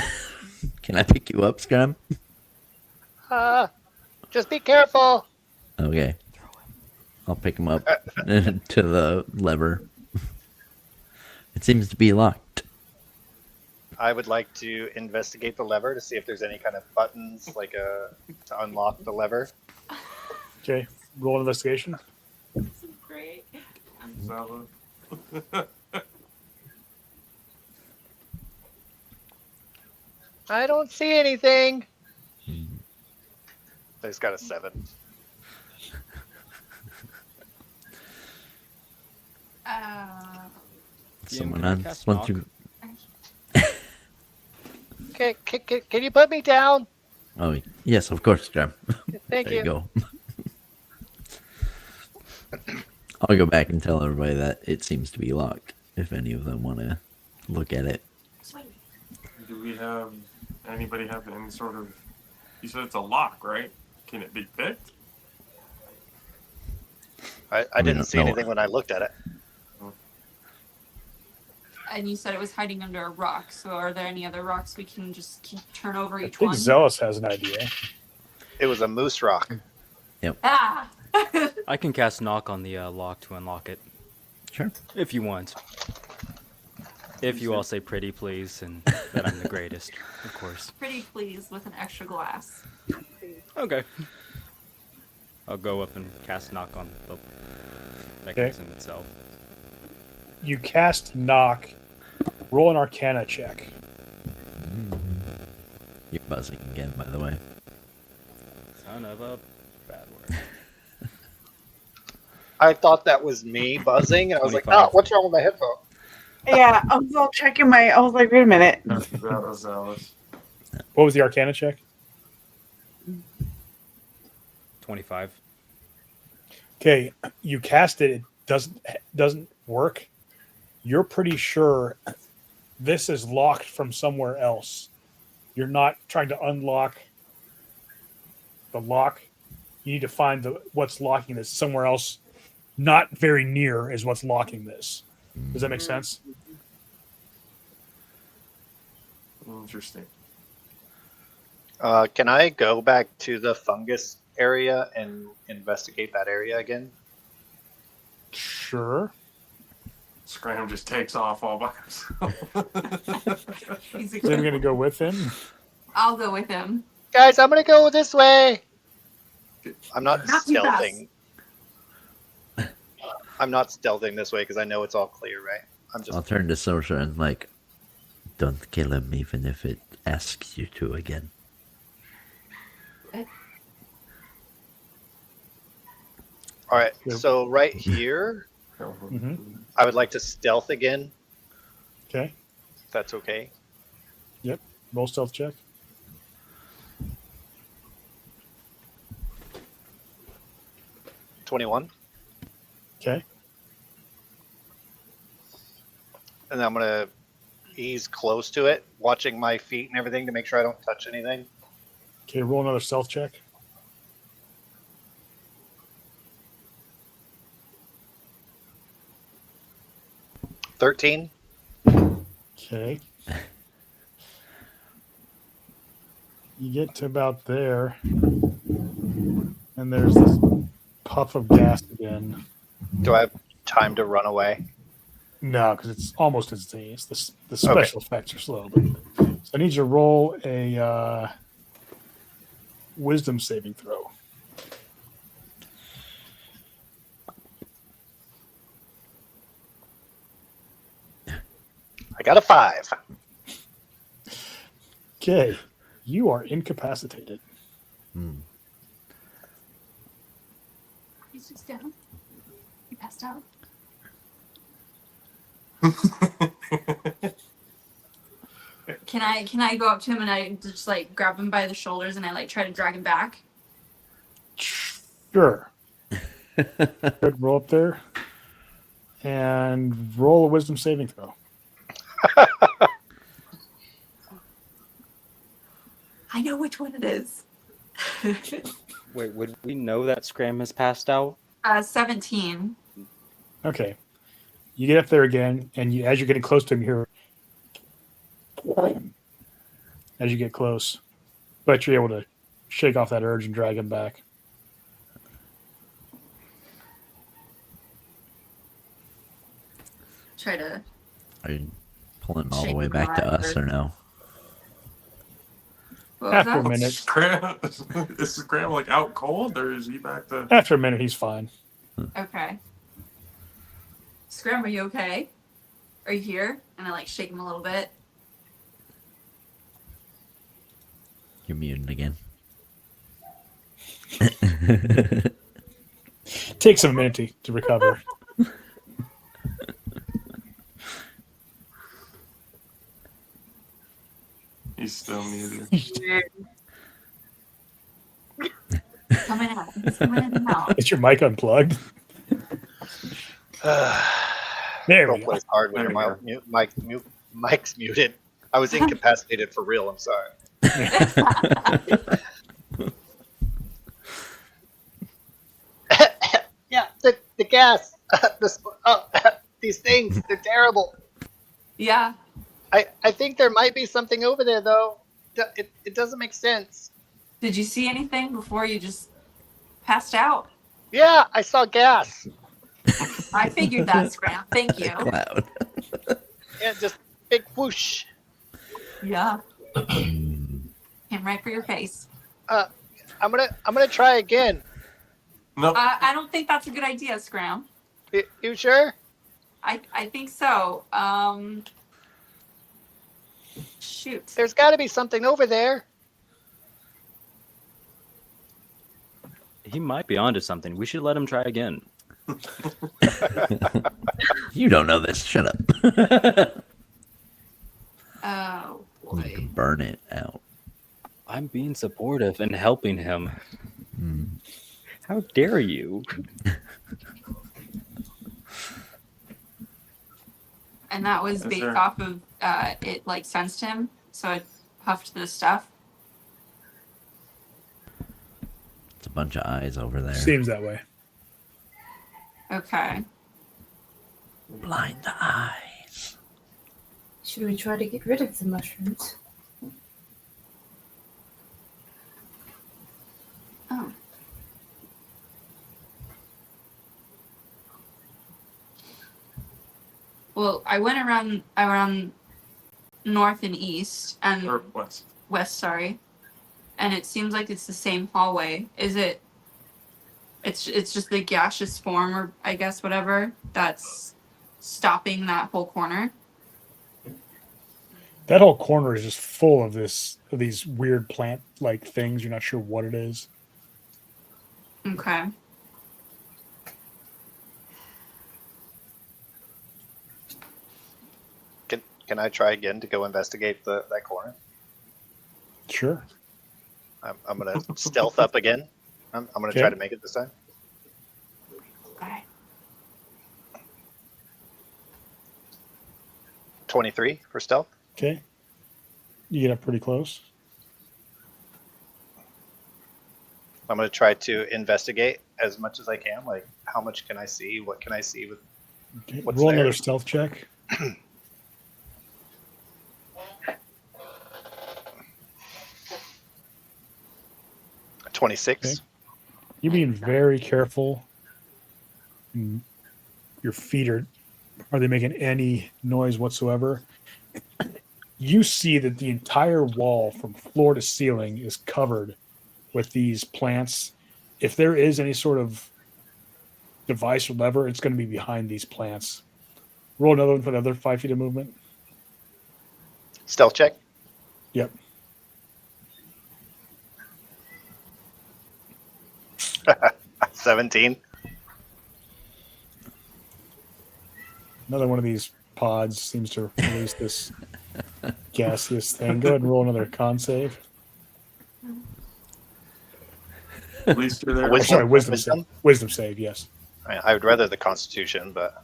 Speaker 4: Can I pick you up, Scram?
Speaker 9: Just be careful.
Speaker 4: Okay. I'll pick him up to the lever. It seems to be locked.
Speaker 8: I would like to investigate the lever to see if there's any kind of buttons, like to unlock the lever.
Speaker 1: Okay, roll an investigation.
Speaker 3: This is great.
Speaker 2: So,
Speaker 9: I don't see anything.
Speaker 8: I just got a 7.
Speaker 4: Someone
Speaker 5: can I
Speaker 4: else
Speaker 5: cast
Speaker 4: want
Speaker 5: knock?
Speaker 4: to.
Speaker 9: Okay, can you put me down?
Speaker 4: Oh, yes, of course, Scram.
Speaker 9: Thank
Speaker 4: There you
Speaker 9: you.
Speaker 4: go. I'll go back and tell everybody that it seems to be locked. If any of them want to look at it.
Speaker 2: do we have anybody have any sort of? You said it's a lock, right? Can it be picked?
Speaker 8: I
Speaker 4: We
Speaker 8: didn't
Speaker 4: don't
Speaker 8: see
Speaker 4: know.
Speaker 8: anything when I looked at it.
Speaker 3: And you said it was hiding under a rock. So are there any other rocks we can just turn over
Speaker 1: I
Speaker 3: each
Speaker 1: think
Speaker 3: one?
Speaker 1: Zealous has an idea.
Speaker 8: It was a moose rock.
Speaker 3: Ah!
Speaker 5: I can cast knock on the lock to unlock it,
Speaker 4: Sure.
Speaker 5: if you want. If you all say pretty please, and that I'm the greatest, of course.
Speaker 3: Pretty pleased with an extra glass.
Speaker 5: Okay. I'll go up and cast knock on the mechanism itself.
Speaker 1: You cast knock. Roll an Arcana check.
Speaker 4: You're buzzing again, by the way.
Speaker 5: Son of a bad word.
Speaker 8: I thought that was me buzzing, and I was like,
Speaker 5: 25.
Speaker 8: "Oh, what's wrong with my headphone?"
Speaker 7: Yeah, I was all checking my. I was like, wait a minute.
Speaker 2: That was Alice.
Speaker 1: What was the Arcana check?
Speaker 5: 25.
Speaker 1: Okay, you cast it. It doesn't work. You're pretty sure this is locked from somewhere else. You're not trying to unlock the lock. You need to find what's locking this somewhere else. Not very near is what's locking this. Does that make sense?
Speaker 2: Interesting.
Speaker 8: Can I go back to the fungus area and investigate that area again?
Speaker 1: Sure.
Speaker 2: Scram just takes off all by himself.
Speaker 3: He's
Speaker 1: Is anyone going to go with him?
Speaker 3: I'll go with him.
Speaker 9: Guys, I'm gonna go this way.
Speaker 8: I'm not
Speaker 3: Not too fast.
Speaker 8: stealthing. I'm not stealthing this way because I know it's all clear, right? I'm just
Speaker 4: I'll turn to Sosha and don't kill him even if it asks you to again.
Speaker 8: all right.
Speaker 1: Yeah.
Speaker 8: So right here,
Speaker 1: Mm-hmm.
Speaker 8: I would like to stealth again.
Speaker 1: Okay.
Speaker 8: If that's okay.
Speaker 1: Roll stealth check.
Speaker 8: 21.
Speaker 1: Okay.
Speaker 8: And then I'm gonna ease close to it, watching my feet and everything to make sure I don't touch anything.
Speaker 1: Okay, roll another stealth check.
Speaker 8: $13.
Speaker 1: Okay. You get to about there, and there's this puff of gas again.
Speaker 8: Do I have time to run away?
Speaker 1: No, because it's almost instantaneous. The special effects are slow. But, so I need you to roll a wisdom saving throw.
Speaker 8: I got a 5.
Speaker 1: Okay, you are incapacitated.
Speaker 3: He's just down. He passed out. Can I go up to him and I just like grab him by the shoulders and I like try to drag him back?
Speaker 1: Sure. Good, roll up there and roll a wisdom saving throw.
Speaker 3: I know which one it is.
Speaker 5: Wait, would we know that Scram has passed out?
Speaker 3: 17.
Speaker 1: Okay. You get up there again, and as you're getting close to him, you hear as you get close, but you're able to shake off that urge and drag him back.
Speaker 3: Try to.
Speaker 4: Are you pulling all the
Speaker 3: Shake
Speaker 4: way
Speaker 3: him
Speaker 4: back to
Speaker 3: alive
Speaker 4: us
Speaker 3: or-
Speaker 4: or no?
Speaker 3: What was
Speaker 1: After a
Speaker 3: that?
Speaker 1: minute,
Speaker 2: Scram, is Scram like out cold, or is he back to?
Speaker 1: after a minute, he's fine.
Speaker 3: Okay. Scram, are you okay? Are you here? And I like shake him a little bit.
Speaker 4: You're muted again.
Speaker 1: Takes him a minute to recover.
Speaker 2: He's still muted.
Speaker 3: Coming out. He's coming in and out.
Speaker 1: Is your mic unplugged? There we
Speaker 8: Don't
Speaker 1: go.
Speaker 8: play hard when
Speaker 2: There
Speaker 8: your
Speaker 2: we
Speaker 8: mic's muted. I was incapacitated for real. I'm sorry. Yeah, the gas, these things, they're terrible.
Speaker 3: Yeah.
Speaker 9: I think there might be something over there, though. It doesn't make sense.
Speaker 3: Did you see anything before you just passed out?
Speaker 9: Yeah, I saw gas.
Speaker 3: I figured that, Scram. Thank you.
Speaker 4: Cloud.
Speaker 9: Yeah, just big whoosh.
Speaker 3: Yeah. Came right for your face.
Speaker 9: I'm gonna try again.
Speaker 2: Nope.
Speaker 3: I don't think that's a good idea, Scram.
Speaker 9: You sure?
Speaker 3: I think so. Shoot.
Speaker 9: There's got to be something over there.
Speaker 5: He might be onto something. We should let him try again.
Speaker 4: You don't know this. Shut up.
Speaker 3: Oh
Speaker 4: You
Speaker 3: boy.
Speaker 4: can burn it out.
Speaker 5: I'm being supportive and helping him.
Speaker 4: Hmm.
Speaker 5: How dare you?
Speaker 3: And that was
Speaker 2: Yes,
Speaker 3: based
Speaker 2: sir.
Speaker 3: off of it like sensed him, so it puffed the stuff.
Speaker 4: It's a bunch of eyes over there.
Speaker 1: Seems that way.
Speaker 3: Okay.
Speaker 4: Blind the eyes.
Speaker 6: Should we try to get rid of the mushrooms?
Speaker 3: Oh. Well, I went around north and east and
Speaker 2: Or west.
Speaker 3: west, sorry. And it seems like it's the same hallway. Is it it's just the gaseous form or I guess whatever that's stopping that whole corner?
Speaker 1: That whole corner is just full of these weird plant-like things. You're not sure what it is.
Speaker 3: Okay.
Speaker 8: Can I try again to go investigate that corner?
Speaker 1: Sure.
Speaker 8: I'm gonna stealth up again. I'm gonna
Speaker 1: Okay.
Speaker 8: try to make it this time.
Speaker 3: Okay.
Speaker 8: 23 for stealth.
Speaker 1: Okay. You get up pretty close.
Speaker 8: I'm gonna try to investigate as much as I can. Like, how much can I see? What can I see with?
Speaker 1: Okay.
Speaker 8: What's
Speaker 1: Roll
Speaker 8: there?
Speaker 1: another stealth check.
Speaker 8: 26.
Speaker 1: Okay. You being very careful. Your feet are they making any noise whatsoever? You see that the entire wall from floor to ceiling is covered with these plants. If there is any sort of device or lever, it's going to be behind these plants. Roll another one for another 5 feet of movement.
Speaker 8: Stealth check.
Speaker 1: Yep.
Speaker 8: At 17.
Speaker 1: Another one of these pods seems to release this gaseous thing. Go ahead and roll another con save.
Speaker 2: At least you're there.
Speaker 1: Or, sorry, wisdom save. Wisdom save, yes.
Speaker 8: I would rather the Constitution, but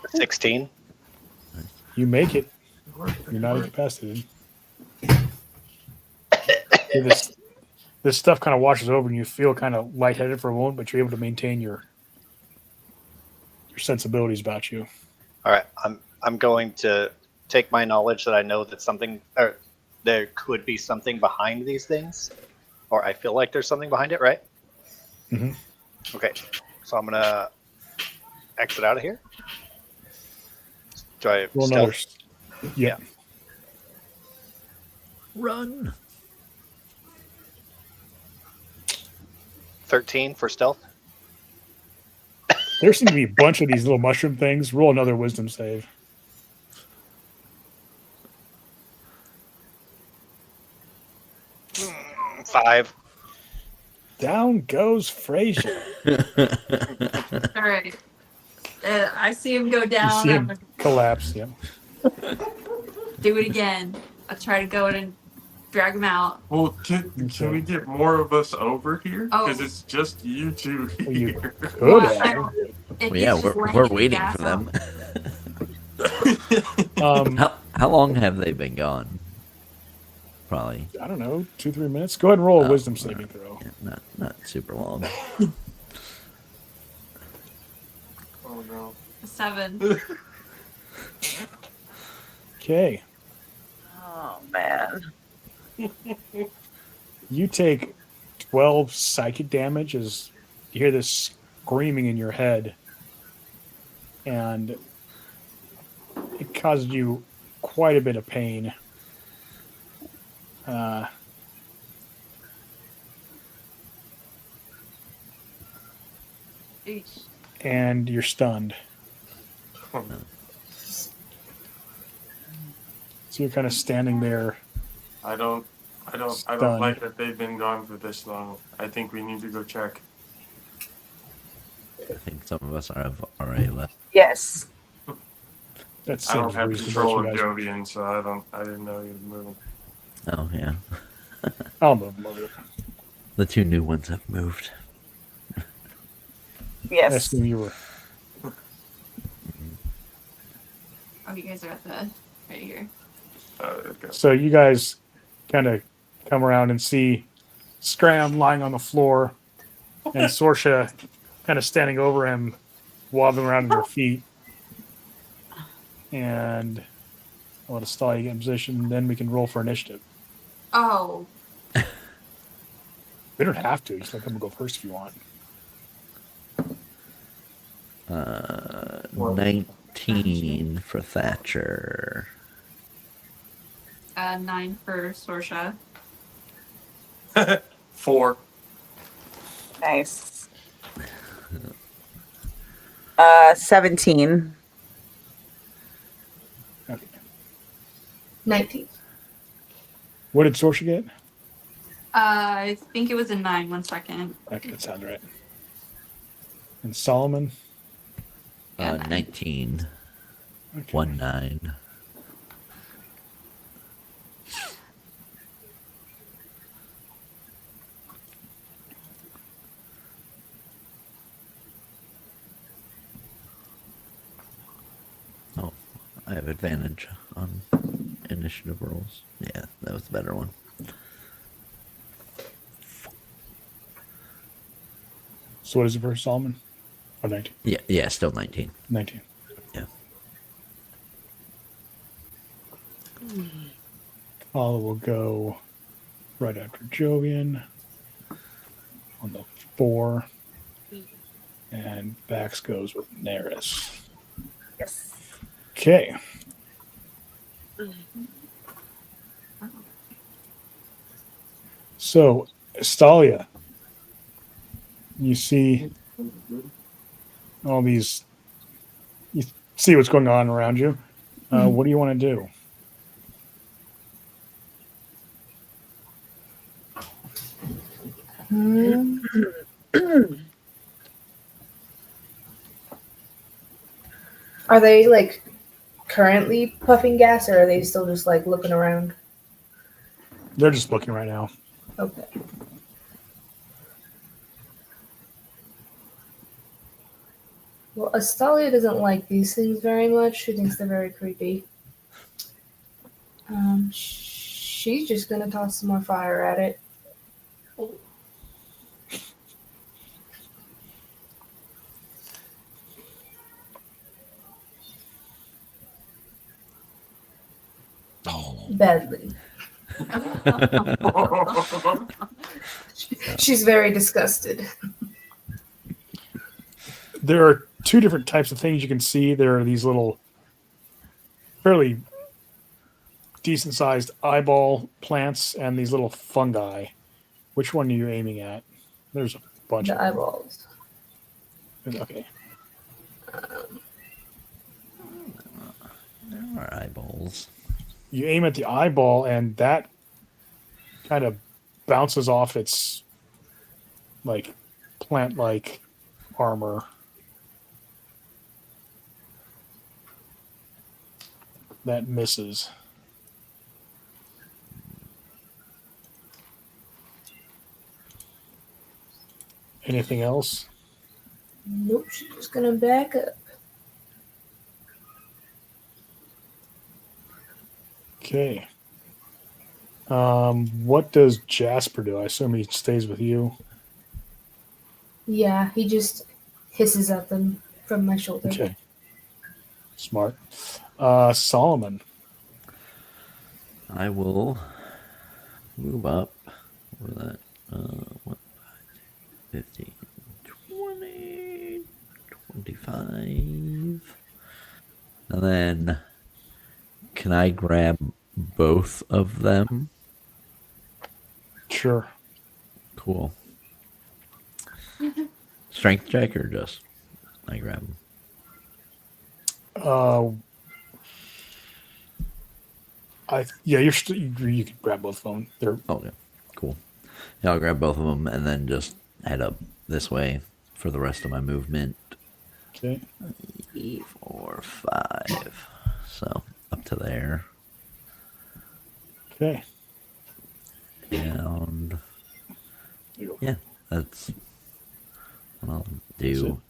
Speaker 8: 16.
Speaker 1: You make it. You're not incapacitated. This stuff kind of washes over and you feel kind of lightheaded for a moment, but you're able to maintain your sensibilities about you.
Speaker 8: All right, I'm going to take my knowledge that I know that something, or there could be something behind these things, or I feel like there's something behind it, right?
Speaker 1: Mhm.
Speaker 8: Okay, so I'm gonna exit out of here. Do I
Speaker 1: Roll
Speaker 8: stealth?
Speaker 1: another. Yeah.
Speaker 4: Run.
Speaker 8: 13 for stealth.
Speaker 1: There seem to be a bunch of these little mushroom things. Roll another wisdom save.
Speaker 8: Mm, 5.
Speaker 1: Down goes Frazier.
Speaker 3: All right. I see him go
Speaker 1: You
Speaker 3: down.
Speaker 1: see
Speaker 3: I'm
Speaker 1: him
Speaker 3: gonna
Speaker 1: collapse. Yeah.
Speaker 3: do it again. I'll try to go in and drag him out.
Speaker 2: Well, can we get more of us over here?
Speaker 3: Oh.
Speaker 2: Because it's just you two
Speaker 1: Well, you
Speaker 2: here.
Speaker 1: could
Speaker 3: Well,
Speaker 1: have.
Speaker 3: if
Speaker 4: Well, yeah,
Speaker 3: he's just
Speaker 4: we're
Speaker 3: laying
Speaker 4: waiting
Speaker 3: gas
Speaker 4: for them. How long have they been gone? Probably
Speaker 1: I don't know, 2-3 minutes. Go ahead and roll a wisdom saving throw.
Speaker 4: yeah, not super long.
Speaker 2: Oh no.
Speaker 3: 7.
Speaker 1: Okay.
Speaker 7: Oh man.
Speaker 1: You take 12 psychic damage as you hear this screaming in your head. And it caused you quite a bit of pain.
Speaker 3: Eesh.
Speaker 1: And you're stunned. So you're kind of standing there.
Speaker 2: I don't
Speaker 1: Stunned.
Speaker 2: like that they've been gone for this long. I think we need to go check.
Speaker 4: I think some of us have already left.
Speaker 7: Yes.
Speaker 1: That
Speaker 2: I don't
Speaker 1: seems
Speaker 2: have
Speaker 1: reasonable.
Speaker 2: control
Speaker 1: You
Speaker 2: of
Speaker 1: guys-
Speaker 2: Jovian, so I didn't know he was moving.
Speaker 4: Oh yeah,
Speaker 1: I'll move them over.
Speaker 4: the two new ones have moved.
Speaker 1: I
Speaker 7: Yes.
Speaker 1: assume you were.
Speaker 3: Oh, you guys are at the right here.
Speaker 2: Okay.
Speaker 1: So you guys kind of come around and see Scram lying on the floor and Sorsha kind of standing over him, wobbling around in her feet. And I'll let Astalia get in position, then we can roll for initiative.
Speaker 3: Oh,
Speaker 1: We don't have to. Just let them go first if you want.
Speaker 4: 19 for Thatcher.
Speaker 3: 9 for Sorsha.
Speaker 2: 4.
Speaker 7: Nice. 17.
Speaker 1: Okay.
Speaker 6: 19.
Speaker 1: What did Sorsha get?
Speaker 3: I think it was a 9. 1 second.
Speaker 1: Okay, that sounds right. And Solomon?
Speaker 3: Yeah,
Speaker 4: 19.
Speaker 1: Okay.
Speaker 4: 19. Oh, I have advantage on initiative rolls. Yeah, that was the better one.
Speaker 1: So what is it for Solomon? Oh, 19.
Speaker 4: Yeah, still 19.
Speaker 1: 19.
Speaker 4: Yeah.
Speaker 1: Follow will go right after Jovian on the 4. And Bax goes with Neris.
Speaker 7: Yes.
Speaker 1: Okay. So, Estalia, you see all these, you see what's going on around you. What do you want to do?
Speaker 6: Hmm. Are they like currently puffing gas, or are they still just like looking around?
Speaker 1: They're just looking right now.
Speaker 6: Okay. Well, Astalia doesn't like these things very much. She thinks they're very creepy. She's just gonna toss some more fire at it. Badly. She's very disgusted.
Speaker 1: There are 2 different types of things you can see. There are these little, fairly decent sized eyeball plants and these little fungi. Which one are you aiming at? There's a bunch
Speaker 6: The
Speaker 1: of them.
Speaker 6: eyeballs.
Speaker 1: Okay.
Speaker 4: There are eyeballs.
Speaker 1: You aim at the eyeball, and that kind of bounces off its like plant like armor. That misses. Anything else?
Speaker 6: Nope, she's just gonna back up.
Speaker 1: Okay. What does Jasper do? I assume he stays with you.
Speaker 6: Yeah, he just hisses at them from my shoulder.
Speaker 1: Okay. Smart. Solomon.
Speaker 4: I will move up. What was that? 15, 20, 25. And then, can I grab both of them?
Speaker 1: Sure.
Speaker 4: Cool. Strength check or just I grab them?
Speaker 1: You can grab both of them. They're
Speaker 4: Okay, cool. Yeah, I'll grab both of them and then just head up this way for the rest of my movement.
Speaker 1: okay.
Speaker 4: 4, 5. So up to there.
Speaker 1: Okay.
Speaker 4: And yeah, that's what I'll do.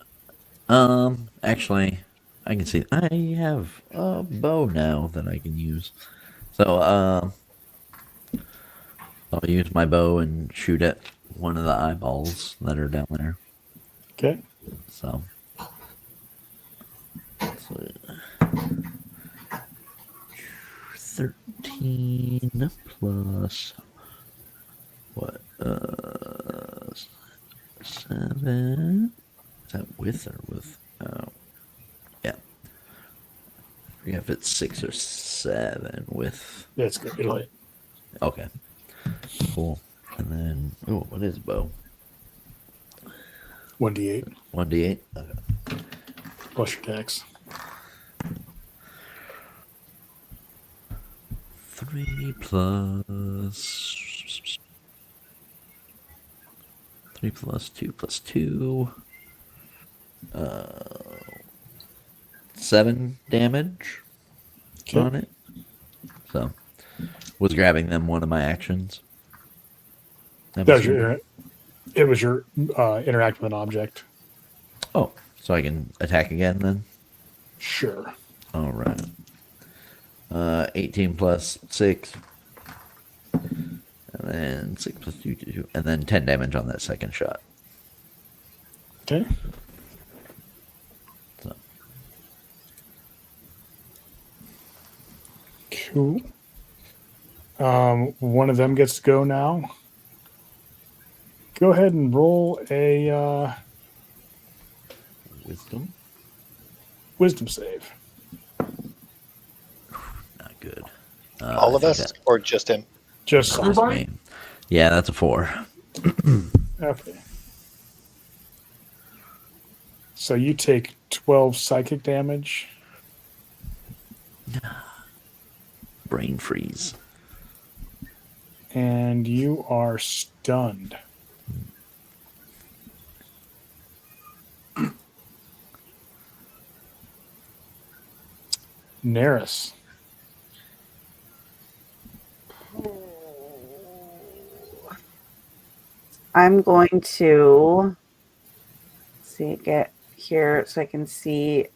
Speaker 4: Actually, I can see I have a bow now that I can use. So I'll use my bow and shoot at one of the eyeballs that are down there.
Speaker 1: Okay.
Speaker 4: So 13 plus what? 7. Is that with or with? Oh, yeah. I forget if it's 6 or 7 with.
Speaker 1: That's good. It'll hit.
Speaker 4: Okay. Cool. And then, oh, what is bow?
Speaker 1: 1d8
Speaker 4: 1d8. Okay.
Speaker 1: plus your dex.
Speaker 4: 3 plus 3 plus 2 plus 2. 7 damage
Speaker 1: Okay.
Speaker 4: on it. So, was grabbing them one of my actions.
Speaker 1: That was it was your interact with an object.
Speaker 4: Oh, so I can attack again then?
Speaker 1: Sure.
Speaker 4: All right. 18 plus 6. And then 6 plus 2, 2, and then 10 damage on that second shot.
Speaker 1: Okay.
Speaker 4: So.
Speaker 1: Cool. One of them gets to go now. Go ahead and roll a
Speaker 4: Wisdom,
Speaker 1: wisdom save.
Speaker 4: not good.
Speaker 8: All
Speaker 4: I
Speaker 8: of
Speaker 4: think
Speaker 8: us, or just him?
Speaker 1: Just
Speaker 4: that was me. Yeah, that's a 4.
Speaker 1: okay. So you take 12 psychic damage.
Speaker 4: Brain freeze.
Speaker 1: And you are stunned. Neris.
Speaker 7: I'm going to get here so I can see.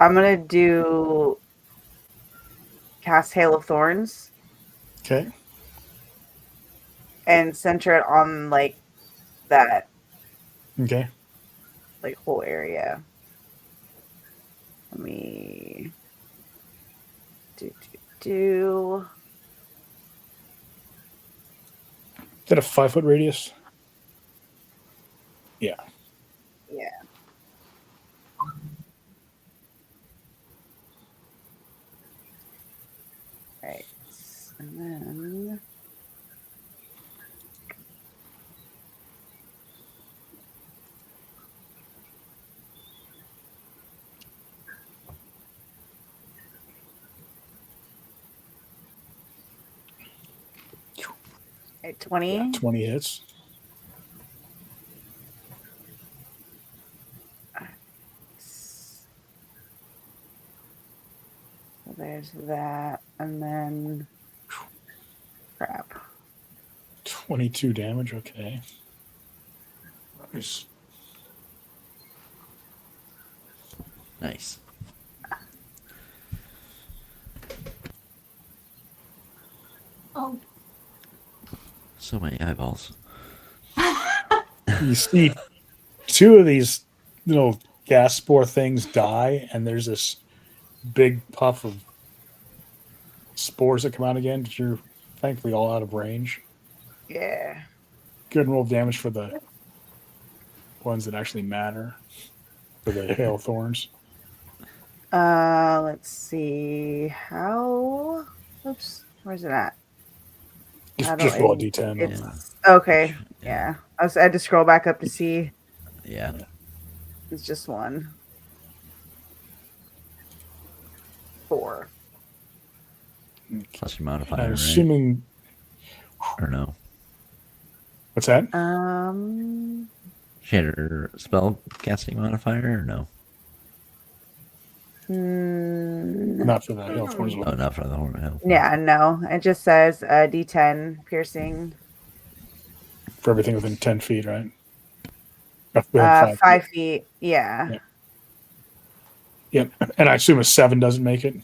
Speaker 7: I'm gonna do cast Hail of Thorns
Speaker 1: Okay.
Speaker 7: and center it on like that
Speaker 1: Okay.
Speaker 7: like whole area. Let me do.
Speaker 1: Is that a 5-foot radius? Yeah.
Speaker 7: Yeah. Right. And then 20.
Speaker 1: Yeah, 20 hits.
Speaker 7: So there's that, and then crap.
Speaker 1: 22 damage. Okay.
Speaker 2: Nice.
Speaker 4: Nice.
Speaker 3: Oh.
Speaker 4: So many eyeballs.
Speaker 1: You see 2 of these little gas spore things die, and there's this big puff of spores that come out again, but you're thankfully all out of range.
Speaker 7: Yeah.
Speaker 1: Good roll damage for the ones that actually matter. For the hail of thorns.
Speaker 7: Let's see how. Oops, where's it at?
Speaker 1: Just roll a d10.
Speaker 7: It's okay. Yeah, I had to scroll back up to see.
Speaker 4: Yeah.
Speaker 7: It's just 1. 4.
Speaker 4: Plus your modifier,
Speaker 1: I'm
Speaker 4: right?
Speaker 1: assuming.
Speaker 4: Or no?
Speaker 1: What's that?
Speaker 4: She had her spell casting modifier, or no?
Speaker 1: Not for the hail of thorns.
Speaker 4: Oh, not for the horn hell.
Speaker 7: Yeah, no. It just says D10 piercing.
Speaker 1: For everything within 10 feet, right? Within
Speaker 7: 5 feet. Yeah.
Speaker 1: Yep. And I assume a 7 doesn't make it.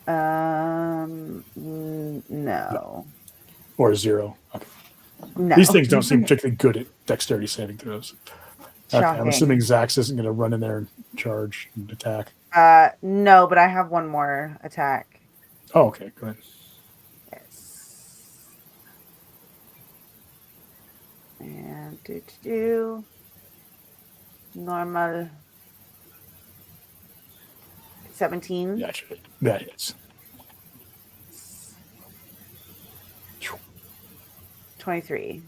Speaker 7: No.
Speaker 1: Or a 0. Okay.
Speaker 7: No.
Speaker 1: These things don't seem particularly good at dexterity saving throws. Okay, I'm
Speaker 7: Shocking.
Speaker 1: assuming Zax isn't going to run in there and charge and attack.
Speaker 7: No, but I have one more attack.
Speaker 1: Oh, okay. Go ahead.
Speaker 7: Yes. And do normal 17.
Speaker 1: Gotcha. That hits.
Speaker 7: 23.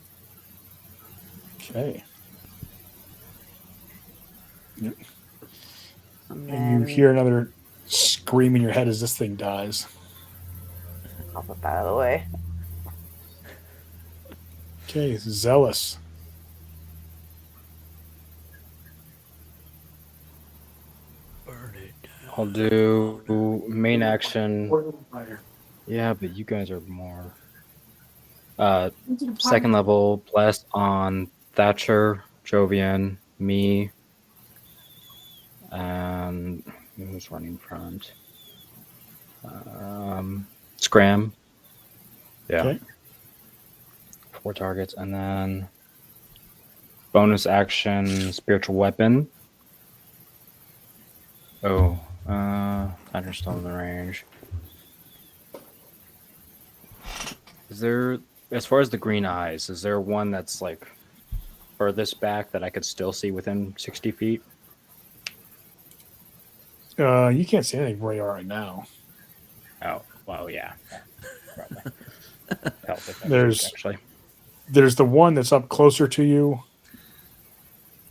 Speaker 1: Okay. Yep.
Speaker 7: And
Speaker 1: And you hear another scream in your head as this thing dies.
Speaker 7: I'll put that out of the way.
Speaker 1: Okay, Zealous.
Speaker 5: I'll do main action. Yeah, but you guys are more. Second level blast on Thatcher, Jovian, me, and who's running front? Scram. Yeah.
Speaker 1: Okay.
Speaker 5: 4 targets, and then bonus action spiritual weapon. Oh, Thatcher's still in the range. Is there, as far as the green eyes, is there one that's like furthest back that I could still see within 60 feet?
Speaker 1: You can't see anything where you are right now.
Speaker 5: Oh, well, yeah. Probably. Help if that
Speaker 1: There's-
Speaker 5: works, actually.
Speaker 1: There's the one that's up closer to you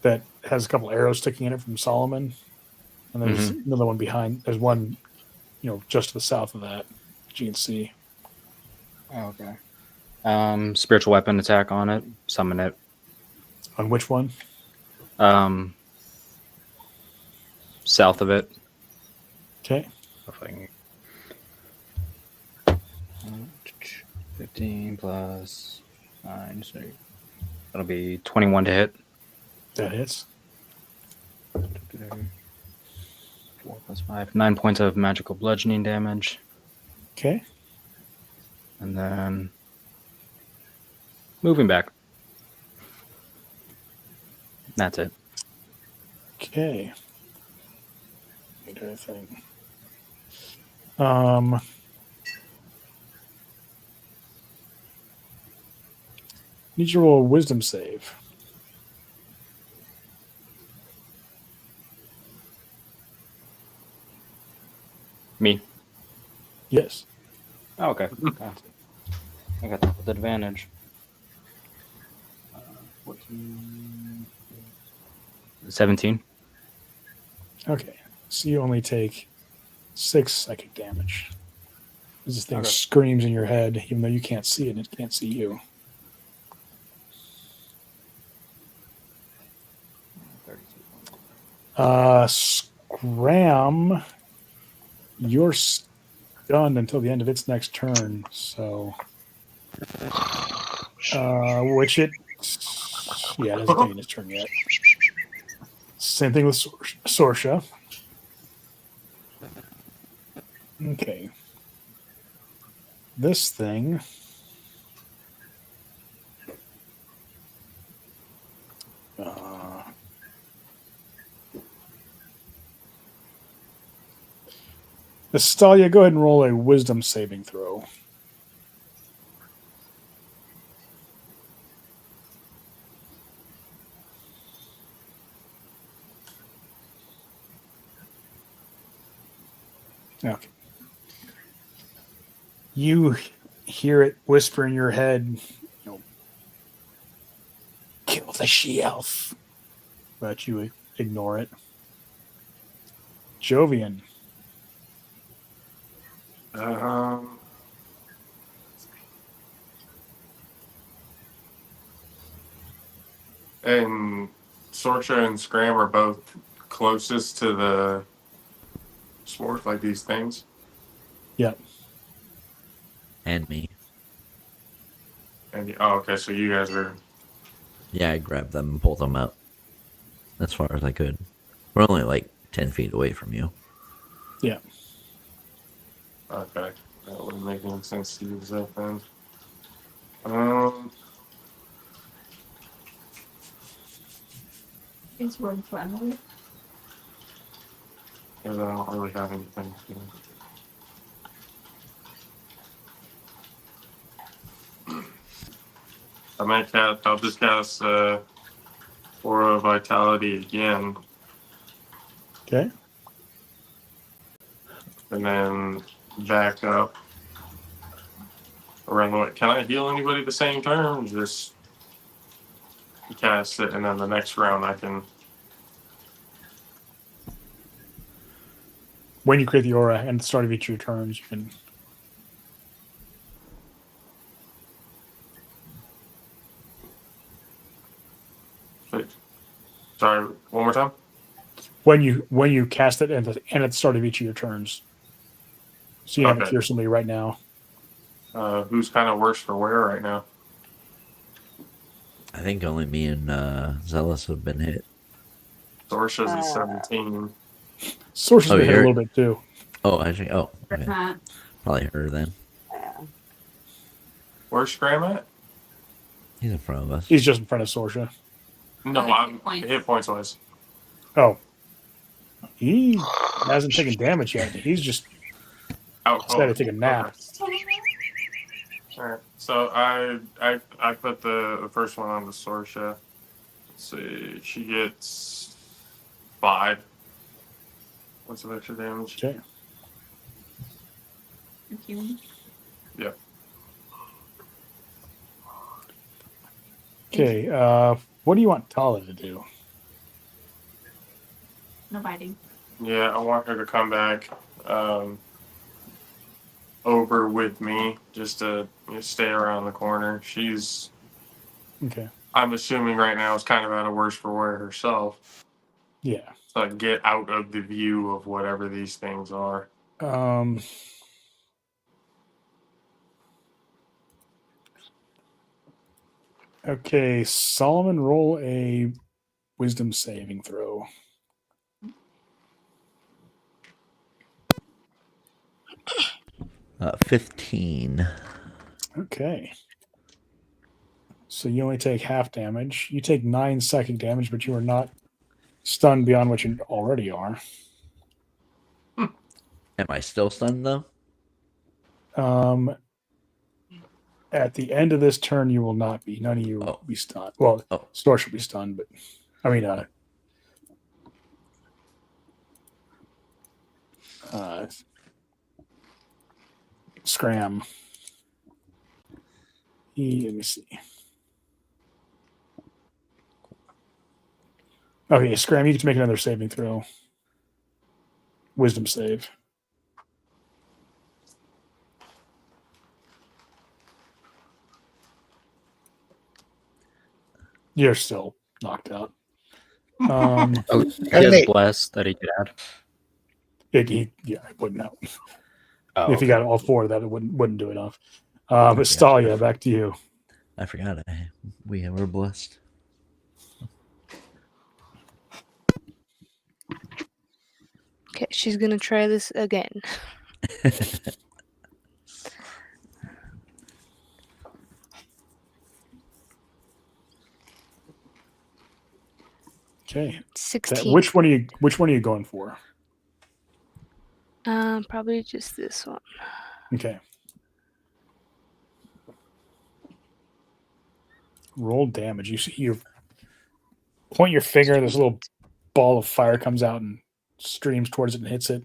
Speaker 1: that has a couple arrows sticking in it from Solomon. And there's another one behind. There's one, just to the south of that you can see.
Speaker 5: Oh, okay. Spiritual weapon attack on it. Summon it.
Speaker 1: On which one?
Speaker 5: South of it.
Speaker 1: Okay.
Speaker 5: If I can- 15 plus 9, so that'll be 21 to hit.
Speaker 1: That hits.
Speaker 5: 4 plus 5. 9 points of magical bludgeoning damage.
Speaker 1: Okay.
Speaker 5: And then moving back. That's it.
Speaker 1: Okay. Let me do anything. Need you to roll a wisdom save.
Speaker 5: Me.
Speaker 1: Yes.
Speaker 5: Oh, okay. I got that with advantage. 14. 17.
Speaker 1: Okay. So you only take 6 psychic damage. As this thing
Speaker 5: Okay.
Speaker 1: screams in your head, even though you can't see it and it can't see you.
Speaker 5: 32.
Speaker 1: Scram, you're stunned until the end of its next turn. So, which it, yeah, it hasn't taken its turn yet. Same thing with Sorsha. Okay. This thing. Estalia, go ahead and roll a wisdom saving throw. Okay. You hear it whisper in your head, kill the she-elf. But you ignore it. Jovian.
Speaker 2: And Sorsha and Scram are both closest to the sword, like these things.
Speaker 1: Yep.
Speaker 4: And me.
Speaker 2: And okay, so you guys are.
Speaker 4: Yeah, I grabbed them and pulled them out as far as I could. We're only like 10 feet away from you.
Speaker 1: Yeah.
Speaker 2: Okay, that wouldn't make any sense to use that then.
Speaker 3: It's word friendly.
Speaker 2: Because I don't really have anything to do. I'll just cast Aura Vitality again,
Speaker 1: Okay.
Speaker 2: and then back up around the way. Can I heal anybody at the same turn? Just cast it, and then the next round I can.
Speaker 1: When you create the aura and at the start of each of your turns, you can.
Speaker 2: Wait, sorry, one more time.
Speaker 1: When you cast it and at the start of each of your turns. So you haven't
Speaker 2: Okay.
Speaker 1: cure somebody right now.
Speaker 2: Who's kind of worse for wear right now?
Speaker 4: I think only me and Zealous have been hit.
Speaker 2: Sorsha's at 17.
Speaker 1: Sources
Speaker 4: Oh,
Speaker 1: been hit a
Speaker 4: you're-
Speaker 1: little bit too.
Speaker 4: Oh, actually, okay.
Speaker 3: Not.
Speaker 4: Probably her then.
Speaker 2: Where's Scram at?
Speaker 4: He's in front of us.
Speaker 1: He's just in front of Sorsha.
Speaker 2: No,
Speaker 3: Hit
Speaker 2: I'm
Speaker 3: points.
Speaker 2: hit points wise.
Speaker 1: Oh. He hasn't taken damage yet. He's just
Speaker 2: Oh,
Speaker 1: decided to take a nap.
Speaker 2: Okay. All right. So I put the first one on the Sorsha. Let's see, she gets 5. What's the extra damage?
Speaker 1: Okay.
Speaker 3: Thank you.
Speaker 2: Yeah.
Speaker 1: Okay. What do you want Tala to do?
Speaker 3: No biting.
Speaker 2: Yeah, I want her to come back over with me just to stay around the corner. She's,
Speaker 1: Okay.
Speaker 2: I'm assuming right now, is kind of at a worse for wear herself.
Speaker 1: Yeah.
Speaker 2: So get out of the view of whatever these things are.
Speaker 1: Okay, Solomon, roll a wisdom saving throw.
Speaker 4: 15.
Speaker 1: Okay. So you only take half damage. You take 9 psychic damage, but you are not stunned beyond what you already are.
Speaker 4: Am I still stunned though?
Speaker 1: At the end of this turn, you will not be. None of you will be stunned. Well,
Speaker 4: Oh.
Speaker 1: Storch will be stunned, but I mean, Scram. Let me see. Okay, Scram, you get to make another saving throw. Wisdom save. You're still knocked out.
Speaker 5: Oh, he
Speaker 8: And
Speaker 5: has
Speaker 8: they-
Speaker 5: bless that he could add.
Speaker 1: It wouldn't help.
Speaker 5: Oh,
Speaker 1: If you
Speaker 5: okay.
Speaker 1: got all 4 of that, it wouldn't do enough. But Stalia, back to you.
Speaker 4: I forgot we were blessed.
Speaker 6: Okay, she's gonna try this again.
Speaker 1: Okay.
Speaker 6: 16.
Speaker 1: Which one are you going for?
Speaker 6: Probably just this one.
Speaker 1: Okay. Roll damage. You point your finger, this little ball of fire comes out and streams towards it and hits it.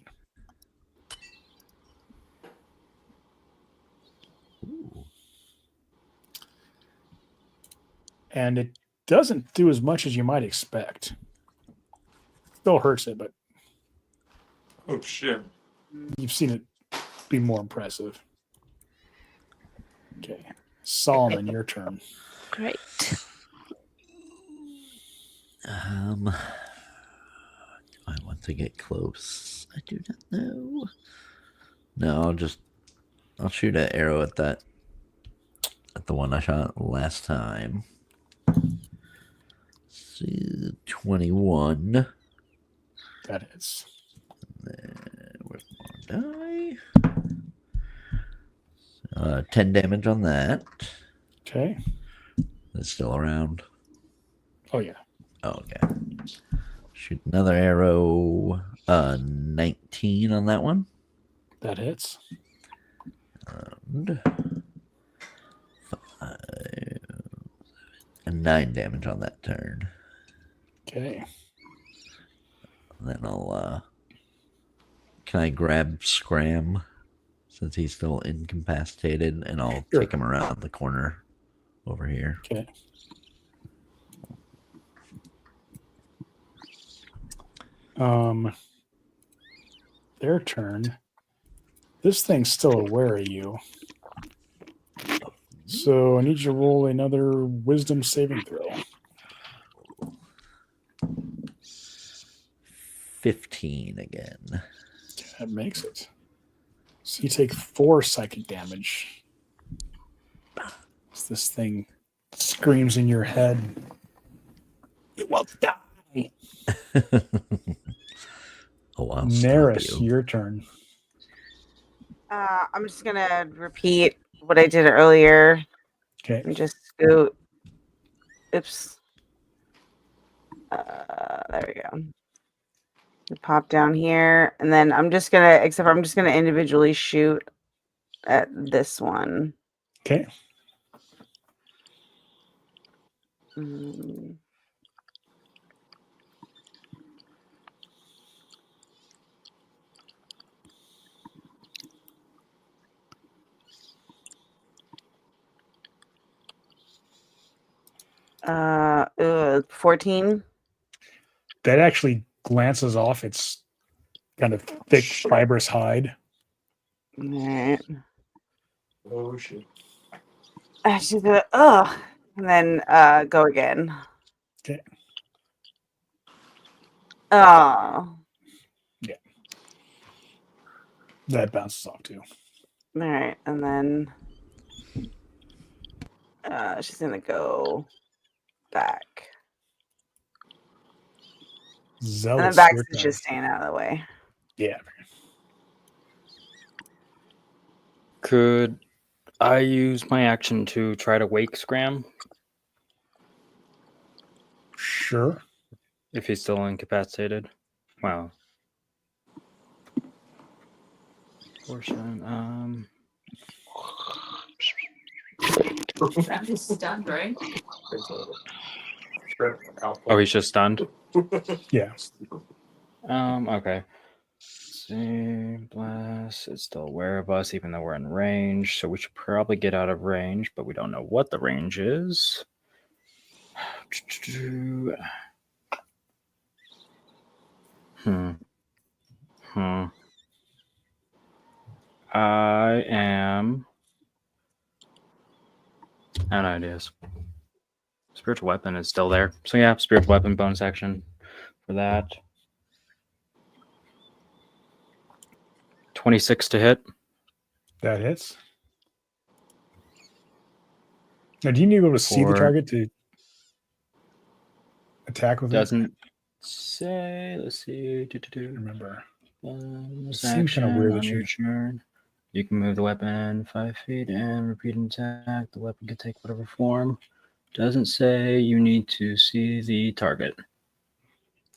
Speaker 1: And it doesn't do as much as you might expect. Still hurts it, but
Speaker 2: Oh shit.
Speaker 1: you've seen it be more impressive. Okay. Solomon, your turn.
Speaker 6: Great.
Speaker 4: I want to get close. I do not know. No, I'll shoot an arrow at the one I shot last time. See, 21.
Speaker 1: That is.
Speaker 4: Where's my die? 10 damage on that.
Speaker 1: Okay.
Speaker 4: It's still around.
Speaker 1: Oh yeah.
Speaker 4: Oh, okay. Shoot another arrow. 19 on that one.
Speaker 1: That hits.
Speaker 4: And 9 damage on that turn.
Speaker 1: Okay.
Speaker 4: And then I'll can I grab Scram since he's still incapacitated, and I'll
Speaker 1: Sure.
Speaker 4: take him around the corner over here.
Speaker 1: Okay. Their turn. This thing's still aware of you. So I need you to roll another wisdom saving throw.
Speaker 4: 15 again.
Speaker 1: That makes it. So you take 4 psychic damage. As this thing screams in your head. You will die.
Speaker 4: Oh, I'll
Speaker 1: Neris,
Speaker 4: stop you.
Speaker 1: your turn.
Speaker 7: I'm just gonna repeat what I did earlier
Speaker 1: Okay.
Speaker 7: and just scoot. Oops. There we go. Pop down here, and then I'm just gonna individually shoot at this one.
Speaker 1: Okay.
Speaker 7: Mm. Uh, 14.
Speaker 1: That actually glances off its kind of thick, fibrous hide.
Speaker 7: Alright.
Speaker 2: Oh shit.
Speaker 7: She's gonna, and then go again.
Speaker 1: Okay.
Speaker 7: Oh,
Speaker 1: That bounces off too.
Speaker 7: all right, and then she's gonna go back, and then
Speaker 1: Zealous,
Speaker 7: Bax
Speaker 1: your
Speaker 7: is
Speaker 1: turn.
Speaker 7: just staying out of the way.
Speaker 1: Yeah.
Speaker 5: Could I use my action to try to wake Scram
Speaker 1: Sure.
Speaker 5: if he's still incapacitated? Wow. Portion.
Speaker 3: I'm just stunned, right?
Speaker 5: Oh, he's just stunned.
Speaker 1: Yeah.
Speaker 5: Okay. See, blast. It's still aware of us, even though we're in range. So we should probably get out of range, but we don't know what the range is. I am out of ideas. Spiritual weapon is still there. So yeah, spiritual weapon bonus action for that. 26 to hit.
Speaker 1: That hits. Now, do you need to be able to see the
Speaker 5: For-
Speaker 1: target to attack with it?
Speaker 5: Doesn't say. Let's see.
Speaker 1: Remember.
Speaker 5: It
Speaker 1: seems kinda weird that
Speaker 5: on your
Speaker 1: you-
Speaker 5: turn. You can move the weapon 5 feet and repeat an attack. The weapon can take whatever form. Doesn't say you need to see the target.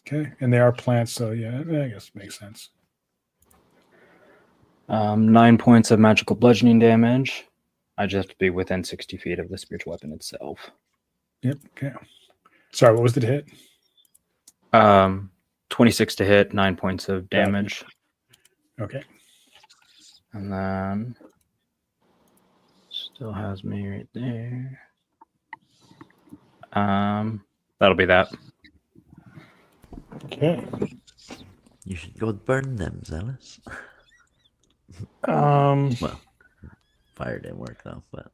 Speaker 1: Okay. And they are plants, so yeah, I guess it makes sense.
Speaker 5: 9 points of magical bludgeoning damage. I just have to be within 60 feet of the spiritual weapon itself.
Speaker 1: Yep. Okay. Sorry, what was the hit?
Speaker 5: 26 to hit, 9 points of damage.
Speaker 1: Okay.
Speaker 5: And then still has me right there. That'll be that.
Speaker 1: Okay.
Speaker 4: You should go burn them, Zealous.
Speaker 1: Well,
Speaker 4: fire didn't work though, but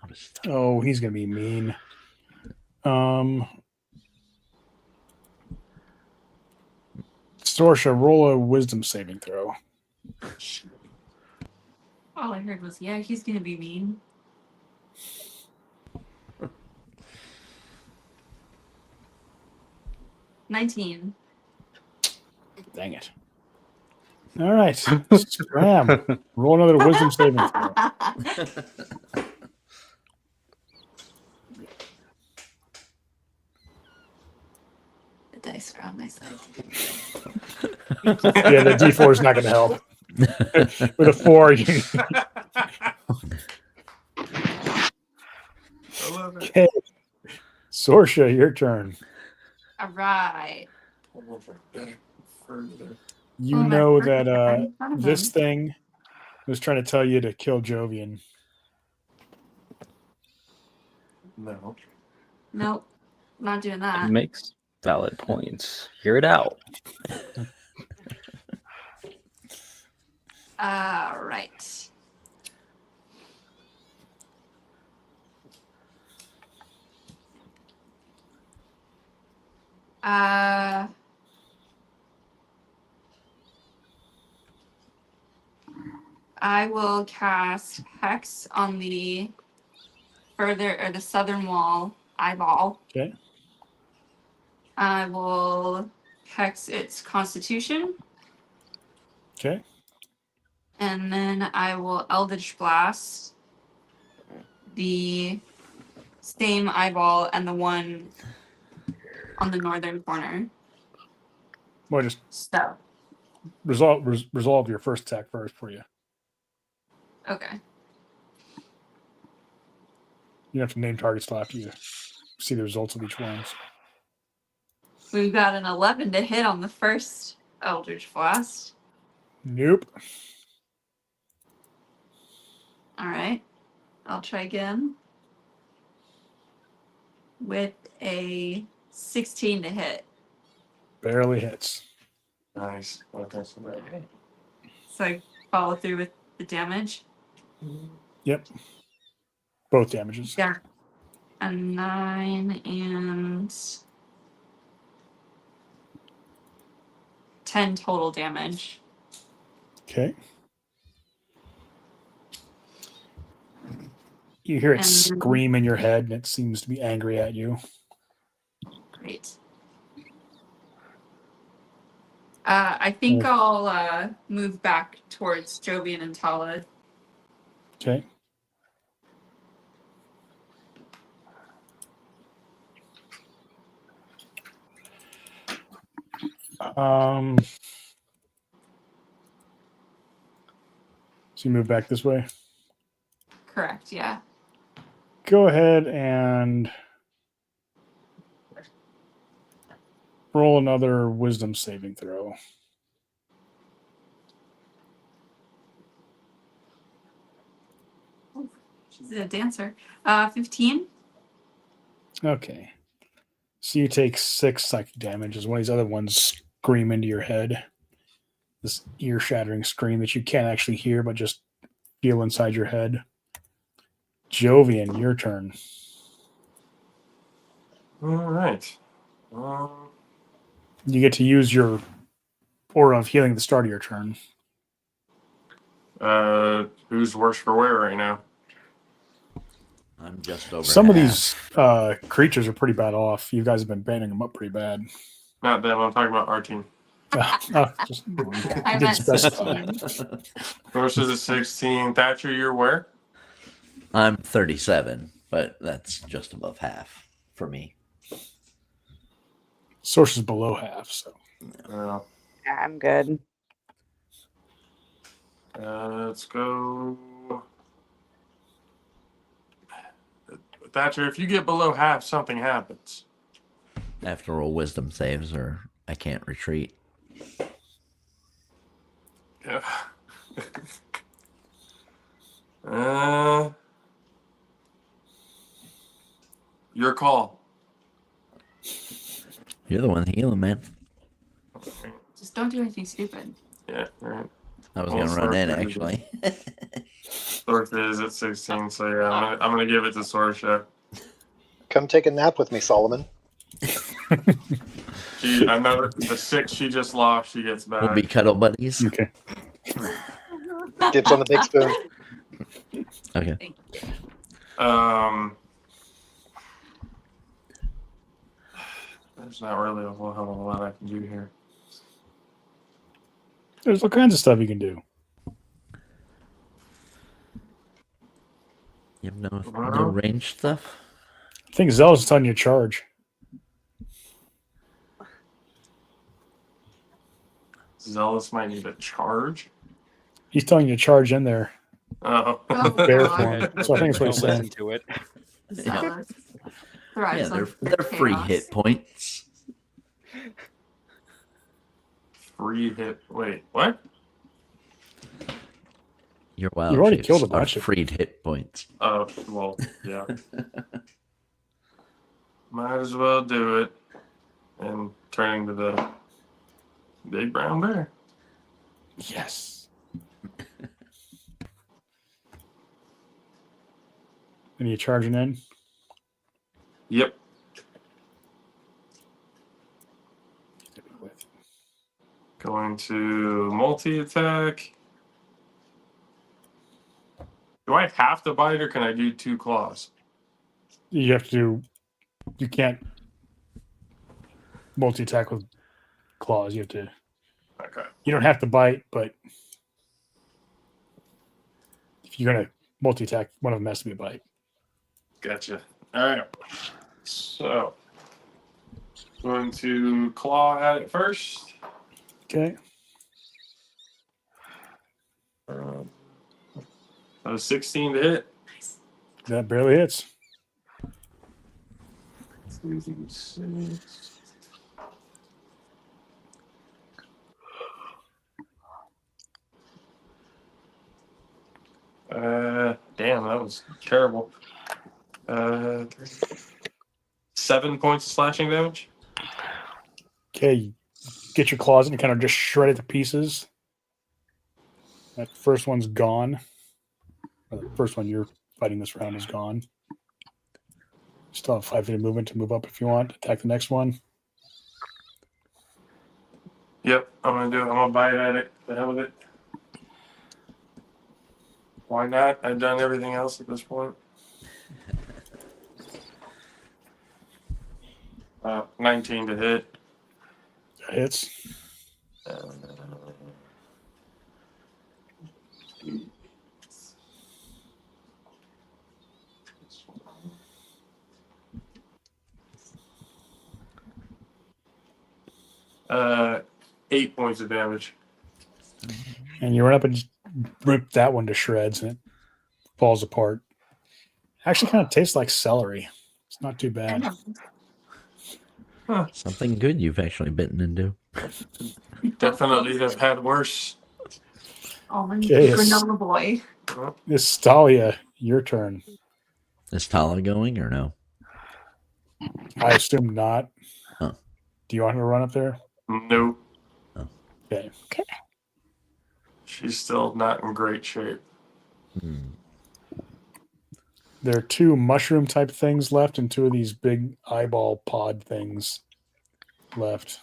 Speaker 4: I was stuck.
Speaker 1: Oh, he's gonna be mean. Sorsha, roll a wisdom saving throw.
Speaker 3: All I heard was, yeah, he's gonna be mean. $19.
Speaker 1: Dang it. All right. Scram. Roll another wisdom saving throw.
Speaker 3: The dice are on my side.
Speaker 1: Yeah, the D4 is not going to help. With a 4, you...
Speaker 2: I love it.
Speaker 1: Okay. Sorsha, your turn.
Speaker 3: All right.
Speaker 1: You
Speaker 3: Oh, my
Speaker 1: know
Speaker 3: perfect
Speaker 1: that
Speaker 3: right in front of
Speaker 1: this
Speaker 3: him.
Speaker 1: thing was trying to tell you to kill Jovian.
Speaker 2: No.
Speaker 3: Nope. Not doing that.
Speaker 5: Makes valid points. Hear it out.
Speaker 3: All right. I will cast Hex on the the southern wall eyeball.
Speaker 1: Okay.
Speaker 3: I will Hex its constitution.
Speaker 1: Okay.
Speaker 3: And then I will Eldritch Blast the same eyeball and the one on the northern corner.
Speaker 1: Well, just
Speaker 3: So,
Speaker 1: resolve your first attack first for you.
Speaker 3: okay.
Speaker 1: You have to name targets till after you see the results of each one.
Speaker 3: We've got an 11 to hit on the first Eldritch Blast.
Speaker 1: Nope.
Speaker 3: All right. I'll try again. With a 16 to hit.
Speaker 1: Barely hits.
Speaker 2: Nice. Okay, so that-
Speaker 3: So I follow through with the damage.
Speaker 1: Yep. Both damages.
Speaker 3: Yeah. A 9 and 10 total damage.
Speaker 1: Okay. You hear it
Speaker 3: And-
Speaker 1: scream in your head, and it seems to be angry at you.
Speaker 3: Great. I think I'll move back towards Jovian and Tala.
Speaker 1: Okay. So you move back this way.
Speaker 3: Correct, yeah.
Speaker 1: Go ahead and roll another wisdom saving throw.
Speaker 3: She's a dancer. 15.
Speaker 1: Okay. So you take 6 psychic damage as one of these other ones scream into your head. This ear-shattering scream that you can't actually hear, but just feel inside your head. Jovian, your turn.
Speaker 2: All right.
Speaker 1: You get to use your aura of healing at the start of your turn.
Speaker 2: Who's worse for wear right now?
Speaker 4: I'm just over.
Speaker 1: Some of
Speaker 4: half.
Speaker 1: these creatures are pretty bad off. You guys have been banding them up pretty bad.
Speaker 2: Not them. I'm talking about our team.
Speaker 1: Just
Speaker 3: I
Speaker 1: didn't
Speaker 3: meant
Speaker 1: specify.
Speaker 3: 16.
Speaker 2: First is a 16. Thatcher, you're where?
Speaker 4: I'm 37, but that's just above half for me.
Speaker 1: Source is below half, so
Speaker 2: Uh,
Speaker 7: Yeah, I'm good.
Speaker 2: let's go. Thatcher, if you get below half, something happens.
Speaker 4: I have to roll wisdom saves or I can't retreat.
Speaker 2: Yeah. uh, your call.
Speaker 4: You're the one healing, man.
Speaker 3: Just don't do anything stupid.
Speaker 2: Yeah, right.
Speaker 4: I was
Speaker 2: Well,
Speaker 4: going to run in,
Speaker 2: sorry.
Speaker 4: actually.
Speaker 2: Sorcha is at 16, so yeah, I'm gonna give it to Sorcha.
Speaker 8: Come take a nap with me, Solomon.
Speaker 2: I know the 6 she just lost, she gets back.
Speaker 4: We'll be cuddle buddies.
Speaker 1: okay.
Speaker 8: Dips on the big spoon.
Speaker 4: Okay.
Speaker 2: There's not really a whole hell of a lot I can do here.
Speaker 1: There's all kinds of stuff you can do.
Speaker 4: You have no range stuff?
Speaker 1: I think Zell's telling you to charge.
Speaker 2: Zealous might need a charge.
Speaker 1: He's telling you to charge in there.
Speaker 2: Oh.
Speaker 3: Oh,
Speaker 1: Bear
Speaker 3: God.
Speaker 1: form. So I think it's what
Speaker 5: Don't
Speaker 1: he's
Speaker 5: listen
Speaker 1: saying.
Speaker 5: to it.
Speaker 3: Zealous.
Speaker 4: Yeah,
Speaker 3: Thrives on
Speaker 4: they're free
Speaker 3: chaos.
Speaker 4: hit points.
Speaker 2: Free hit. Wait, what?
Speaker 4: Your wild
Speaker 1: You already
Speaker 4: shapes
Speaker 1: killed a
Speaker 4: are
Speaker 1: bunch of-
Speaker 4: freed hit points.
Speaker 2: Oh, well, yeah. Might as well do it. And turn into the big brown bear.
Speaker 1: Yes. And you charging in?
Speaker 2: Yep. Going to multi-attack. Do I have to bite or can I do 2 claws?
Speaker 1: You have to do. You can't multi-attack with claws. You have to.
Speaker 2: Okay.
Speaker 1: You don't have to bite, but if you're gonna multi-attack, one of them has to be a bite.
Speaker 2: Gotcha. All right. So, going to claw at it first.
Speaker 1: Okay.
Speaker 2: That was 16 to hit.
Speaker 1: That barely hits.
Speaker 2: Damn, that was terrible. 7 points of slashing damage.
Speaker 1: Okay, you get your claws and kind of just shred it to pieces. That first one's gone. Or the first one you're fighting this round is gone. Still have 5 feet of movement to move up if you want. Attack the next one.
Speaker 2: Yep, I'm gonna do it. I'm gonna bite at it. The hell with it. Why not? I've done everything else at this point. 19 to hit.
Speaker 1: That hits.
Speaker 2: Uh, 8 points of damage.
Speaker 1: And you run up and just rip that one to shreds and it falls apart. Actually kind of tastes like celery. It's not too bad.
Speaker 4: Something good you've actually bitten into.
Speaker 2: Definitely have had worse.
Speaker 3: Almond
Speaker 1: Okay,
Speaker 3: granola boy.
Speaker 1: Estalia, your turn.
Speaker 4: Is Tala going or no?
Speaker 1: I assume not.
Speaker 4: Huh.
Speaker 1: Do you want her to run up there?
Speaker 2: Nope.
Speaker 1: Okay.
Speaker 2: She's still not in great shape.
Speaker 1: There are 2 mushroom type things left and 2 of these big eyeball pod things left.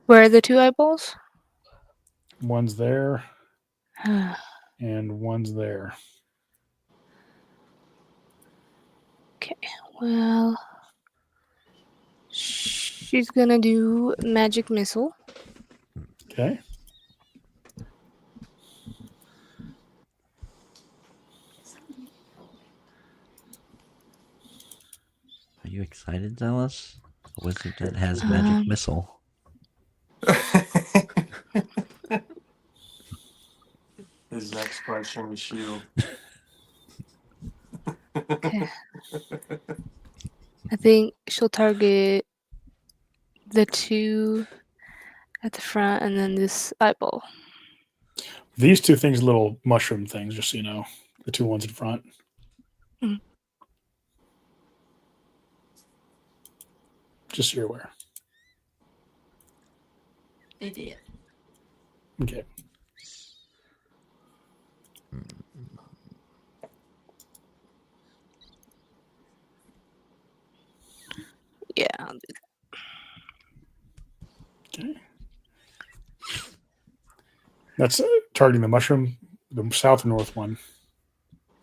Speaker 6: Where are the 2 eyeballs?
Speaker 1: One's there and one's there.
Speaker 6: Okay, well, she's gonna do magic missile.
Speaker 1: Okay.
Speaker 4: Are you excited, Zealous? A wizard that has magic missile.
Speaker 2: His next question is shield.
Speaker 6: Okay. I think she'll target the 2 at the front and then this eyeball.
Speaker 1: These 2 things are little mushroom things, just so you know. The 2 ones in front.
Speaker 6: Mhm.
Speaker 1: Just so you're aware.
Speaker 3: Idiot.
Speaker 1: Okay.
Speaker 6: Yeah, I'll do
Speaker 1: Okay. That's targeting the mushroom, the south and north one.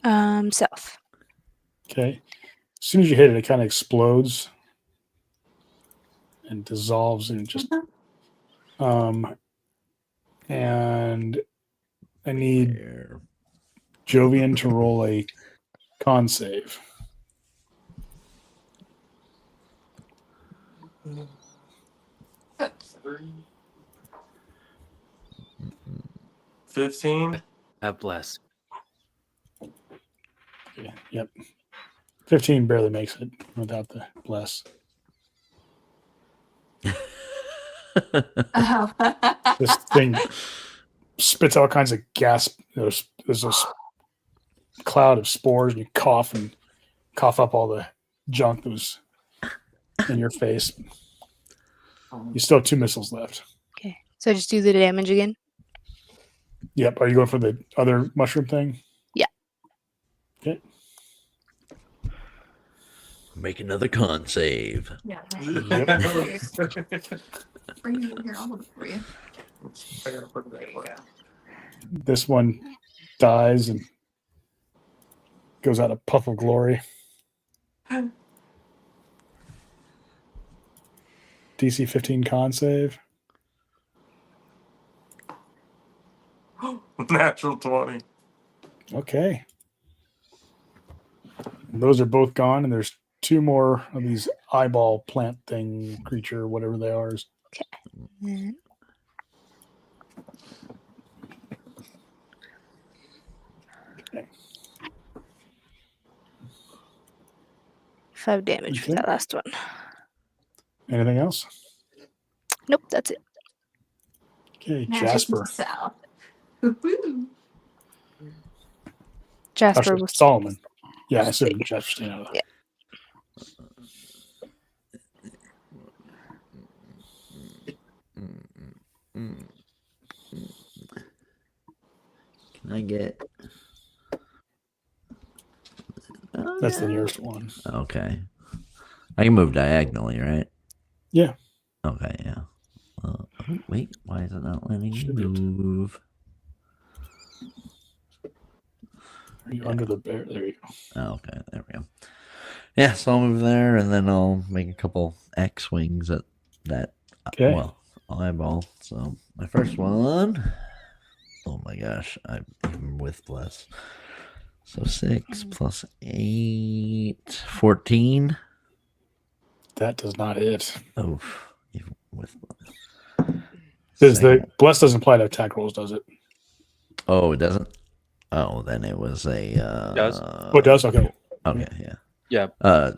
Speaker 6: that. South.
Speaker 1: Okay. As soon as you hit it, it kind of explodes and dissolves and just. And I need
Speaker 4: There.
Speaker 1: Jovian to roll a con save.
Speaker 2: Three. 15.
Speaker 5: God bless.
Speaker 1: Okay, yep. 15 barely makes it without the bless.
Speaker 3: Oh.
Speaker 1: This thing spits all kinds of gas. There's this cloud of spores, and you cough up all the junk that was in your face. You still have 2 missiles left.
Speaker 6: Okay, so just do the damage again.
Speaker 1: Yep. Are you going for the other mushroom thing?
Speaker 6: Yeah.
Speaker 1: Okay.
Speaker 4: Make another con save.
Speaker 3: Yeah.
Speaker 1: Yep.
Speaker 3: Bring it over here. I'll look for you.
Speaker 2: I gotta put that away.
Speaker 1: This one dies and goes out a puff of glory. DC 15 con save.
Speaker 2: Natural 20.
Speaker 1: Okay. Those are both gone, and there's 2 more of these eyeball plant thing creature, whatever they are.
Speaker 6: And 5 damage for
Speaker 1: Okay.
Speaker 6: that last one.
Speaker 1: Anything else?
Speaker 6: Nope, that's it.
Speaker 1: Okay,
Speaker 3: Magic
Speaker 1: Jasper.
Speaker 3: missile. Woo-hoo.
Speaker 6: Jasper
Speaker 1: Sorry,
Speaker 6: was
Speaker 1: Solomon. Yeah, I assume Jasper's staying out of
Speaker 6: Yeah.
Speaker 4: Can I get?
Speaker 1: That's the nearest one.
Speaker 4: Okay. I can move diagonally, right?
Speaker 1: Yeah.
Speaker 4: Okay, yeah. Oh, wait, why is it not letting me
Speaker 1: Should be able to.
Speaker 4: move?
Speaker 1: Are you under the bear? There you go.
Speaker 4: Oh, okay, there we go. Yeah, so I'll move there, and then I'll make a couple X swings at that.
Speaker 1: Okay.
Speaker 4: Well, eyeball. So my first one. Oh my gosh, I'm even with bless. So 6 plus 8, 14.
Speaker 1: That does not hit.
Speaker 4: Oh, even with bless.
Speaker 1: Does the
Speaker 4: Second-
Speaker 1: bless doesn't apply to attack rolls, does it?
Speaker 4: Oh, it doesn't. Oh, then it was a.
Speaker 5: Does.
Speaker 1: Oh, it does. Okay.
Speaker 4: Okay, yeah.
Speaker 5: Yeah.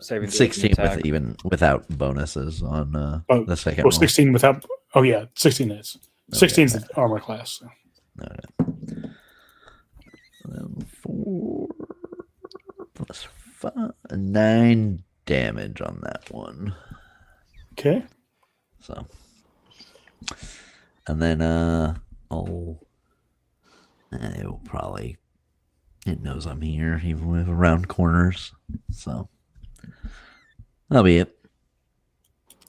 Speaker 4: Saving
Speaker 5: Saving throws
Speaker 4: 16
Speaker 5: and
Speaker 4: with
Speaker 5: attack.
Speaker 4: even without bonuses on
Speaker 1: Oh,
Speaker 4: the second
Speaker 1: Well,
Speaker 4: roll.
Speaker 1: 16 without. Oh yeah, 16 is. 16 is the armor class. So.
Speaker 4: Okay. Then 4 plus 5, 9 damage on that one.
Speaker 1: Okay.
Speaker 4: So, and then it'll probably, it knows I'm here even with around corners. So that'll be it.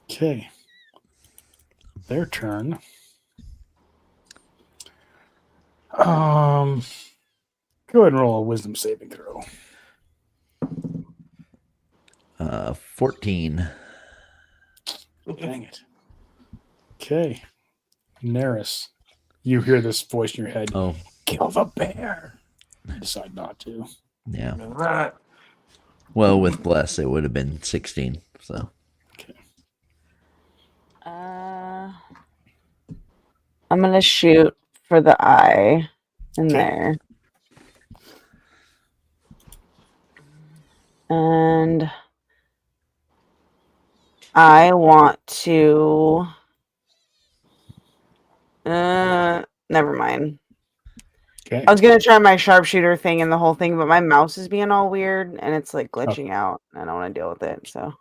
Speaker 1: Okay. Their turn. Go ahead and roll a wisdom saving throw.
Speaker 4: 14.
Speaker 1: Dang it. Okay. Neris, you hear this voice in your head.
Speaker 4: Oh,
Speaker 1: Kill the bear. You decide not to.
Speaker 4: yeah.
Speaker 2: That
Speaker 4: Well, with bless, it would have been 16. So
Speaker 7: I'm gonna shoot for the eye in
Speaker 1: Okay.
Speaker 7: there. And I want to never mind.
Speaker 1: Okay.
Speaker 7: I was gonna try my sharpshooter thing and the whole thing, but my mouse is being all weird and it's like glitching out. I don't want to deal with it, so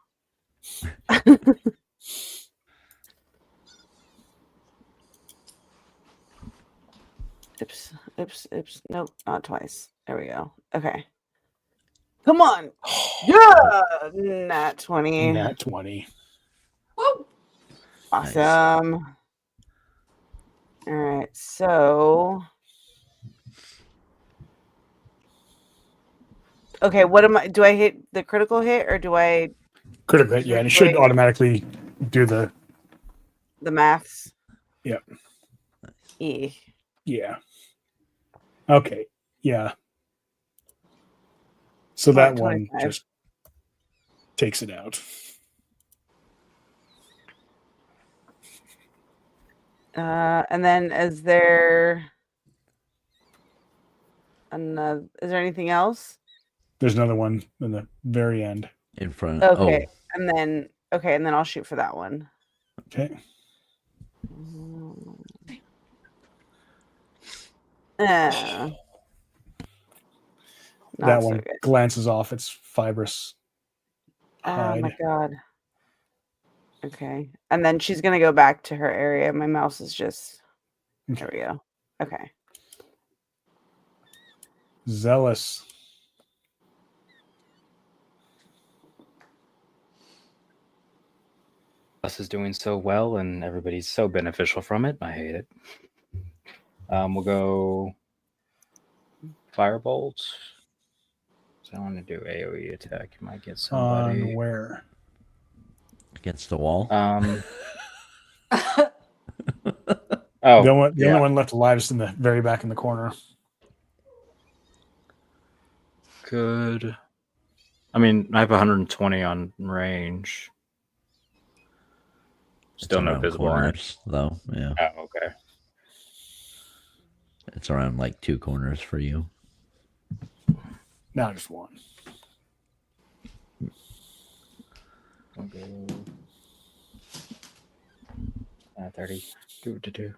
Speaker 7: oops. Nope, not twice. There we go. Okay. Come on. Yeah, nat 20.
Speaker 1: Nat 20.
Speaker 3: Woo!
Speaker 7: Awesome. All right, so okay, what am I? Do I hit the critical hit or do I
Speaker 1: Critical hit, yeah, and it should
Speaker 7: Wait.
Speaker 1: automatically do the.
Speaker 7: the maths?
Speaker 1: Yep.
Speaker 7: E.
Speaker 1: Yeah. Okay. Yeah. So that one
Speaker 7: 25.
Speaker 1: just takes it out.
Speaker 7: And then is there another? Is there anything else?
Speaker 1: There's another one in the very end.
Speaker 4: in front.
Speaker 7: Okay, and then I'll shoot for that one.
Speaker 1: Okay.
Speaker 7: Not
Speaker 1: That
Speaker 7: so
Speaker 1: one
Speaker 7: good.
Speaker 1: glances off its fibrous
Speaker 7: Oh
Speaker 1: hide.
Speaker 7: my god. Okay, and then she's gonna go back to her area. My mouse is just. There we go. Okay.
Speaker 1: Zealous.
Speaker 5: Us is doing so well, and everybody's so beneficial from it. I hate it. We'll go firebolt. So I want to do AOE attack. Might get somebody.
Speaker 1: On where?
Speaker 4: Against the wall.
Speaker 5: Oh,
Speaker 1: The only
Speaker 5: yeah.
Speaker 1: one left alive is in the very back in the corner.
Speaker 5: Good. I mean, I have 120 on range. Still
Speaker 4: It's
Speaker 5: no
Speaker 4: around
Speaker 5: visible on it.
Speaker 4: corners, though. Yeah,
Speaker 5: Oh, okay.
Speaker 4: it's around like 2 corners for you.
Speaker 1: Now just one.
Speaker 5: I'll go 30. Do.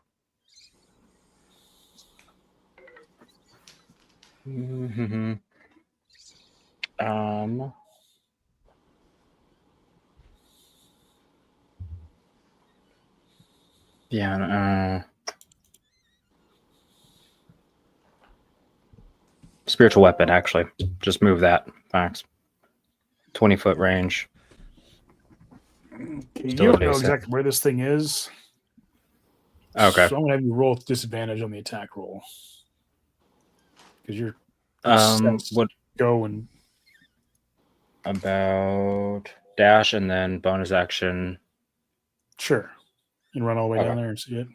Speaker 5: Mm-hmm. Yeah. Spiritual weapon, actually. Just move that. Thanks. 20-foot range.
Speaker 1: Okay,
Speaker 5: Still
Speaker 1: you don't know
Speaker 5: adjacent.
Speaker 1: exactly where this thing is.
Speaker 5: Okay.
Speaker 1: So I'm gonna have you roll with disadvantage on the attack roll. Because you're
Speaker 5: What
Speaker 1: going.
Speaker 5: about dash and then bonus action?
Speaker 1: Sure. You can run all the way
Speaker 5: Okay.
Speaker 1: down there and see it.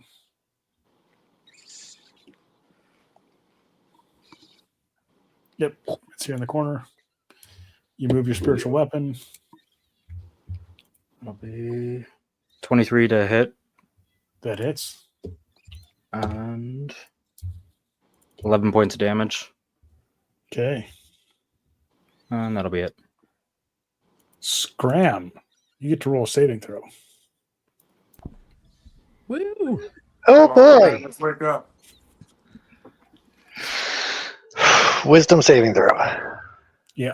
Speaker 1: Yep. It's here in the corner. You move your spiritual weapon.
Speaker 5: It'll be 23 to hit
Speaker 1: That hits.
Speaker 5: and 11 points of damage.
Speaker 1: Okay.
Speaker 5: And that'll be it.
Speaker 1: Scram. You get to roll a saving throw.
Speaker 4: Woo!
Speaker 8: Oh boy!
Speaker 2: Let's wake up.
Speaker 8: Wisdom saving throw.
Speaker 1: Yeah.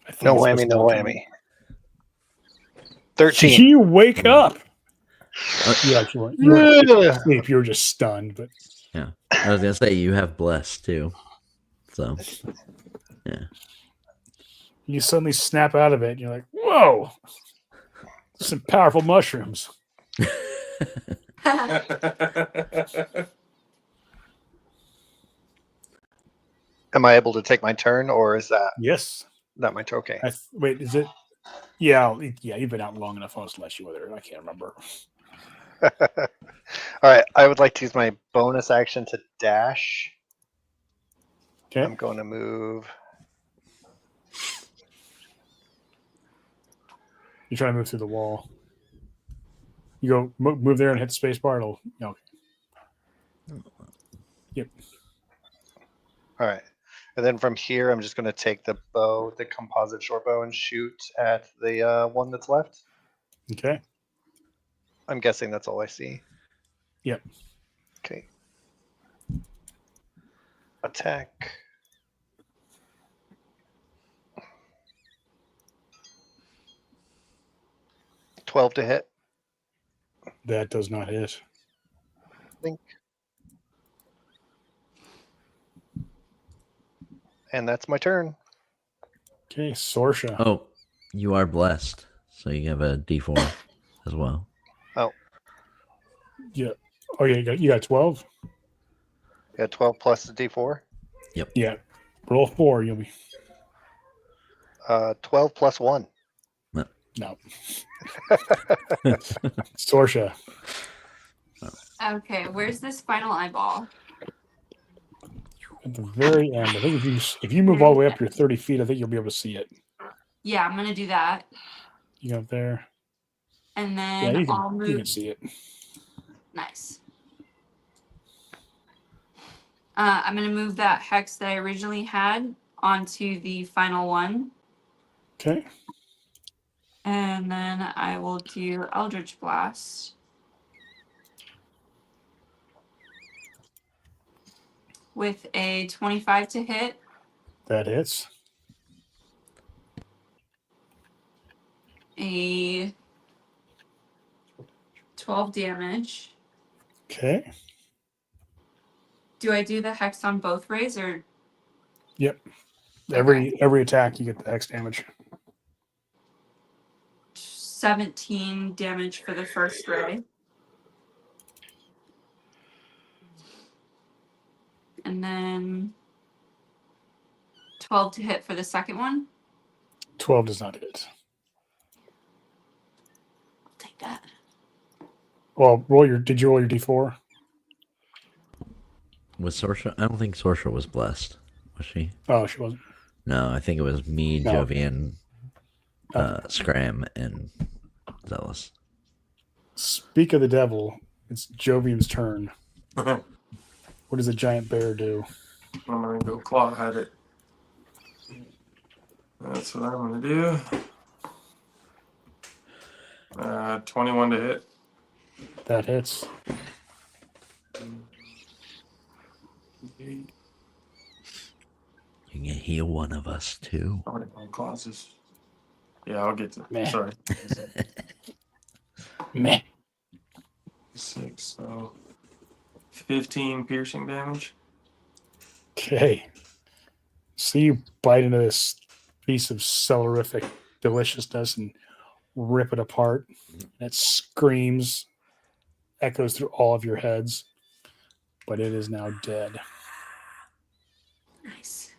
Speaker 1: I think
Speaker 8: No
Speaker 1: it's
Speaker 8: whammy,
Speaker 1: supposed
Speaker 8: no
Speaker 1: to be-
Speaker 8: whammy. 13.
Speaker 1: You wake up. You actually weren't. You weren't
Speaker 8: Ugh.
Speaker 1: asleep. You were just stunned. But
Speaker 4: Yeah, I was gonna say you have blessed too. So, yeah.
Speaker 1: you suddenly snap out of it. And you're like, whoa. Some powerful mushrooms.
Speaker 8: Am I able to take my turn, or is
Speaker 1: Yes.
Speaker 8: that my turn? Okay.
Speaker 1: Wait, is it? Yeah, you've been out long enough. I was let you whether I can't remember.
Speaker 8: All right. I would like to use my bonus action to dash.
Speaker 1: Okay.
Speaker 8: I'm going to move.
Speaker 1: You're trying to move through the wall. You go move there and hit the space bar. It'll. Yep.
Speaker 8: All right. And then from here, I'm just going to take the bow, the composite short bow, and shoot at the one that's left.
Speaker 1: Okay.
Speaker 8: I'm guessing that's all I see.
Speaker 1: Yep.
Speaker 8: Okay. Attack. $12 to hit.
Speaker 1: That does not hit.
Speaker 8: Think. And that's my turn.
Speaker 1: Okay, Sorsha.
Speaker 4: Oh, you are blessed, so you have a D4 as well.
Speaker 1: Yeah. Oh yeah, you got 12.
Speaker 8: Yeah, 12 plus the D4.
Speaker 1: Yeah. Roll 4. You'll be
Speaker 8: 12 plus 1.
Speaker 1: no. Sorsha.
Speaker 3: Okay, where's this final eyeball?
Speaker 1: At the very end, I think if you move all the way up your 30 feet, I think you'll be able to see it.
Speaker 3: Yeah, I'm gonna do that,
Speaker 1: You go up there.
Speaker 3: and
Speaker 1: Yeah,
Speaker 3: then
Speaker 1: you
Speaker 3: I'll
Speaker 1: can
Speaker 3: move.
Speaker 1: see it.
Speaker 3: Nice. I'm gonna move that hex that I originally had onto the final one,
Speaker 1: Okay.
Speaker 3: and then I will do Eldritch Blast with a 25 to hit.
Speaker 1: That hits.
Speaker 3: A 12 damage.
Speaker 1: Okay.
Speaker 3: Do I do the hex on both rays or?
Speaker 1: Yep. Every attack you get the hex damage.
Speaker 3: 17 damage for the first ray. And then 12 to hit for the second one.
Speaker 1: 12 does not hit.
Speaker 3: I'll take that.
Speaker 1: Well, did you roll your D4?
Speaker 4: Was Sorsha? I don't think Sorsha was blessed. Was she?
Speaker 1: Oh, she wasn't.
Speaker 4: No, I think it was me,
Speaker 1: No.
Speaker 4: Jovian, Scram, and Zealous.
Speaker 1: Speak of the devil, it's Jovian's turn. What does a giant bear do?
Speaker 2: I'm gonna go claw at it. That's what I'm gonna do. 21 to hit.
Speaker 1: That hits.
Speaker 4: You can heal one of us too.
Speaker 2: Sorry, my clauses. Yeah, I'll get to.
Speaker 1: Meh.
Speaker 2: Sorry.
Speaker 1: Meh.
Speaker 2: 6, so 15 piercing damage.
Speaker 1: Okay. See you bite into this piece of celerific deliciousness and rip it apart. And it screams, echoes through all of your heads, but it is now dead.
Speaker 3: Nice.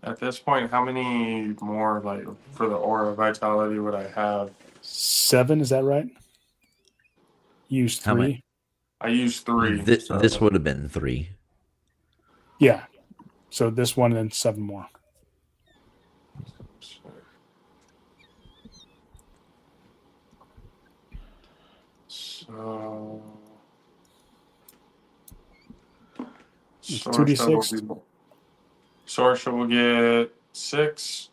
Speaker 2: At this point, how many more, like, for the aura vitality would I have?
Speaker 1: 7, is that right? Use
Speaker 4: How
Speaker 1: 3.
Speaker 4: many?
Speaker 2: I used 3.
Speaker 4: This,
Speaker 2: so-
Speaker 4: this would have been 3.
Speaker 1: Yeah. So this one and then 7 more.
Speaker 2: So.
Speaker 1: It's
Speaker 2: Sorsha
Speaker 1: 2d6.
Speaker 2: Sorsha will get 6.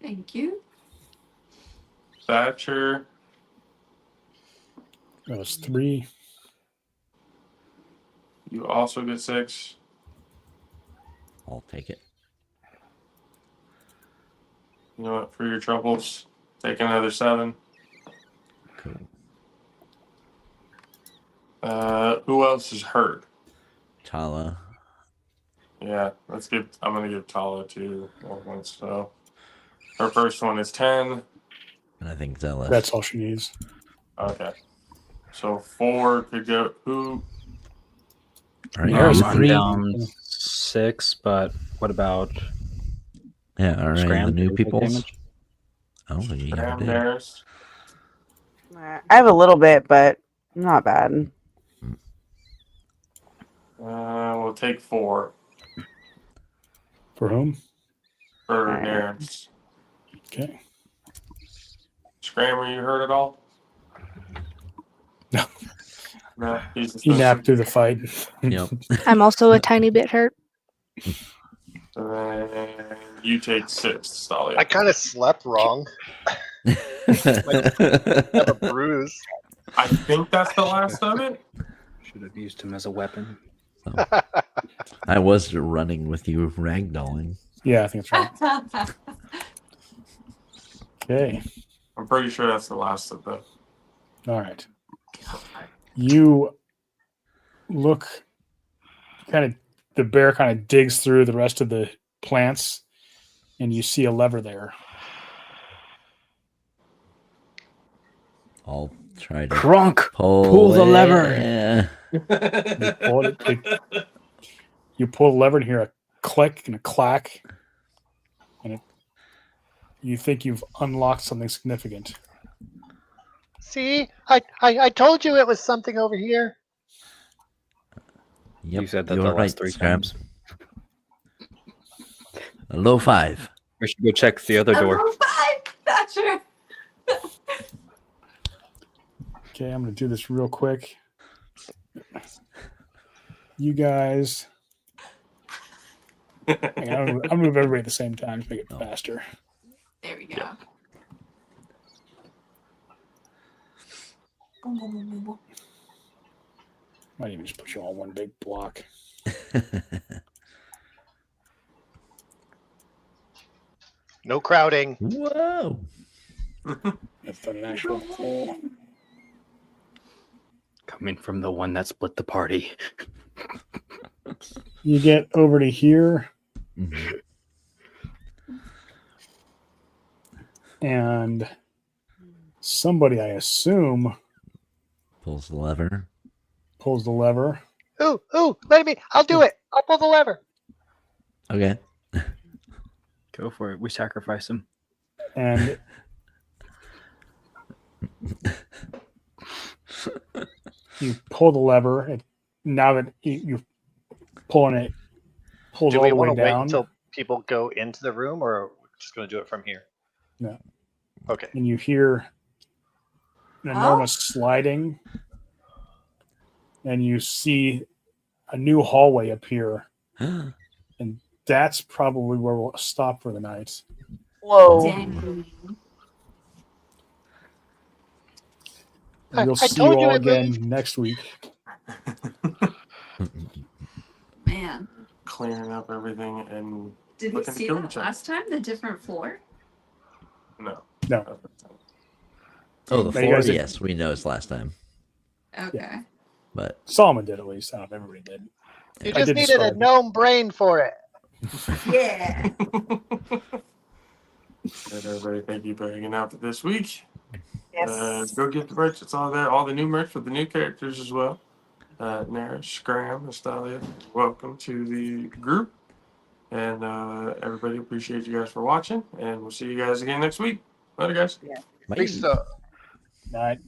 Speaker 3: Thank you.
Speaker 2: Thatcher,
Speaker 1: That was 3.
Speaker 2: you also get 6.
Speaker 4: I'll take it.
Speaker 2: You know what? For your troubles, take another 7.
Speaker 4: Cool.
Speaker 2: Who else is hurt?
Speaker 4: Tala.
Speaker 2: Yeah, I'm gonna give Tala 2 more points. So her first one is 10.
Speaker 4: And I think Zealous.
Speaker 1: That's all she needs.
Speaker 2: Okay, so 4 could go. Who?
Speaker 4: All right,
Speaker 1: There's
Speaker 4: you
Speaker 5: I'm
Speaker 1: 3.
Speaker 5: down 6, but what about
Speaker 4: Yeah, all right.
Speaker 5: Scram?
Speaker 4: The new
Speaker 5: Do they take
Speaker 4: peoples.
Speaker 5: damage?
Speaker 4: Oh, yeah,
Speaker 2: Graham
Speaker 4: did.
Speaker 2: Dares.
Speaker 7: I have a little bit, but not bad.
Speaker 2: We'll take 4
Speaker 1: For whom?
Speaker 2: for
Speaker 7: Alright.
Speaker 2: Dares.
Speaker 1: Okay.
Speaker 2: Scram, are you hurt at all?
Speaker 1: No.
Speaker 2: No, he's
Speaker 1: He napped through the fight.
Speaker 4: Yep.
Speaker 6: I'm also a tiny bit hurt.
Speaker 2: And you take 6, Stalia.
Speaker 8: I kind of slept wrong. I have a bruise.
Speaker 2: I think that's the last of it.
Speaker 5: Should have used him as a weapon.
Speaker 4: I was running with you, ragdolling.
Speaker 1: Yeah, I think that's right. Okay.
Speaker 2: I'm pretty sure that's the last of them.
Speaker 1: All right. You look the bear kind of digs through the rest of the plants and you see a lever there.
Speaker 4: I'll try to
Speaker 5: Crunk!
Speaker 4: pull
Speaker 5: the
Speaker 4: it.
Speaker 5: lever.
Speaker 4: Yeah.
Speaker 1: You pull the lever and hear a click and a clack, and you think you've unlocked something significant.
Speaker 9: See, I told you it was something over here.
Speaker 4: Yep,
Speaker 5: You said that
Speaker 4: you're
Speaker 5: the last
Speaker 4: right,
Speaker 5: 3
Speaker 4: Scram.
Speaker 5: times.
Speaker 4: A low 5.
Speaker 5: We should go check the other door.
Speaker 3: Number 5, Thatcher.
Speaker 1: Okay, I'm going to do this real quick. You guys, hang on, I'll move everybody at the same time to make it faster.
Speaker 3: There we go.
Speaker 1: Might even just put you all in one big block.
Speaker 8: No crowding.
Speaker 4: Whoa.
Speaker 1: That's not an actual hole.
Speaker 5: Coming from the one that split the party.
Speaker 1: You get over to here,
Speaker 4: Mhm.
Speaker 1: and somebody, I assume,
Speaker 4: Pulls the lever.
Speaker 1: pulls the lever.
Speaker 9: Ooh, let me. I'll do it. I'll pull the lever.
Speaker 4: Okay.
Speaker 5: Go for it. We sacrifice him.
Speaker 1: And you pull the lever. And now that you pulling it, pulls
Speaker 8: Do
Speaker 1: all
Speaker 8: we
Speaker 1: the way
Speaker 8: want to wait
Speaker 1: down,
Speaker 8: until people go into the room, or are we just going to do it from here?
Speaker 1: No.
Speaker 8: Okay.
Speaker 1: and you hear an enormous sliding, and you see a new hallway appear. And that's probably where we'll stop for the night.
Speaker 7: Whoa.
Speaker 3: Dang.
Speaker 1: And we'll
Speaker 9: I
Speaker 1: see you
Speaker 9: told you
Speaker 1: all
Speaker 9: it
Speaker 1: again
Speaker 9: moved.
Speaker 1: next week.
Speaker 3: Man,
Speaker 2: Clearing up everything and
Speaker 3: did we
Speaker 2: looking to
Speaker 3: see
Speaker 2: kill
Speaker 3: that
Speaker 2: each other.
Speaker 3: last time? The different floor?
Speaker 2: No.
Speaker 1: No.
Speaker 4: Oh, the
Speaker 1: Now you
Speaker 4: floor.
Speaker 1: guys did-
Speaker 4: Yes, we noticed last time,
Speaker 3: Okay.
Speaker 4: but
Speaker 1: Solomon did at least. I don't know if everybody did.
Speaker 9: You
Speaker 1: I
Speaker 9: just
Speaker 1: did
Speaker 9: needed a
Speaker 1: describe it.
Speaker 9: gnome brain for it.
Speaker 3: Yeah.
Speaker 2: And everybody, thank you for hanging out this week.
Speaker 7: Yes.
Speaker 2: Go get the merch. It's all there. All the new merch for the new characters as well. Nara, Scram, Astalia, welcome to the group. And everybody, appreciate you guys for watching. And we'll see you guys again next week. Later, guys.
Speaker 4: bye.
Speaker 9: Lisa.
Speaker 1: Night.